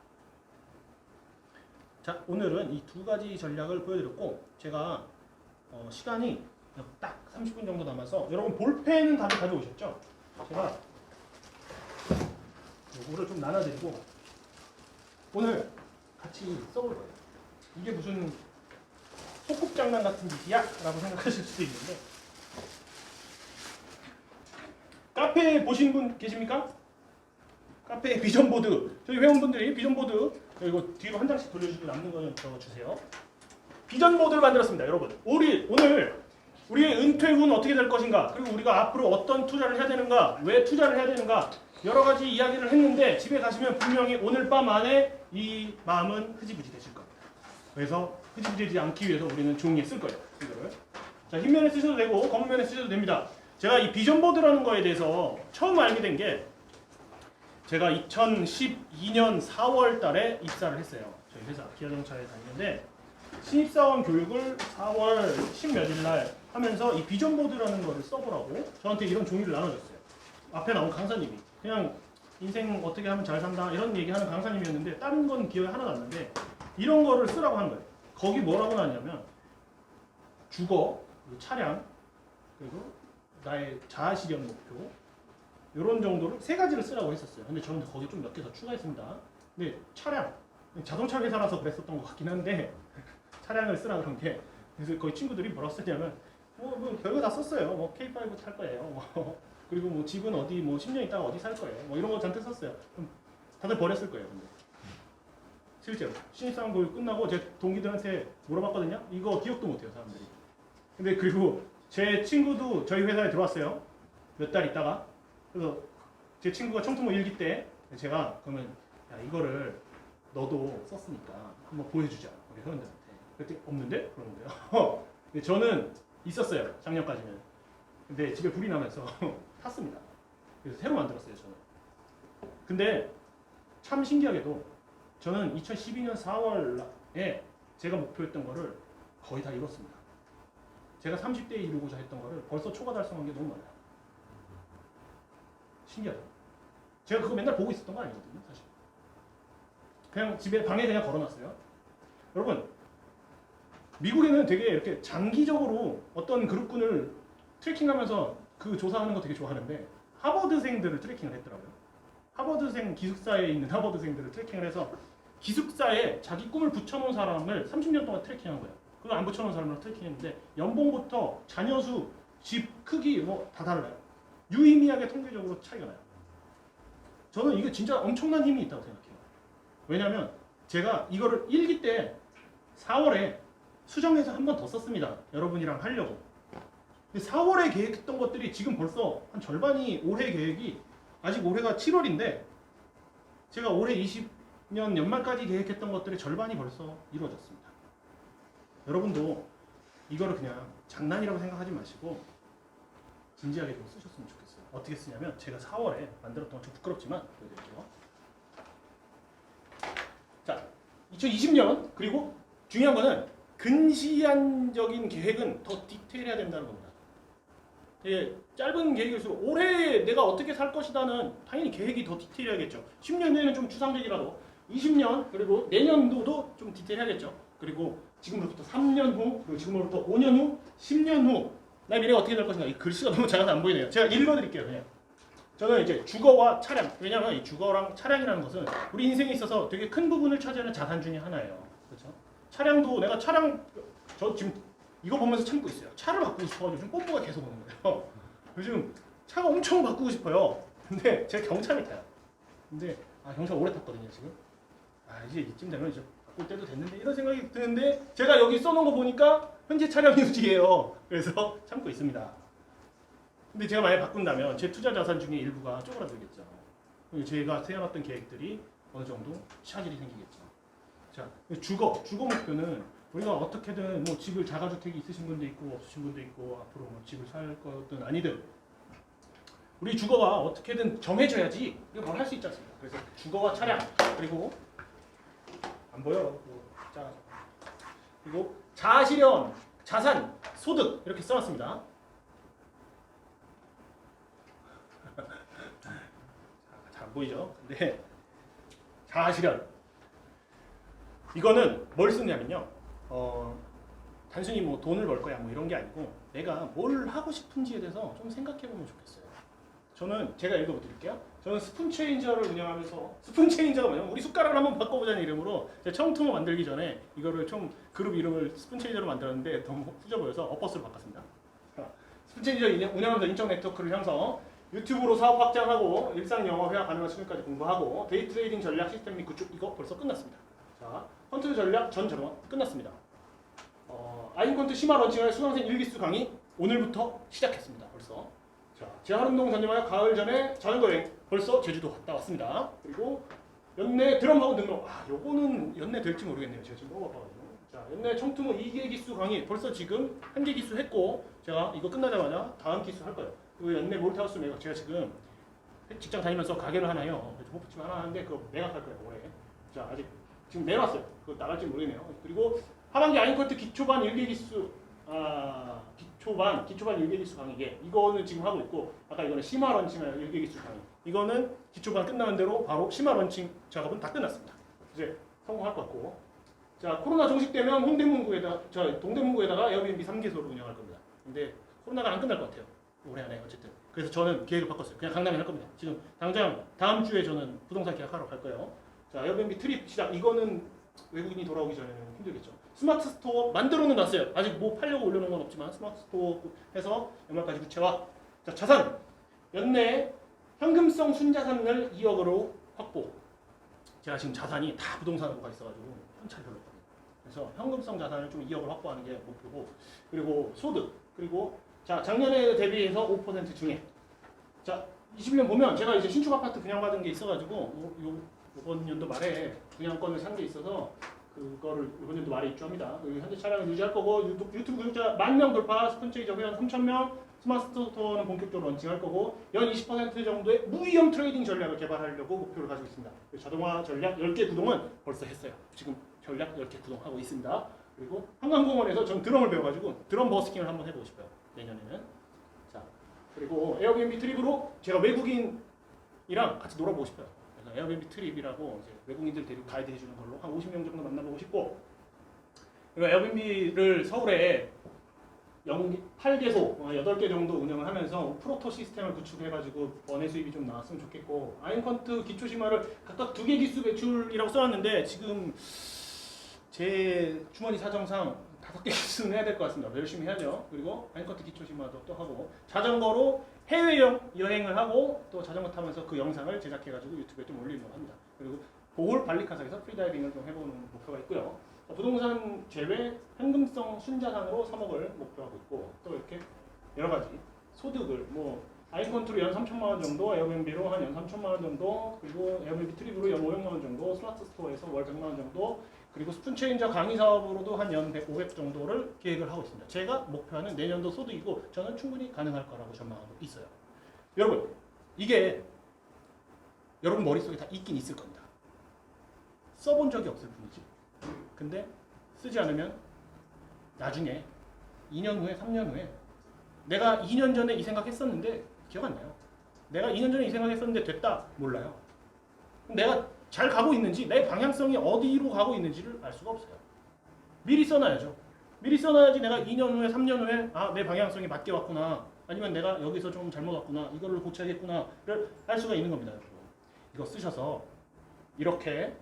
자, 오늘은 이 두 가지 전략을 보여드렸고 제가 시간이 딱 30분 정도 남아서 여러분 볼펜은 다들 가져오셨죠? 제가 이거를 좀 나눠드리고 오늘 같이 써볼 거예요. 이게 무슨 소꿉장난 같은 짓이야? 라고 생각하실 수도 있는데 카페 보신 분 계십니까? 카페 비전보드. 저희 회원분들이 비전보드 이거 뒤로 한 장씩 돌려주고 남는 거는 적어주세요. 비전보드를 만들었습니다, 여러분. 오늘 우리의 은퇴 후는 어떻게 될 것인가, 그리고 우리가 앞으로 어떤 투자를 해야 되는가, 왜 투자를 해야 되는가, 여러 가지 이야기를 했는데 집에 가시면 분명히 오늘 밤 안에 이 마음은 흐지부지 되실 겁니다. 그래서 흐지부지되지 않기 위해서 우리는 종이에 쓸 거예요. 이거를. 자, 흰면에 쓰셔도 되고 검은 면에 쓰셔도 됩니다. 제가 이 비전보드라는 거에 대해서 처음 알게 된 게 제가 2012년 4월 달에 입사를 했어요. 저희 회사 기아자동차에 다니는데 신입사원 교육을 4월 10몇일 날 하면서 이 비전보드라는 거를 써보라고 저한테 이런 종이를 나눠줬어요. 앞에 나온 강사님이 그냥 인생 어떻게 하면 잘 산다 이런 얘기하는 강사님이었는데 다른 건 기억이 하나도 안 나는데 이런 거를 쓰라고 하는 거예요. 거기 뭐라고 나왔냐면 주거, 그리고 차량, 그리고 나의 자아실현 목표 이런 정도를 세 가지를 쓰라고 했었어요. 근데 저는 거기 좀 몇 개 더 추가했습니다. 근데 차량, 자동차 회사라서 그랬었던 것 같긴 한데 차량을 쓰라 그런 게 그래서 거기 친구들이 뭐라고 썼냐면 뭐 별거 다 썼어요. 뭐 K5 탈 거예요. 뭐 그리고 뭐 집은 어디 뭐 10년 있다가 어디 살 거예요. 뭐 이런 거 잔뜩 썼어요. 그럼 다들 버렸을 거예요. 근데 실제로 신입사원 교육 끝나고 제 동기들한테 물어봤거든요. 이거 기억도 못해요, 사람들이. 근데 그리고 제 친구도 저희 회사에 들어왔어요. 몇 달 있다가. 그래서 제 친구가 청투모 1기 때 제가 그러면 야 이거를 너도 썼으니까 한번 보여주자 우리 회원들한테. 그때 없는데? 그러는데요. 근데 저는 있었어요, 작년까지는. 근데 집에 불이 나면서 탔습니다. 그래서 새로 만들었어요, 저는. 근데 참 신기하게도 저는 2012년 4월에 제가 목표했던 거를 거의 다 이뤘습니다. 제가 30대에 이루고자 했던 거를 벌써 초과 달성한 게 너무 많아요. 신기하죠? 제가 그거 맨날 보고 있었던 거 아니거든요, 사실. 그냥 집에 방에 그냥 걸어놨어요. 여러분, 미국에는 되게 이렇게 장기적으로 어떤 그룹군을 트래킹하면서 그 조사하는 거 되게 좋아하는데 하버드생들을 트래킹을 했더라고요. 하버드생 기숙사에 있는 하버드생들을 트래킹을 해서 기숙사에 자기 꿈을 붙여놓은 사람을 30년 동안 트래킹한 거예요. 그거 안 붙여놓은 사람을 트래킹했는데 연봉부터 자녀 수, 집 크기 뭐 다 달라요. 유의미하게 통계적으로 차이가 나요. 저는 이게 진짜 엄청난 힘이 있다고 생각해요. 왜냐하면 제가 이거를 1기 때 4월에 수정해서 한 번 더 썼습니다. 여러분이랑 하려고. 근데 4월에 계획했던 것들이 지금 벌써 한 절반이 올해 계획이 아직 올해가 7월인데 제가 올해 20년 연말까지 계획했던 것들의 절반이 벌써 이루어졌습니다. 여러분도 이거를 그냥 장난이라고 생각하지 마시고 진지하게 좀 쓰셨으면 좋겠어요. 어떻게 쓰냐면 제가 4월에 만들었던 건 좀 부끄럽지만 보여드릴게요. 자, 2020년 그리고 중요한 거는 근시안적인 계획은 더 디테일해야 된다는 겁니다. 되게 짧은 계획일수록 올해 내가 어떻게 살 것이다는 당연히 계획이 더 디테일해야겠죠. 10년 내에는 좀 추상적이라도 20년 그리고 내년도도 좀 디테일해야겠죠. 그리고 지금부터 3년 후 그리고 지금부터 5년 후 10년 후 나의 미래가 어떻게 될 것인가. 이 글씨가 너무 작아서 안 보이네요. 제가 읽어드릴게요. 그냥 저는 이제 주거와 차량, 왜냐하면 이 주거랑 차량이라는 것은 우리 인생에 있어서 되게 큰 부분을 차지하는 자산 중에 하나예요. 그렇죠? 차량도 내가 저 지금 이거 보면서 참고 있어요. 차를 바꾸고 싶어가지고 좀 뽀뽀가 계속 오는 거예요. 요즘 차가 엄청 바꾸고 싶어요. 근데 제가 경차를 타요. 근데 경차 오래 탔거든요 지금. 이제 이쯤 되면 이제 바꿀 때도 됐는데 이런 생각이 드는데 제가 여기 써놓은 거 보니까 현재 차량 유지예요. 그래서 참고 있습니다. 근데 제가 만약 바꾼다면 제 투자 자산 중에 일부가 쪼그라들겠죠. 제가 세워놨던 계획들이 어느 정도 차질이 생기겠죠. 자, 주거 목표는 우리가 어떻게든 뭐 집을 자가주택이 있으신 분도 있고 없으신 분도 있고 앞으로 뭐 집을 살 거든 아니든 우리 주거와 어떻게든 정해져야지 우리가 뭘 할 수 있지 않습니까? 그래서 주거와 차량 그리고 안 보여. 자, 그리고 자아실현, 자산, 소득 이렇게 써놨습니다. 잘 안 보이죠? 근데 자아실현 이거는 뭘 쓰냐면요. 단순히 뭐 돈을 벌 거야 뭐 이런 게 아니고 내가 뭘 하고 싶은지에 대해서 좀 생각해 보면 좋겠어요. 저는 제가 읽어 드릴게요. 저는 스푼 체인저를 운영하면서 스푼 체인저가 뭐냐면 우리 숟가락을 한번 바꿔보자는 이름으로 제가 처음 투모 만들기 전에 이거를 좀 그룹 이름을 스푼 체인저로 만들었는데 너무 후져 보여서 어퍼스로 바꿨습니다. 스푼 체인저 운영하면서 인적 네트워크를 형성. 유튜브로 사업 확장하고 일상 영어 회화 가능한 수준까지 공부하고 데이 트레이딩 전략 시스템 및 구축 이거 벌써 끝났습니다. 자, 펀트 전략 전 전원 끝났습니다. 아인컨트 심화 런칭할 수강생 일기수 강의 오늘부터 시작했습니다. 벌써. 자, 재활운동 전념하여 가을 전에 자전거 여행 벌써 제주도 갔다 왔습니다. 그리고 연내 드럼하고 등록. 요거는 연내 될지 모르겠네요. 제가 지금 뽑아봐가지고. 자, 연내 청투모 2개 기수 강의 벌써 지금 1개 기수 했고 제가 이거 끝나자마자 다음 기수 할 거예요. 그 연내 몰타우스 매각 제가 지금 직장 다니면서 가게를 하나요. 호프집 하나 하는데 그거 매각할 거예요. 올해. 자, 아직 지금 내놨어요. 그거 나갈지 모르겠네요. 그리고 하반기 아인컨트 기초반 1개 기수 기초반 1개 기수 강의 이거는 지금 하고 있고 아까 이거는 심화 런칭할 1개 기수 강의 이거는 기초반 끝나는 대로 바로 심화 런칭 작업은 다 끝났습니다. 이제 성공할 것 같고 자 코로나 종식되면 동대문구에다가 에어비앤비 3개소를 운영할 겁니다. 근데 코로나가 안 끝날 것 같아요. 올해 안에 어쨌든 그래서 저는 계획을 바꿨어요. 그냥 강남에 할 겁니다. 지금 당장 다음 주에 저는 부동산 계약하러 갈 거예요. 자 에어비앤비 트립 시작 이거는 외국인이 돌아오기 전에는 힘들겠죠. 스마트 스토어 만들어는 놨어요. 아직 뭐 팔려고 올려놓은 건 없지만 스마트 스토어 해서 연말까지 구체화. 자 자산 연내 현금성 순자산을 2억으로 확보. 제가 지금 자산이 다 부동산으로 가 있어가지고 현찰이 별로 없거든요. 그래서 현금성 자산을 좀 2억을 확보하는 게 목표고 그리고 소득 그리고 자 작년에 대비해서 5% 증액. 자 21년 보면 제가 이제 신축 아파트 분양받은 게 있어가지고 이번 연도 말에 분양권을 산 게 있어서 그거를 이번 연도 말에 입주합니다. 현재 차량을 유지할 거고 유튜브 구독자 10,000명 돌파 스폰체이저 회원 3,000명 스마트 스토어는 본격적으로 런칭할 거고 연 20% 정도의 무위험 트레이딩 전략을 개발하려고 목표를 가지고 있습니다. 자동화 전략 10개 구동은 벌써 했어요. 지금 전략 10개 구동하고 있습니다. 그리고 한강공원에서 전 드럼을 배워가지고 드럼 버스킹을 한번 해보고 싶어요. 내년에는. 자 그리고 에어비앤비 트립으로 제가 외국인이랑 같이 놀아보고 싶어요. 그래서 에어비앤비 트립이라고 이제 외국인들 데리고 가이드 해주는 걸로 한 50명 정도 만나보고 싶고 그리고 에어비앤비를 서울에 8개소, 8개 정도 운영을 하면서 프로토 시스템을 구축해가지고 원외 수입이 좀 나왔으면 좋겠고 아인컨트 기초심화를 각각 2개 기수 매출이라고 써놨는데 지금 제 주머니 사정상 5개 기수는 해야 될 것 같습니다. 열심히 해야죠. 그리고 아인컨트 기초심화도 또 하고 자전거로 해외 여행을 하고 또 자전거 타면서 그 영상을 제작해가지고 유튜브에 좀 올리려고 합니다. 그리고 보홀 발리카사에서 프리다이빙을 좀 해보는 목표가 있고요. 부동산 제외 현금성 순자산으로 3억을 목표하고 있고 또 이렇게 여러 가지 소득을 뭐 아인컨트로 연 3천만 원 정도, 에어비앤비로 한 연 3천만 원 정도, 그리고 에어비앤비 트립으로 연 500만 원 정도, 스마트 스토어에서 월 100만 원 정도, 그리고 스푼체인저 강의 사업으로도 한 연 500 정도를 계획을 하고 있습니다. 제가 목표하는 내년도 소득이고 저는 충분히 가능할 거라고 전망하고 있어요. 여러분 이게 여러분 머릿속에 다 있긴 있을 겁니다. 써본 적이 없을 뿐이지. 근데 쓰지 않으면 나중에 2년 후에 3년 후에 내가 2년 전에 이 생각했었는데 기억 안 나요. 내가 2년 전에 이 생각했었는데 됐다 몰라요. 내가 잘 가고 있는지 내 방향성이 어디로 가고 있는지를 알 수가 없어요. 미리 써놔야죠. 미리 써놔야지 내가 2년 후에 3년 후에 내 방향성이 맞게 왔구나 아니면 내가 여기서 좀 잘못 왔구나 이거를 고쳐야겠구나를 알 수가 있는 겁니다. 여러분. 이거 쓰셔서 이렇게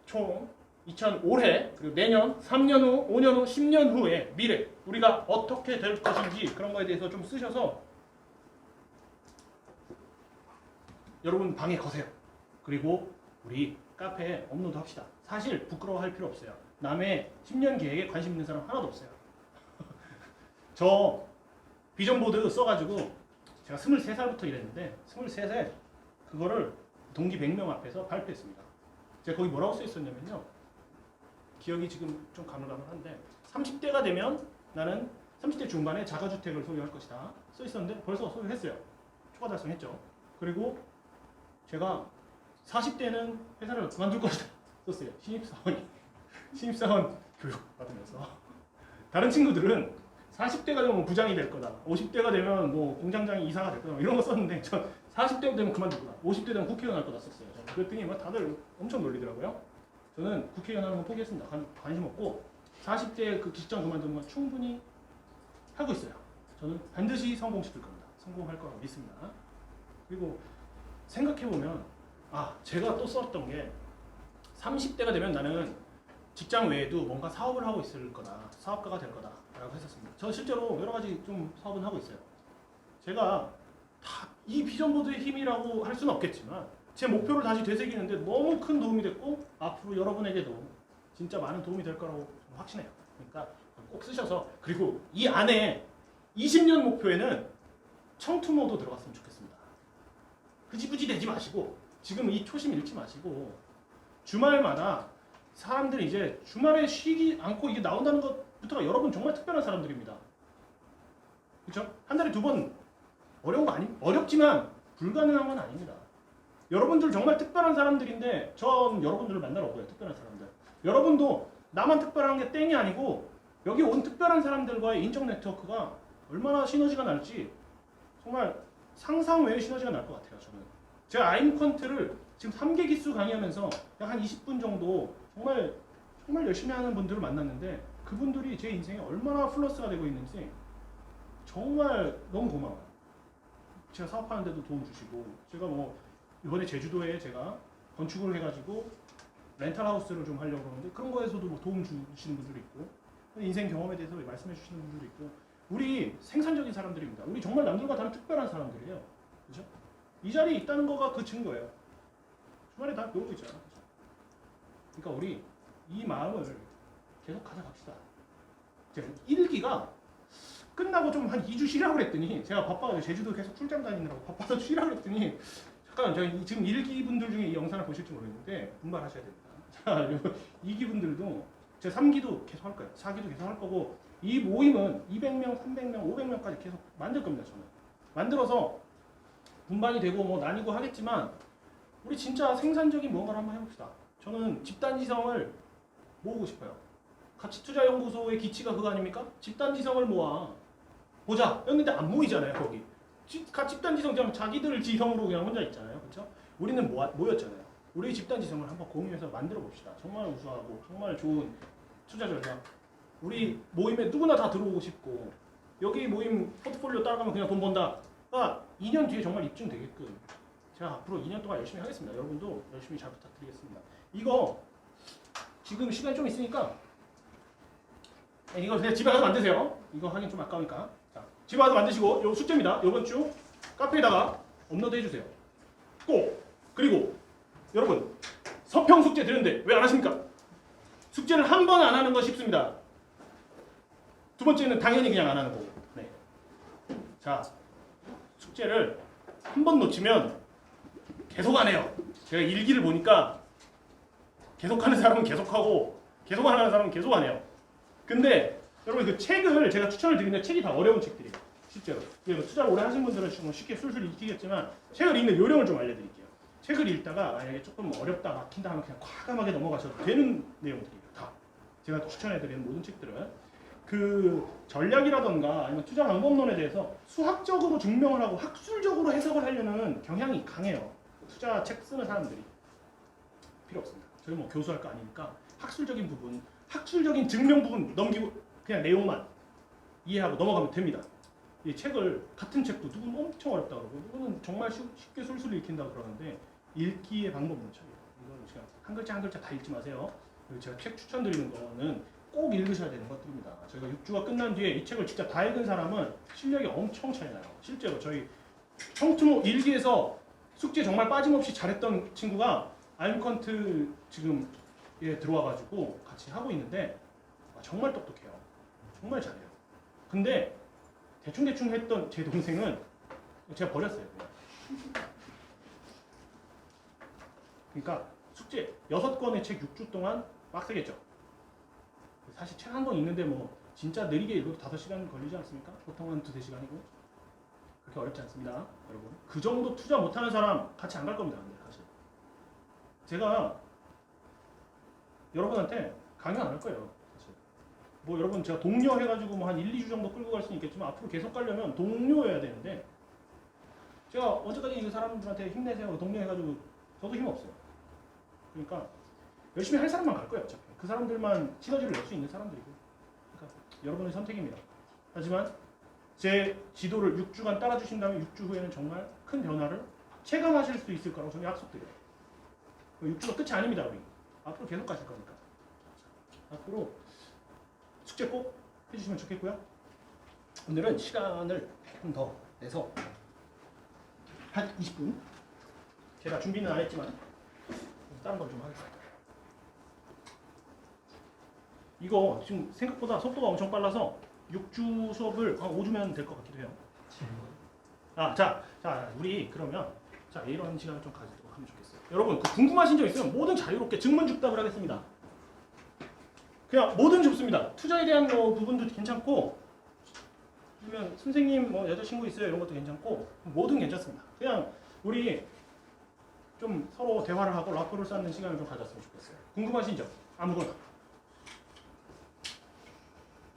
총 2005해 그리고 내년 3년 후 5년 후 10년 후에 미래 우리가 어떻게 될 것인지 그런 거에 대해서 좀 쓰셔서 여러분 방에 거세요. 그리고 우리 카페에 업로드 합시다. 사실 부끄러워할 필요 없어요. 남의 10년 계획에 관심 있는 사람 하나도 없어요. 저 비전보드 써가지고 제가 23살부터 일했는데 23세 그거를 동기 100명 앞에서 발표했습니다. 제가 거기 뭐라고 써 있었냐면요. 기억이 지금 좀 가물가물한데 30대가 되면 나는 30대 중반에 자가주택을 소유할 것이다 써 있었는데 벌써 소유했어요. 추가 달성했죠. 그리고 제가 40대는 회사를 그만둘 것이다 썼어요. 신입사원 교육 받으면서 다른 친구들은 40대가 되면 뭐 부장이 될 거다 50대가 되면 뭐 공장장이 이사가 될 거다 이런 거 썼는데 전 40대 되면 그만둘 거다 50대 되면 국회의원 할 거다 썼어요. 그랬더니 막 다들 엄청 놀리더라고요. 저는 국회의원 하는 거 포기했습니다. 관심 없고 40대 그 직장 그만두는 건 충분히 하고 있어요. 저는 반드시 성공시킬 겁니다. 성공할 거라고 믿습니다. 그리고 생각해보면 제가 또 썼던 게 30대가 되면 나는 직장 외에도 뭔가 사업을 하고 있을 거다. 사업가가 될 거다. 라고 했었습니다. 저 실제로 여러 가지 좀 사업은 하고 있어요. 제가 다 이 비전보드의 힘이라고 할 수는 없겠지만 제 목표를 다시 되새기는데 너무 큰 도움이 됐고 앞으로 여러분에게도 진짜 많은 도움이 될 거라고 확신해요. 그러니까 꼭 쓰셔서, 그리고 이 안에 20년 목표에는 청투모도 들어갔으면 좋겠습니다. 흐지부지 되지 마시고 지금 이 초심 잃지 마시고 주말마다 사람들이 이제 주말에 쉬지 않고 이게 나온다는 것부터가 여러분 정말 특별한 사람들입니다. 그렇죠? 한 달에 2번 어려운 거 어렵지만 불가능한 건 아닙니다. 여러분들 정말 특별한 사람들인데 전 여러분들을 만나러 오고요. 특별한 사람들. 여러분도 나만 특별한 게 땡이 아니고 여기 온 특별한 사람들과의 인적 네트워크가 얼마나 시너지가 날지 정말 상상 외의 시너지가 날 것 같아요. 저는 제가 아임컨트를 지금 3개 기수 강의하면서 약 한 20분 정도 정말 열심히 하는 분들을 만났는데 그분들이 제 인생에 얼마나 플러스가 되고 있는지 정말 너무 고마워요. 제가 사업하는 데도 도움 주시고, 제가 뭐 이번에 제주도에 제가 건축을 해가지고 렌탈하우스를 좀 하려고 그러는데 그런 거에서도 뭐 도움 주시는 분들이 있고, 인생 경험에 대해서 말씀해 주시는 분들도 있고, 우리 생산적인 사람들입니다. 우리 정말 남들과 다른 특별한 사람들이에요. 그죠? 이 자리에 있다는 거가 그 증거예요. 주말에 다 놀고 있잖아. 그죠? 그러니까 우리 이 마음을 계속 가져갑시다. 제가 1기가 끝나고 좀 한 2주 쉬라고 그랬더니, 제가 바빠가지고 제주도 계속 출장 다니느라고 바빠서 쉬라고 그랬더니, 잠깐 저희 지금 1기 분들 중에 이 영상을 보실지 모르겠는데 분발하셔야 됩니다. 자, 2기 분들도 제 3기도 계속 할 거예요. 4기도 계속 할 거고, 이 모임은 200명, 300명, 500명까지 계속 만들 겁니다. 저는 만들어서 분반이 되고 뭐 나뉘고 하겠지만 우리 진짜 생산적인 무언가를 한번 해봅시다. 저는 집단지성을 모으고 싶어요. 가치투자연구소의 기치가 그거 아닙니까? 집단지성을 모아 보자. 했는데 안 모이잖아요. 거기 집단지성 그냥 자기들 지성으로 그냥 혼자 있잖아요. 그렇죠? 우리는 모였잖아요. 우리 집단지성을 한번 공유해서 만들어 봅시다. 정말 우수하고 정말 좋은 투자 전략. 우리 모임에 누구나 다 들어오고 싶고, 여기 모임 포트폴리오 따라가면 그냥 돈 번다가 2년 뒤에 정말 입증되게끔 제가 앞으로 2년 동안 열심히 하겠습니다. 여러분도 열심히 잘 부탁드리겠습니다. 이거 지금 시간이 좀 있으니까 이거 그냥 집에 가서 만드세요. 이거 하긴 좀 아까우니까. 자, 집에 가서 만드시고, 요 숙제입니다. 요번 주 카페에다가 업로드 해주세요. 꼭. 그리고 여러분 서평 숙제 드렸는데 왜 안 하십니까? 숙제를 한 번 안 하는 건 쉽습니다. 두 번째는 당연히 그냥 안 하는 거고. 네. 자, 숙제를 한 번 놓치면 계속 안 해요. 제가 일기를 보니까 계속하는 사람은 계속하고 계속 안 하는 사람은 계속 안 해요. 근데 여러분 그 책을 제가 추천을 드리는데 책이 다 어려운 책들이에요. 실제로. 투자를 오래 하신 분들은 좀 쉽게 술술 읽히겠지만 책을 읽는 요령을 좀 알려드릴게요. 책을 읽다가 만약에 조금 어렵다 막힌다 하면 그냥 과감하게 넘어가셔도 되는 내용들이에요. 다. 제가 추천해드리는 모든 책들은 그 전략이라던가 아니면 투자 방법론에 대해서 수학적으로 증명을 하고 학술적으로 해석을 하려는 경향이 강해요. 투자 책 쓰는 사람들이. 필요 없습니다. 저희 뭐 교수할 거 아니니까 학술적인 부분, 학술적인 증명 부분 넘기고 그냥 내용만 이해하고 넘어가면 됩니다. 이 책을, 같은 책도 누구는 엄청 어렵다 그러고 누구는 정말 쉽게 술술 읽힌다고 그러는데 읽기의 방법은 차이에요. 이거는 제가 한 글자 한 글자 다 읽지 마세요. 그리고 제가 책 추천드리는 거는 꼭 읽으셔야 되는 것들입니다. 저희가 6주가 끝난 뒤에 이 책을 진짜 다 읽은 사람은 실력이 엄청 차이나요. 실제로 저희 청투모 1기에서 숙제 정말 빠짐없이 잘했던 친구가 아임컨트 지금 들어와가지고 같이 하고 있는데 정말 똑똑해요. 정말 잘해요. 근데 대충대충 했던 제 동생은 제가 버렸어요. 그러니까 숙제 6권의 책 6주 동안 빡세겠죠. 사실 책 한 권 읽는데 뭐 진짜 느리게 읽어도 5시간 걸리지 않습니까? 보통은 2-3시간이고 그렇게 어렵지 않습니다. 여러분 그 정도 투자 못하는 사람 같이 안 갈 겁니다. 근데 사실 제가 여러분한테 강의 안 할 거예요. 사실 뭐 여러분 제가 동료 해가지고 뭐 한 1-2주 정도 끌고 갈 수는 있겠지만 앞으로 계속 가려면 동료여야 되는데 제가 언제까지 이 사람들한테 힘내세요 동료 해가지고 저도 힘 없어요. 그러니까 열심히 할 사람만 갈 거예요. 어차피 그 사람들만 시너지를 낼 수 있는 사람들이고. 그러니까 여러분의 선택입니다. 하지만 제 지도를 6주간 따라주신다면 6주 후에는 정말 큰 변화를 체감하실 수 있을 거라고 저는 약속드려요. 6주가 끝이 아닙니다. 우리 앞으로 계속 가실 거니까. 앞으로 숙제 꼭 해주시면 좋겠고요. 오늘은 시간을 조금 더 내서 한 20분. 제가 준비는 안 했지만 다른 걸 좀 하겠습니다. 이거 지금 생각보다 속도가 엄청 빨라서 6주 수업을 한 5주면 될 것 같기도 해요. 자, 우리 그러면 자 이런 시간을 좀 가지도록 하면 좋겠어요. 여러분 그 궁금하신 점 있으면 뭐든 자유롭게 증문즉답을 하겠습니다. 그냥 뭐든 좋습니다. 투자에 대한 뭐 부분도 괜찮고, 그러면 선생님 뭐 여자친구 있어요 이런 것도 괜찮고 뭐든 괜찮습니다. 그냥 우리 좀 서로 대화를 하고 라포를 쌓는 시간을 좀 가졌으면 좋겠어요. 궁금하신 점 아무거나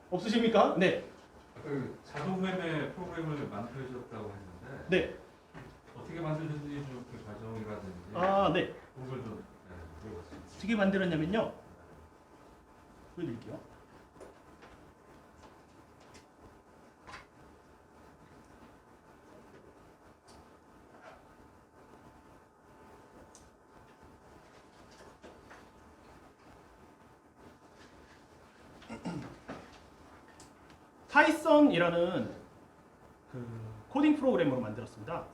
없으십니까? 네. 그 자동 매매 프로그램을 만들어 주셨다고 했는데 네. 어떻게 만드셨는지 좀 그 과정이라든지 네. 그걸 좀 물어봤습니다. 어떻게 만들었냐면요. 보여드릴게요. 파이썬이라는 그 코딩 프로그램으로 만들었습니다.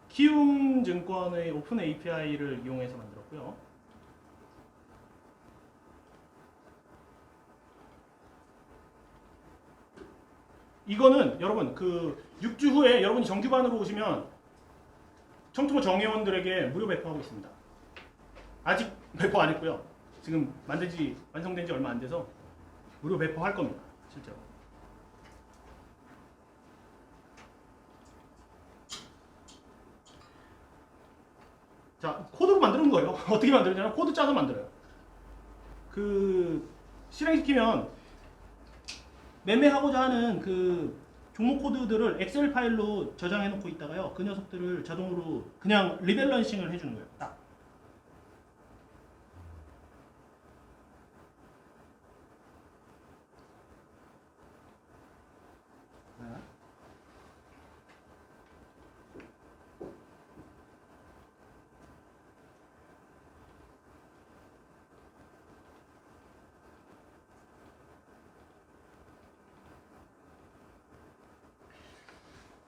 키움증권의 오픈 API를 이용해서 만들었고요. 이거는 여러분 그 6주 후에 여러분이 정규반으로 오시면 청투모 정회원들에게 무료 배포하고 있습니다. 아직 배포 안 했고요. 지금 완성된 지 얼마 안 돼서 무료 배포할 겁니다. 실제로. 자, 코드로 만드는 거예요. 어떻게 만들냐면 코드 짜서 만들어요. 그 실행시키면 매매하고자 하는 그 종목 코드들을 엑셀 파일로 저장해 놓고 있다가요. 그 녀석들을 자동으로 그냥 리밸런싱을 해주는 거예요. 딱.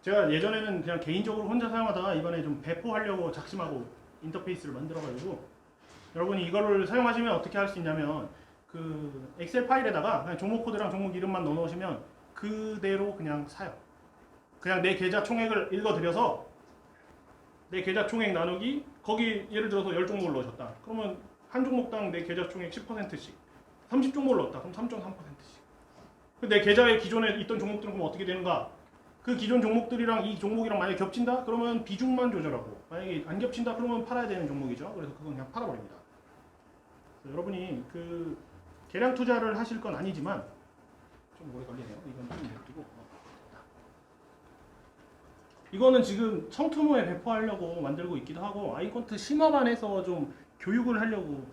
제가 예전에는 그냥 개인적으로 혼자 사용하다가 이번에 좀 배포하려고 작심하고 인터페이스를 만들어가지고 여러분이 이거를 사용하시면 어떻게 할 수 있냐면 그 엑셀 파일에다가 그냥 종목 코드랑 종목 이름만 넣어놓으시면 그대로 그냥 사요. 그냥 내 계좌 총액을 읽어드려서 내 계좌 총액 나누기 거기 예를 들어서 10종목을 넣으셨다. 그러면 한 종목당 내 계좌 총액 10%씩 30종목을 넣었다. 그럼 3.3%씩 내 계좌에 기존에 있던 종목들은 그럼 어떻게 되는가? 그 기존 종목들이랑 이 종목이랑 만약에 겹친다? 그러면 비중만 조절하고 만약에 안 겹친다? 그러면 팔아야 되는 종목이죠. 그래서 그건 그냥 팔아버립니다. 여러분이 그 계량 투자를 하실 건 아니지만 좀 오래 걸리네요. 이건 좀 냅두고 이거는 지금 청투모에 배포하려고 만들고 있기도 하고 아이콘트 심화반에서 좀 교육을 하려고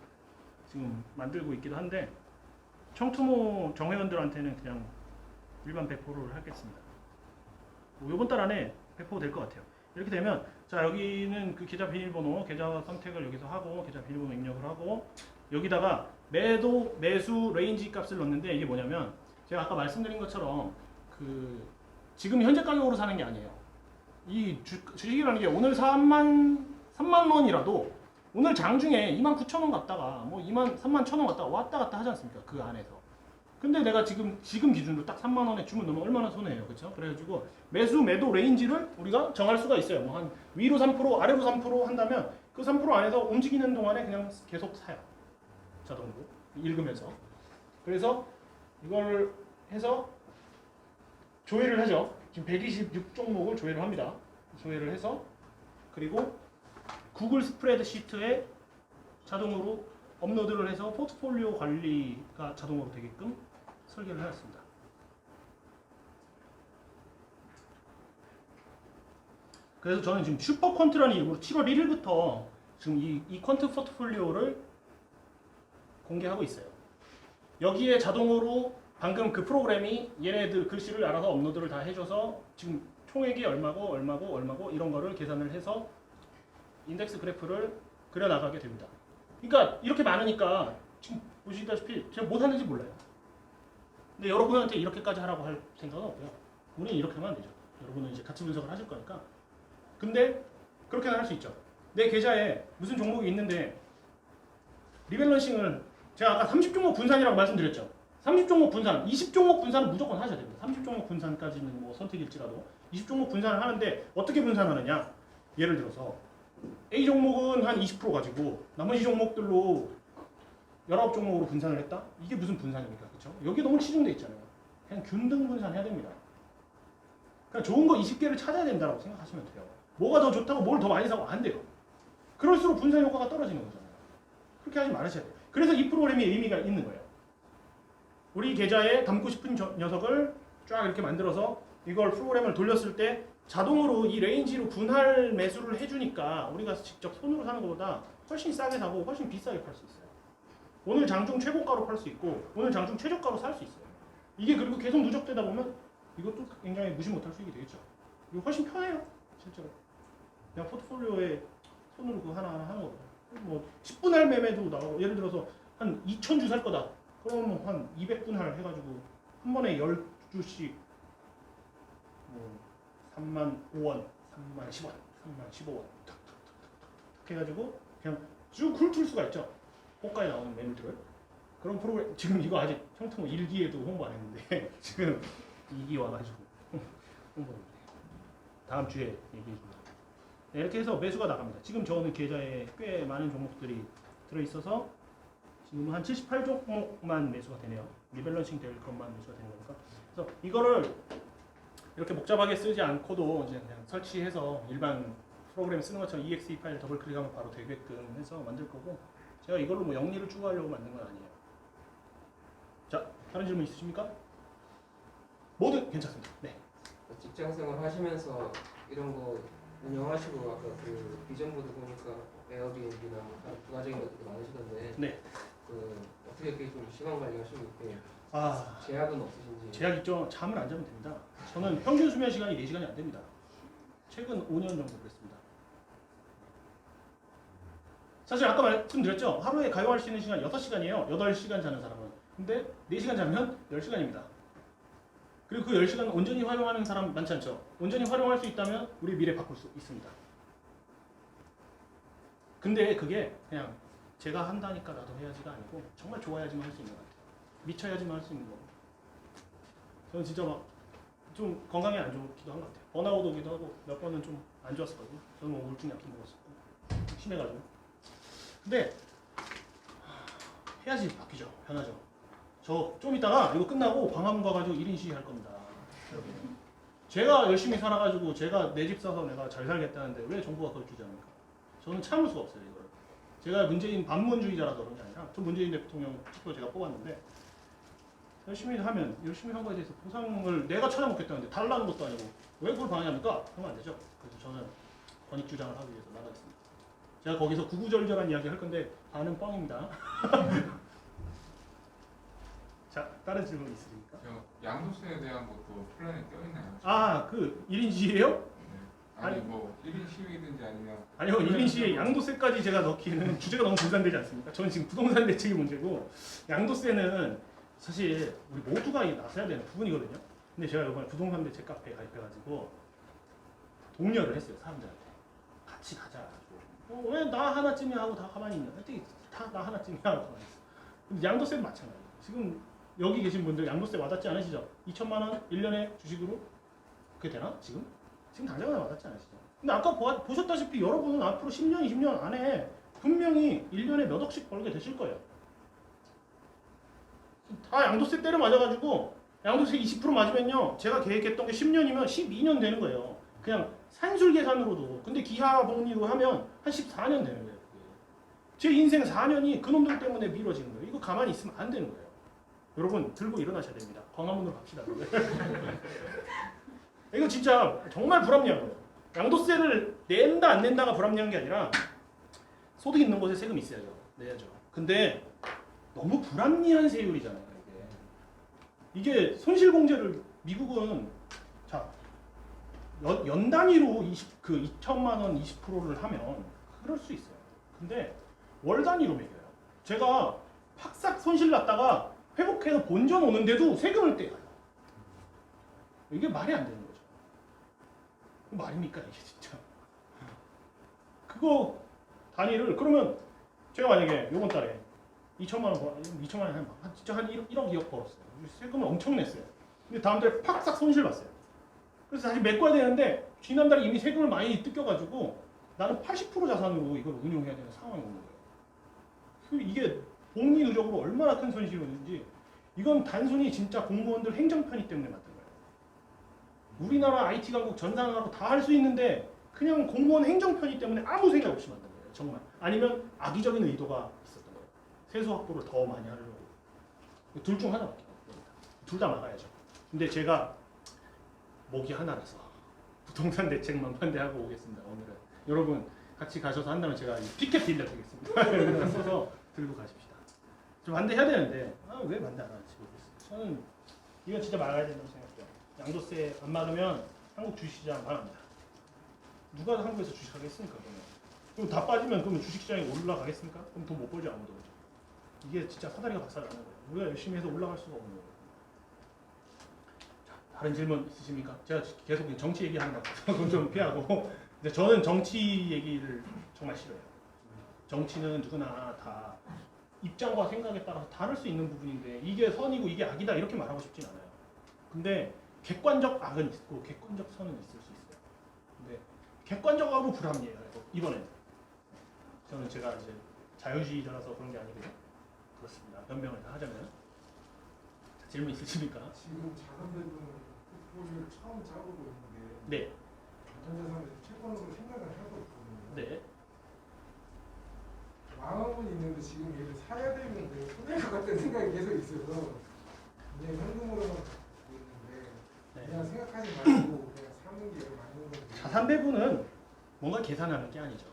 지금 만들고 있기도 한데 청투모 정회원들한테는 그냥 일반 배포를 하겠습니다. 이번 달 안에 배포될 것 같아요. 이렇게 되면 자 여기는 그 계좌 비밀번호, 계좌 선택을 여기서 하고 계좌 비밀번호 입력을 하고 여기다가 매도, 매수, 레인지 값을 넣는데 이게 뭐냐면 제가 아까 말씀드린 것처럼 그 지금 현재 가격으로 사는 게 아니에요. 이 주식이라는 게 오늘 3만 원이라도 오늘 장중에 29,000원 갔다가 뭐 31,000원 갔다가 왔다 갔다 하지 않습니까? 그 안에서. 근데 내가 지금 기준으로 딱 3만 원에 주문 넣으면 얼마나 손해예요, 그렇죠? 그래가지고 매수, 매도 레인지를 우리가 정할 수가 있어요. 뭐 한 위로 3%, 아래로 3% 한다면 그 3% 안에서 움직이는 동안에 그냥 계속 사요, 자동으로 읽으면서. 그래서 이걸 해서 조회를 하죠. 지금 126종목을 조회를 합니다. 조회를 해서 그리고 구글 스프레드시트에 자동으로 업로드를 해서 포트폴리오 관리가 자동으로 되게끔 설계를 하였습니다. 그래서 저는 지금 슈퍼퀀트라는 이름으로 7월 1일부터 지금 이 퀀트 포트폴리오를 공개하고 있어요. 여기에 자동으로 방금 그 프로그램이 얘네들 글씨를 알아서 업로드를 다 해줘서 지금 총액이 얼마고 이런 거를 계산을 해서 인덱스 그래프를 그려나가게 됩니다. 그러니까 이렇게 많으니까 지금 보시다시피 제가 뭐 하는지 몰라요. 근데 여러분한테 이렇게까지 하라고 할 생각은 없고요. 우리는 이렇게 하면 안 되죠. 여러분은 이제 가치 분석을 하실 거니까 근데 그렇게는 할 수 있죠. 내 계좌에 무슨 종목이 있는데 리밸런싱을 제가 아까 30종목 분산이라고 말씀드렸죠. 30종목 분산, 20종목 분산은 무조건 하셔야 됩니다. 30종목 분산까지는 뭐 선택일지라도 20종목 분산을 하는데 어떻게 분산하느냐? 예를 들어서 A 종목은 한 20% 가지고 나머지 종목들로 19종목으로 분산을 했다? 이게 무슨 분산입니까? 그렇죠? 여기 너무 치중돼 있잖아요. 그냥 균등 분산해야 됩니다. 그러니까 좋은 거 20개를 찾아야 된다고 생각하시면 돼요. 뭐가 더 좋다고 뭘 더 많이 사고 안 돼요. 그럴수록 분산 효과가 떨어지는 거잖아요. 그렇게 하지 말으셔야 돼요. 그래서 이 프로그램이 의미가 있는 거예요. 우리 계좌에 담고 싶은 녀석을 쫙 이렇게 만들어서 이걸 프로그램을 돌렸을 때 자동으로 이 레인지로 분할 매수를 해주니까 우리가 직접 손으로 사는 것보다 훨씬 싸게 사고 훨씬 비싸게 팔 수 있어요. 오늘 장중 최고가로 팔 수 있고 오늘 장중 최저가로 살 수 있어요. 이게 그리고 계속 누적되다 보면 이것도 굉장히 무시 못할 수익이 되겠죠. 이거 훨씬 편해요. 실제로. 그냥 포트폴리오에 손으로 그거 하나하나 하는 거고. 뭐 10분할 매매도 나오고 예를 들어서 한 2,000주 살 거다. 그러면 한 200분할 해가지고 한 번에 12주씩 뭐 3만 5원, 3만 10원, 3만 15원 탁탁탁탁탁 해가지고 그냥 쭉 훑을 수가 있죠. 호가에 나오는 매물들을. 그런 프로그램 지금 이거 아직 형통 1기에도 홍보 안 했는데 지금 2기 와가지고 홍보를 다음 주에 얘기해 줍니다. 네, 이렇게 해서 매수가 나갑니다. 지금 저는 계좌에 꽤 많은 종목들이 들어있어서 지금 한 78종목만 매수가 되네요. 리밸런싱 될 것만 매수가 되는 거니까. 그래서 이거를 이렇게 복잡하게 쓰지 않고도 이제 그냥 설치해서 일반 프로그램 쓰는 것처럼 exe 파일 더블 클릭하면 바로 되게끔 해서 만들 거고 제가 이걸로 뭐 영리를 추구하려고 만든 건 아니에요. 자, 다른 질문 있으십니까? 뭐든 괜찮습니다. 네. 직장생활 하시면서 이런 거 운영하시고 아까 그 비전보드 보니까 에어비앤비나 부가적인 것들이 많으시던데 네. 그 어떻게 이렇게 좀 시간 관리하시고 이렇게 아, 제약은 없으신지? 제약 있죠. 잠을 안 자면 됩니다. 저는 평균 수면 시간이 4시간이 안 됩니다. 최근 5년 정도 그랬습니다. 사실 아까 말씀드렸죠. 하루에 가용할 수 있는 시간 6시간이에요. 8시간 자는 사람은. 근데 4시간 자면 10시간입니다. 그리고 그 10시간 온전히 활용하는 사람 많지 않죠. 온전히 활용할 수 있다면 우리 미래 바꿀 수 있습니다. 근데 그게 그냥 제가 한다니까 나도 해야지가 아니고 정말 좋아야지만 할 수 있는 것 같아요. 미쳐야지만 할 수 있는 거고. 저는 진짜 막 좀 건강에 안 좋기도 한 것 같아요. 번아웃 오기도 하고 몇 번은 좀 안 좋았었거든요. 저는 뭐 우울증 약도 먹었었고 심해가지고. 근데 해야지 바뀌죠. 변하죠. 저 좀 이따가 이거 끝나고 광화문 가가지고 1인 시위 할 겁니다. 제가 열심히 살아가지고 제가 내 집 사서 내가 잘 살겠다는데 왜 정부가 그걸 주지 않을까? 저는 참을 수가 없어요 이거를. 제가 문재인 반문주의자라서 그런 게 아니라 저 문재인 대통령 투표 제가 뽑았는데 열심히 하면 열심히 한 거에 대해서 보상을 내가 찾아먹겠다는데 달라는 것도 아니고 왜 그걸 방해합니까? 그러면 안 되죠. 그래서 저는 권익 주장을 하기 위해서 나가겠습니다. 제가 거기서 구구절절한 이야기 할 건데 반은 뻥입니다. 자, 다른 질문 있으십니까? 저 양도세에 대한 것도 플랜에 껴있나요? 아, 그 1인 시위예요? 네. 아니 아니. 뭐 1인 시위든지 아니면 아니요, 1인 시위에 양도세까지 제가 넣기에는 주제가 너무 분산되지 않습니까? 저는 지금 부동산 대책이 문제고 양도세는 사실 우리 모두가 나서야 되는 부분이거든요. 근데 제가 이번에 부동산 대책 카페에 가입해가지고 독려를 했어요, 사람들한테. 같이 가자. 왜 나 하나쯤이 하고 다 가만히 있냐? 어떻게 다 나 하나쯤이 하고 가만히 있어. 근데 양도세도 마찬가지예요. 지금 여기 계신 분들 양도세 와닿지 않으시죠? 2천만 원 1년에 주식으로 그게 되나? 지금 당장은 와닿지 않으시죠? 근데 아까 보셨다시피 여러분은 앞으로 10년, 20년 안에 분명히 1년에 몇 억씩 벌게 되실 거예요. 다 양도세 때려 맞아가지고 양도세 20% 맞으면요. 제가 계획했던 게 10년이면 12년 되는 거예요. 그냥 산술 계산으로도. 근데 기하 복리로 하면 한 14년 되는 거예요. 제 인생 4년이 그놈들 때문에 미뤄지는 거예요. 이거 가만히 있으면 안 되는 거예요. 여러분 들고 일어나셔야 됩니다. 광화문으로 갑시다. 이거 진짜 정말 불합리한 거예요. 양도세를 낸다 안 낸다가 불합리한 게 아니라 소득 있는 곳에 세금 있어야죠. 내야죠. 근데 너무 불합리한 세율이잖아요. 이게 손실공제를 미국은 자 연 단위로 2천만 원 20%를 하면 그럴 수 있어요. 근데 월 단위로 매겨요. 제가 팍싹 손실 났다가 회복해서 본전 오는데도 세금을 떼요. 이게 말이 안 되는 거죠. 말입니까 이게 진짜? 그거 단위를 그러면 제가 만약에 요번 달에 2천만 원 2천만 원 한 진짜 한 1억 2억 벌었어요. 세금을 엄청 냈어요. 근데 다음 달에 팍싹 손실 봤어요. 그래서 다시 메꿔야 되는데 지난달에 이미 세금을 많이 뜯겨가지고 나는 80% 자산으로 이걸 운용해야 되는 상황이 오는 거예요. 이게 복리 누적으로 얼마나 큰 손실이 오는지 이건 단순히 진짜 공무원들 행정 편의 때문에 만든 거예요. 우리나라 IT 강국 전 나라로 다 할 수 있는데 그냥 공무원 행정 편의 때문에 아무 생각 없이 만든 거예요. 정말. 아니면 악의적인 의도가 있었던 거예요. 세수 확보를 더 많이 하려고. 둘 중 하나밖에 없습니다. 둘 다 막아야죠. 근데 제가 목이 하나라서 부동산 대책만 반대하고 오겠습니다. 오늘은 여러분 같이 가셔서 한다면 제가 이 피켓 빌려드리겠습니다. 써서 들고 가십시다. 좀 반대해야 되는데 왜 반대 안 하는지 모르겠어요. 저는 이건 진짜 막아야 된다고 생각해요. 양도세 안 막으면 한국 주식시장 망합니다. 누가 한국에서 주식하겠습니까? 그럼 다 빠지면 그러면 주식시장이 올라가겠습니까? 그럼 돈 못 벌지 아무도. 이게 진짜 사다리가 박살나는 거예요. 우리가 열심히 해서 올라갈 수가 없는 거예요. 자, 다른 질문 있으십니까? 제가 계속 정치 얘기하는 것 같아서 그건 좀 피하고 근데 저는 정치 얘기를 정말 싫어요. 정치는 누구나 다 입장과 생각에 따라서 다를 수 있는 부분인데 이게 선이고 이게 악이다 이렇게 말하고 싶진 않아요. 근데 객관적 악은 있고 객관적 선은 있을 수 있어요. 근데 객관적으로 불합리해요. 이번에는 저는 제가 이제 자유주의자라서 그런 게 아니고요. 그렇습니다. 변명을 다 하자면 자, 질문 있으십니까? 지금 자산배분 포트폴리오를 처음 짜보고 있는데 네. 전자산에서 채권으로 생각을 하고 있거든요. 네. 마음은 있는데 지금 얘를 사야 되는데 손해일 것 같다는 생각이 계속 있어서 그냥 현금으로만 갖고 있는데 네. 그냥 생각하지 말고 그냥 사는 게 맞는 건데 자산 배분은 뭔가 계산하는 게 아니죠.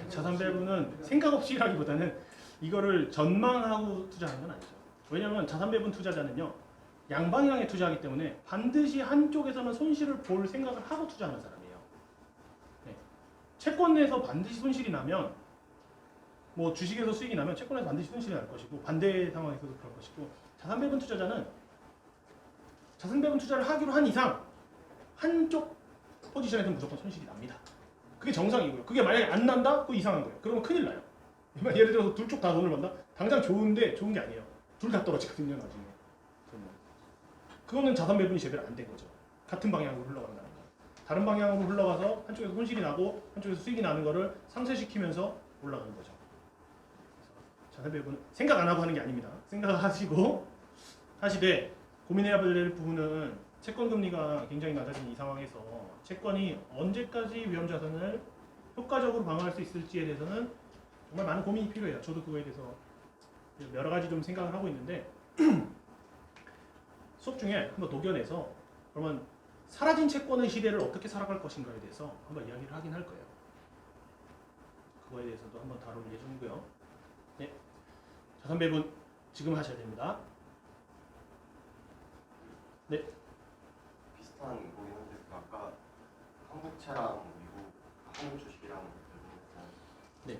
자산 배분은 생각 없이라기보다는 이거를 전망하고 투자하는 건 아니죠. 왜냐하면 자산 배분 투자자는요 양방향에 투자하기 때문에 반드시 한쪽에서는 손실을 볼 생각을 하고 투자하는 사람이에요. 네. 채권에서 반드시 손실이 나면 뭐 주식에서 수익이 나면 채권에서 반드시 손실이 날 것이고 반대 상황에서도 그럴 것이고 자산 배분 투자자는 자산 배분 투자를 하기로 한 이상 한쪽 포지션에서 무조건 손실이 납니다. 그게 정상이고요. 그게 만약에 안 난다? 그거 이상한 거예요. 그러면 큰일 나요. 예를 들어서 둘 쪽 다 돈을 번다? 당장 좋은데 좋은 게 아니에요. 둘 다 떨어지거든요 나중에. 그거는 자산 배분이 제대로 안 된 거죠. 같은 방향으로 흘러간다는 거. 다른 방향으로 흘러가서 한쪽에서 손실이 나고 한쪽에서 수익이 나는 거를 상쇄시키면서 올라가는 거죠. 자산 배분 생각 안 하고 하는 게 아닙니다. 생각하시고 하시되 고민해야 될 부분은 채권 금리가 굉장히 낮아진 이 상황에서 채권이 언제까지 위험 자산을 효과적으로 방어할 수 있을지에 대해서는 정말 많은 고민이 필요해요. 저도 그거에 대해서 여러 가지 좀 생각을 하고 있는데 수업 중에 한번 녹여내서 그러면 사라진 채권의 시대를 어떻게 살아갈 것인가에 대해서 한번 이야기를 하긴 할 거예요. 그거에 대해서도 한번 다룰 예정이고요. 네, 자산 배분 지금 하셔야 됩니다. 네. 비슷한 거긴 한데 아까 한국채랑 미국 한국 주식이랑 네.